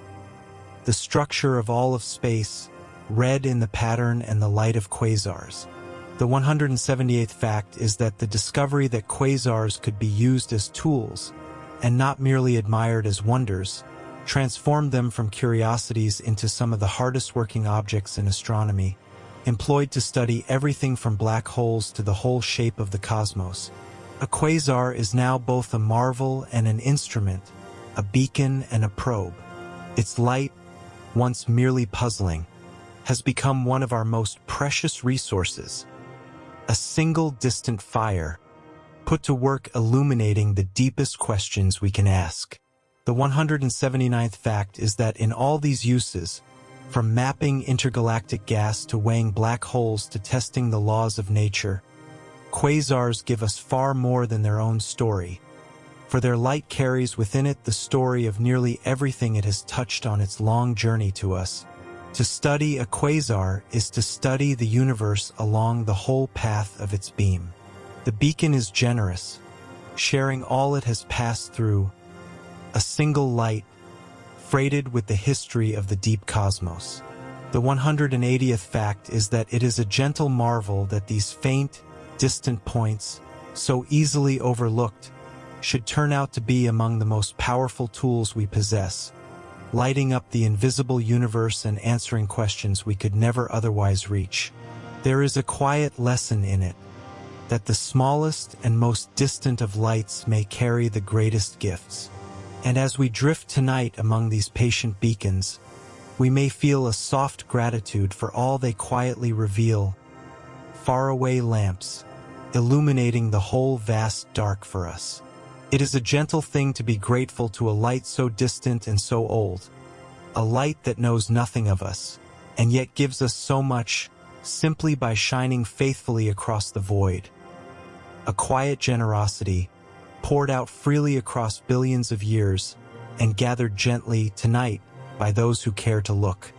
The structure of all of space, read in the pattern and the light of quasars. The 178th fact is that the discovery that quasars could be used as tools, and not merely admired as wonders, transformed them from curiosities into some of the hardest working objects in astronomy, employed to study everything from black holes to the whole shape of the cosmos. A quasar is now both a marvel and an instrument, a beacon and a probe. Its light, once merely puzzling, has become one of our most precious resources. A single distant fire, put to work illuminating the deepest questions we can ask. The 179th fact is that in all these uses, from mapping intergalactic gas to weighing black holes to testing the laws of nature, quasars give us far more than their own story, for their light carries within it the story of nearly everything it has touched on its long journey to us. To study a quasar is to study the universe along the whole path of its beam. The beacon is generous, sharing all it has passed through, a single light, freighted with the history of the deep cosmos. The 180th fact is that it is a gentle marvel that these faint, distant points, so easily overlooked, should turn out to be among the most powerful tools we possess, lighting up the invisible universe and answering questions we could never otherwise reach. There is a quiet lesson in it, that the smallest and most distant of lights may carry the greatest gifts. And as we drift tonight among these patient beacons, we may feel a soft gratitude for all they quietly reveal, faraway lamps, illuminating the whole vast dark for us. It is a gentle thing to be grateful to a light so distant and so old, a light that knows nothing of us, and yet gives us so much simply by shining faithfully across the void. A quiet generosity, poured out freely across billions of years, and gathered gently tonight by those who care to look.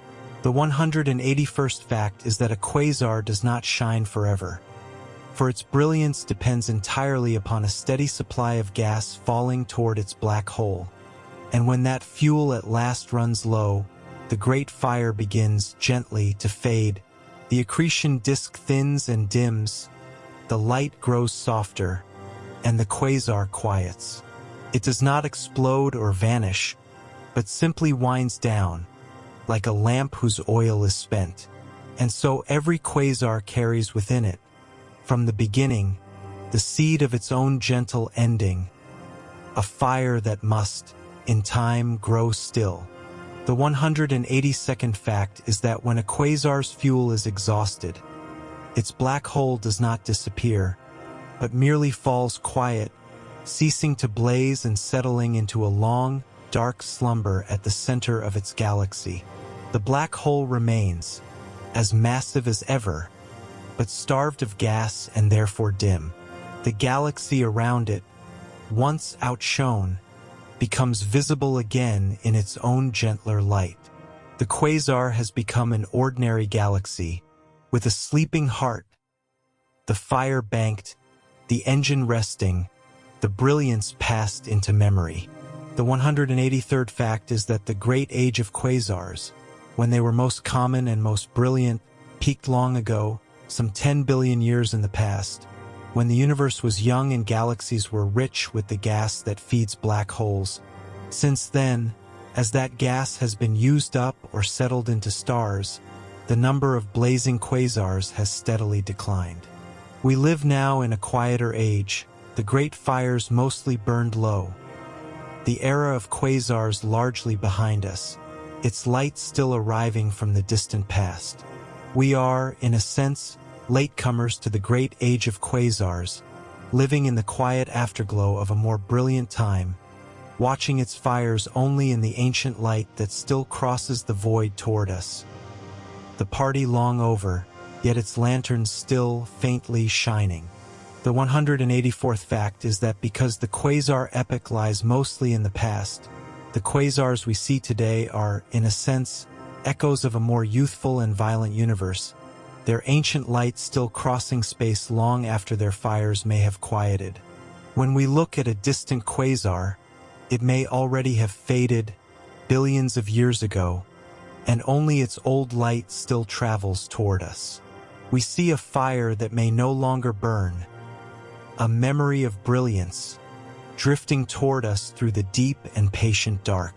The 181st fact is that a quasar does not shine forever, for its brilliance depends entirely upon a steady supply of gas falling toward its black hole. And when that fuel at last runs low, the great fire begins gently to fade, the accretion disk thins and dims, the light grows softer, and the quasar quiets. It does not explode or vanish, but simply winds down, like a lamp whose oil is spent. And so every quasar carries within it, from the beginning, the seed of its own gentle ending, a fire that must, in time, grow still. The 182nd fact is that when a quasar's fuel is exhausted, its black hole does not disappear, but merely falls quiet, ceasing to blaze and settling into a long, dark slumber at the center of its galaxy. The black hole remains, as massive as ever, but starved of gas and therefore dim. The galaxy around it, once outshone, becomes visible again in its own gentler light. The quasar has become an ordinary galaxy, with a sleeping heart, the fire banked, the engine resting, the brilliance passed into memory. The 183rd fact is that the great age of quasars, when they were most common and most brilliant, peaked long ago, some 10 billion years in the past, when the universe was young and galaxies were rich with the gas that feeds black holes. Since then, as that gas has been used up or settled into stars, the number of blazing quasars has steadily declined. We live now in a quieter age. The great fires mostly burned low. The era of quasars largely behind us, its light still arriving from the distant past. We are, in a sense, latecomers to the great age of quasars, living in the quiet afterglow of a more brilliant time, watching its fires only in the ancient light that still crosses the void toward us. The party long over, yet its lanterns still faintly shining. The 184th fact is that because the quasar epoch lies mostly in the past, the quasars we see today are, in a sense, echoes of a more youthful and violent universe, their ancient light still crossing space long after their fires may have quieted. When we look at a distant quasar, it may already have faded billions of years ago, and only its old light still travels toward us. We see a fire that may no longer burn, a memory of brilliance, drifting toward us through the deep and patient dark.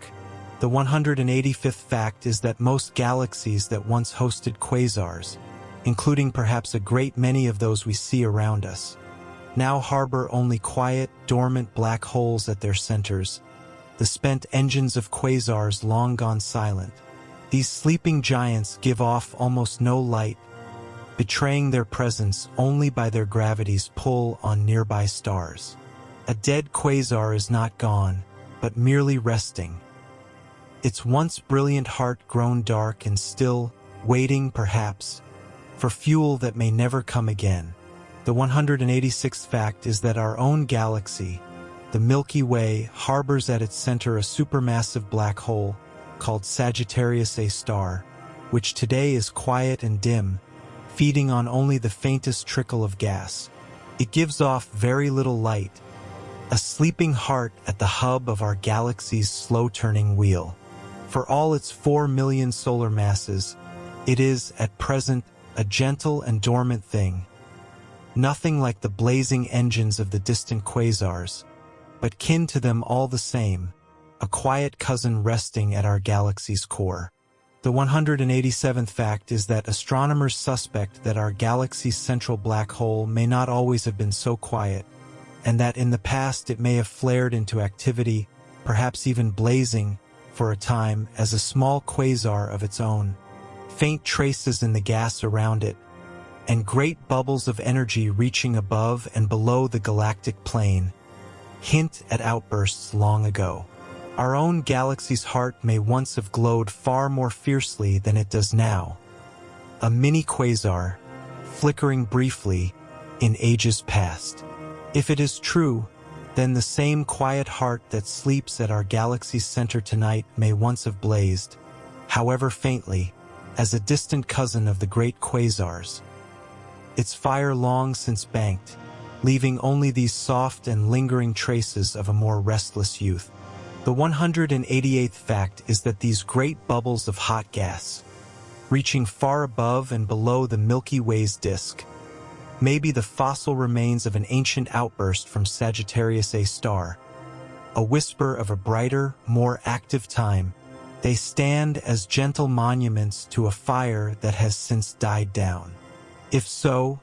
The 185th fact is that most galaxies that once hosted quasars, including perhaps a great many of those we see around us, now harbor only quiet, dormant black holes at their centers, the spent engines of quasars long gone silent. These sleeping giants give off almost no light, betraying their presence only by their gravity's pull on nearby stars. A dead quasar is not gone, but merely resting. Its once brilliant heart grown dark and still, waiting, perhaps, for fuel that may never come again. The 186th fact is that our own galaxy, the Milky Way, harbors at its center a supermassive black hole called Sagittarius A star, which today is quiet and dim, feeding on only the faintest trickle of gas. It gives off very little light, a sleeping heart at the hub of our galaxy's slow-turning wheel. For all its 4 million solar masses, it is, at present, a gentle and dormant thing. Nothing like the blazing engines of the distant quasars, but kin to them all the same, a quiet cousin resting at our galaxy's core. The 187th fact is that astronomers suspect that our galaxy's central black hole may not always have been so quiet, and that in the past it may have flared into activity, perhaps even blazing, for a time, as a small quasar of its own. Faint traces in the gas around it, and great bubbles of energy reaching above and below the galactic plane, hint at outbursts long ago. Our own galaxy's heart may once have glowed far more fiercely than it does now. A mini-quasar, flickering briefly in ages past. If it is true, then the same quiet heart that sleeps at our galaxy's center tonight may once have blazed, however faintly, as a distant cousin of the great quasars. Its fire long since banked, leaving only these soft and lingering traces of a more restless youth. The 188th fact is that these great bubbles of hot gas, reaching far above and below the Milky Way's disk, may be the fossil remains of an ancient outburst from Sagittarius A star, a whisper of a brighter, more active time. They stand as gentle monuments to a fire that has since died down. If so,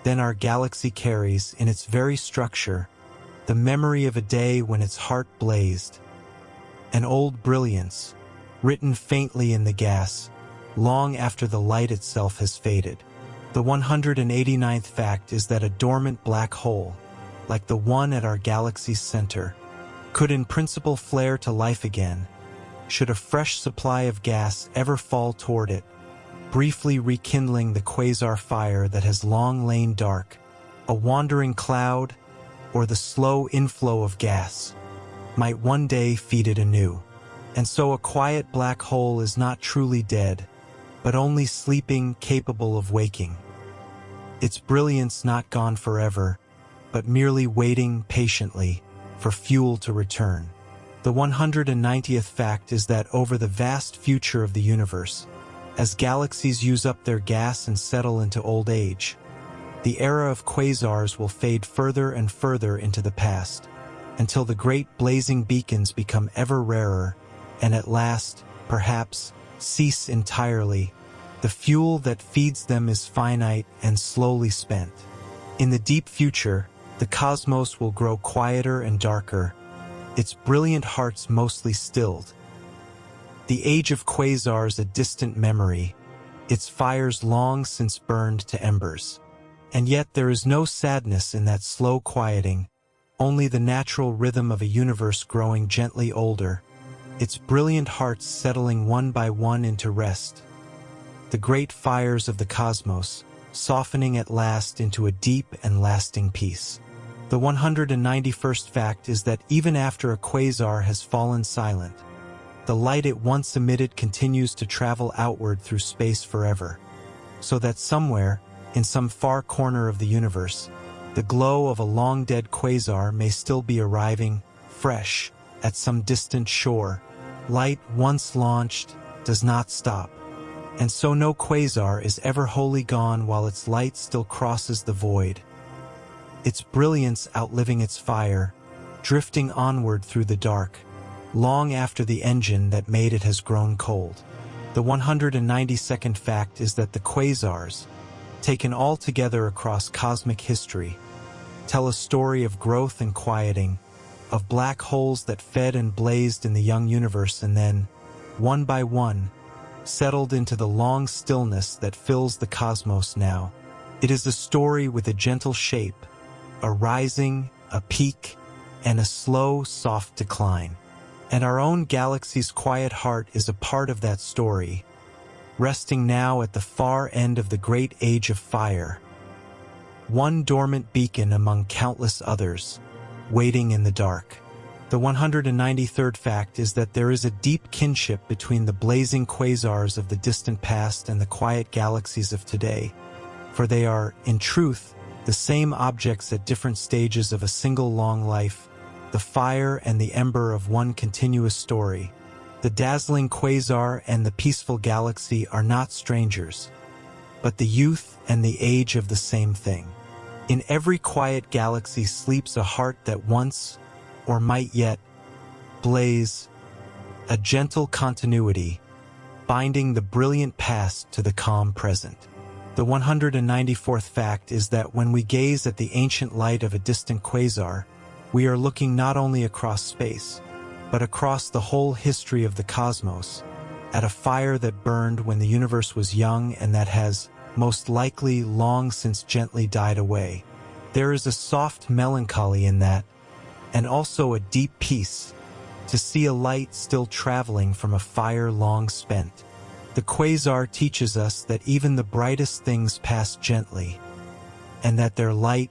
then our galaxy carries, in its very structure, the memory of a day when its heart blazed, an old brilliance, written faintly in the gas, long after the light itself has faded. The 189th fact is that a dormant black hole, like the one at our galaxy's center, could in principle flare to life again, should a fresh supply of gas ever fall toward it, briefly rekindling the quasar fire that has long lain dark. A wandering cloud, or the slow inflow of gas, might one day feed it anew. And so a quiet black hole is not truly dead, but only sleeping, capable of waking. Its brilliance not gone forever, but merely waiting patiently for fuel to return. The 190th fact is that over the vast future of the universe, as galaxies use up their gas and settle into old age, the era of quasars will fade further and further into the past, until the great blazing beacons become ever rarer, and at last, perhaps, cease entirely. The fuel that feeds them is finite and slowly spent. In the deep future, the cosmos will grow quieter and darker, its brilliant hearts mostly stilled. The age of quasars a distant memory, its fires long since burned to embers. And yet there is no sadness in that slow quieting, only the natural rhythm of a universe growing gently older, its brilliant hearts settling one by one into rest. The great fires of the cosmos, softening at last into a deep and lasting peace. The 191st fact is that even after a quasar has fallen silent, the light it once emitted continues to travel outward through space forever, so that somewhere, in some far corner of the universe, the glow of a long-dead quasar may still be arriving, fresh, at some distant shore. Light once launched does not stop, and so no quasar is ever wholly gone while its light still crosses the void, its brilliance outliving its fire, drifting onward through the dark, long after the engine that made it has grown cold. The 192nd fact is that the quasars, taken all together across cosmic history, tell a story of growth and quieting, of black holes that fed and blazed in the young universe and then, one by one, settled into the long stillness that fills the cosmos now. It is a story with a gentle shape, a rising, a peak, and a slow, soft decline. And our own galaxy's quiet heart is a part of that story, resting now at the far end of the great age of fire. One dormant beacon among countless others, waiting in the dark. The 193rd fact is that there is a deep kinship between the blazing quasars of the distant past and the quiet galaxies of today, for they are, in truth, the same objects at different stages of a single long life, the fire and the ember of one continuous story. The dazzling quasar and the peaceful galaxy are not strangers, but the youth and the age of the same thing. In every quiet galaxy sleeps a heart that once, or might yet, blaze, a gentle continuity, binding the brilliant past to the calm present. The 194th fact is that when we gaze at the ancient light of a distant quasar, we are looking not only across space, but across the whole history of the cosmos, at a fire that burned when the universe was young and that has, most likely, long since gently died away. There is a soft melancholy in that, and also a deep peace, to see a light still traveling from a fire long spent. The quasar teaches us that even the brightest things pass gently, and that their light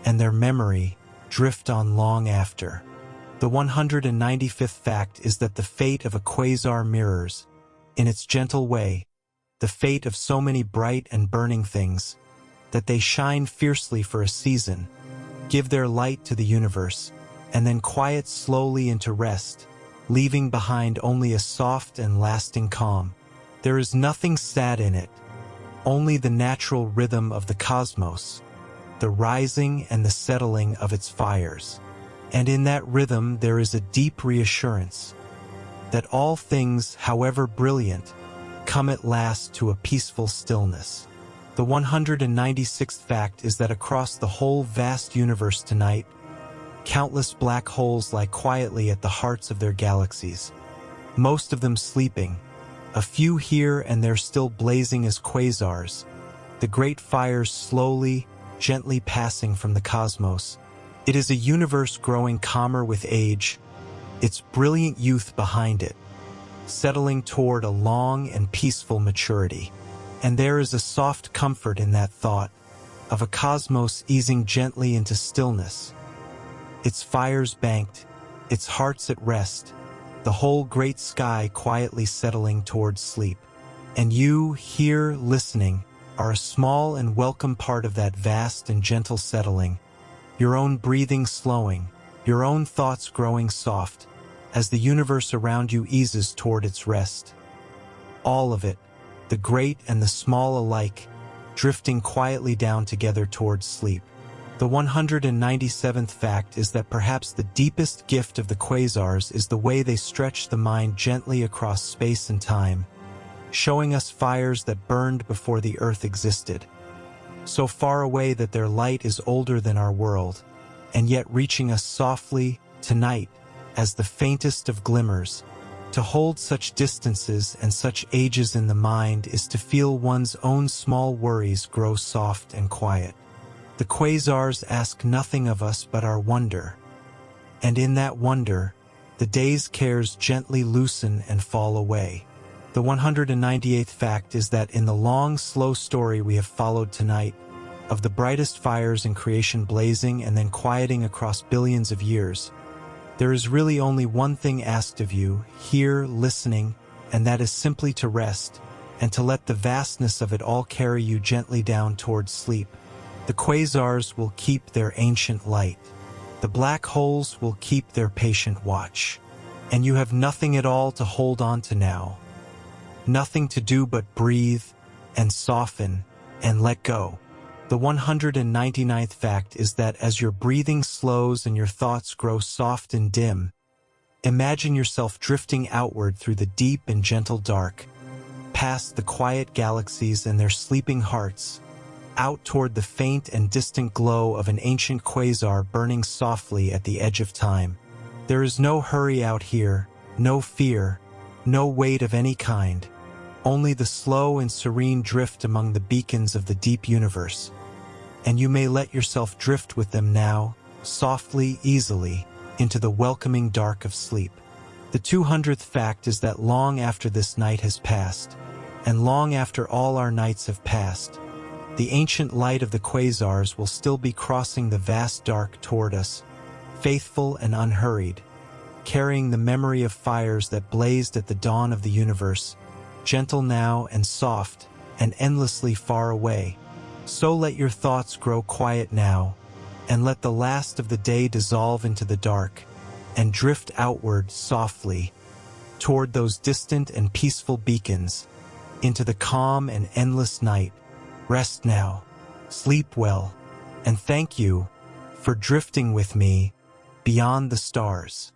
and their memory drift on long after. The 195th fact is that the fate of a quasar mirrors, in its gentle way, the fate of so many bright and burning things, that they shine fiercely for a season, give their light to the universe, and then quiet slowly into rest, leaving behind only a soft and lasting calm. There is nothing sad in it, only the natural rhythm of the cosmos, the rising and the settling of its fires. And in that rhythm there is a deep reassurance that all things, however brilliant, come at last to a peaceful stillness. The 196th fact is that across the whole vast universe tonight, countless black holes lie quietly at the hearts of their galaxies, most of them sleeping, a few here and there still blazing as quasars, the great fires slowly, gently passing from the cosmos. It is a universe growing calmer with age, its brilliant youth behind it, settling toward a long and peaceful maturity. And there is a soft comfort in that thought, of a cosmos easing gently into stillness, its fires banked, its hearts at rest, the whole great sky quietly settling towards sleep. And you, here, listening, are a small and welcome part of that vast and gentle settling, your own breathing slowing, your own thoughts growing soft, as the universe around you eases toward its rest. All of it, the great and the small alike, drifting quietly down together towards sleep. The 197th fact is that perhaps the deepest gift of the quasars is the way they stretch the mind gently across space and time, showing us fires that burned before the Earth existed, so far away that their light is older than our world, and yet reaching us softly, tonight, as the faintest of glimmers. To hold such distances and such ages in the mind is to feel one's own small worries grow soft and quiet. The quasars ask nothing of us but our wonder, and in that wonder, the day's cares gently loosen and fall away. The 198th fact is that in the long, slow story we have followed tonight, of the brightest fires in creation blazing and then quieting across billions of years, there is really only one thing asked of you, here, listening, and that is simply to rest, and to let the vastness of it all carry you gently down towards sleep. The quasars will keep their ancient light. The black holes will keep their patient watch. And you have nothing at all to hold on to now. Nothing to do but breathe, and soften, and let go. The 199th fact is that as your breathing slows and your thoughts grow soft and dim, imagine yourself drifting outward through the deep and gentle dark, past the quiet galaxies and their sleeping hearts, out toward the faint and distant glow of an ancient quasar burning softly at the edge of time. There is no hurry out here, no fear, no weight of any kind. only the slow and serene drift among the beacons of the deep universe. And you may let yourself drift with them now, softly, easily, into the welcoming dark of sleep. The 200th fact is that long after this night has passed, and long after all our nights have passed, the ancient light of the quasars will still be crossing the vast dark toward us, faithful and unhurried, carrying the memory of fires that blazed at the dawn of the universe, gentle now and soft and endlessly far away. So let your thoughts grow quiet now, and let the last of the day dissolve into the dark, and drift outward softly, toward those distant and peaceful beacons, into the calm and endless night. Rest now, sleep well, and thank you for drifting with me beyond the stars.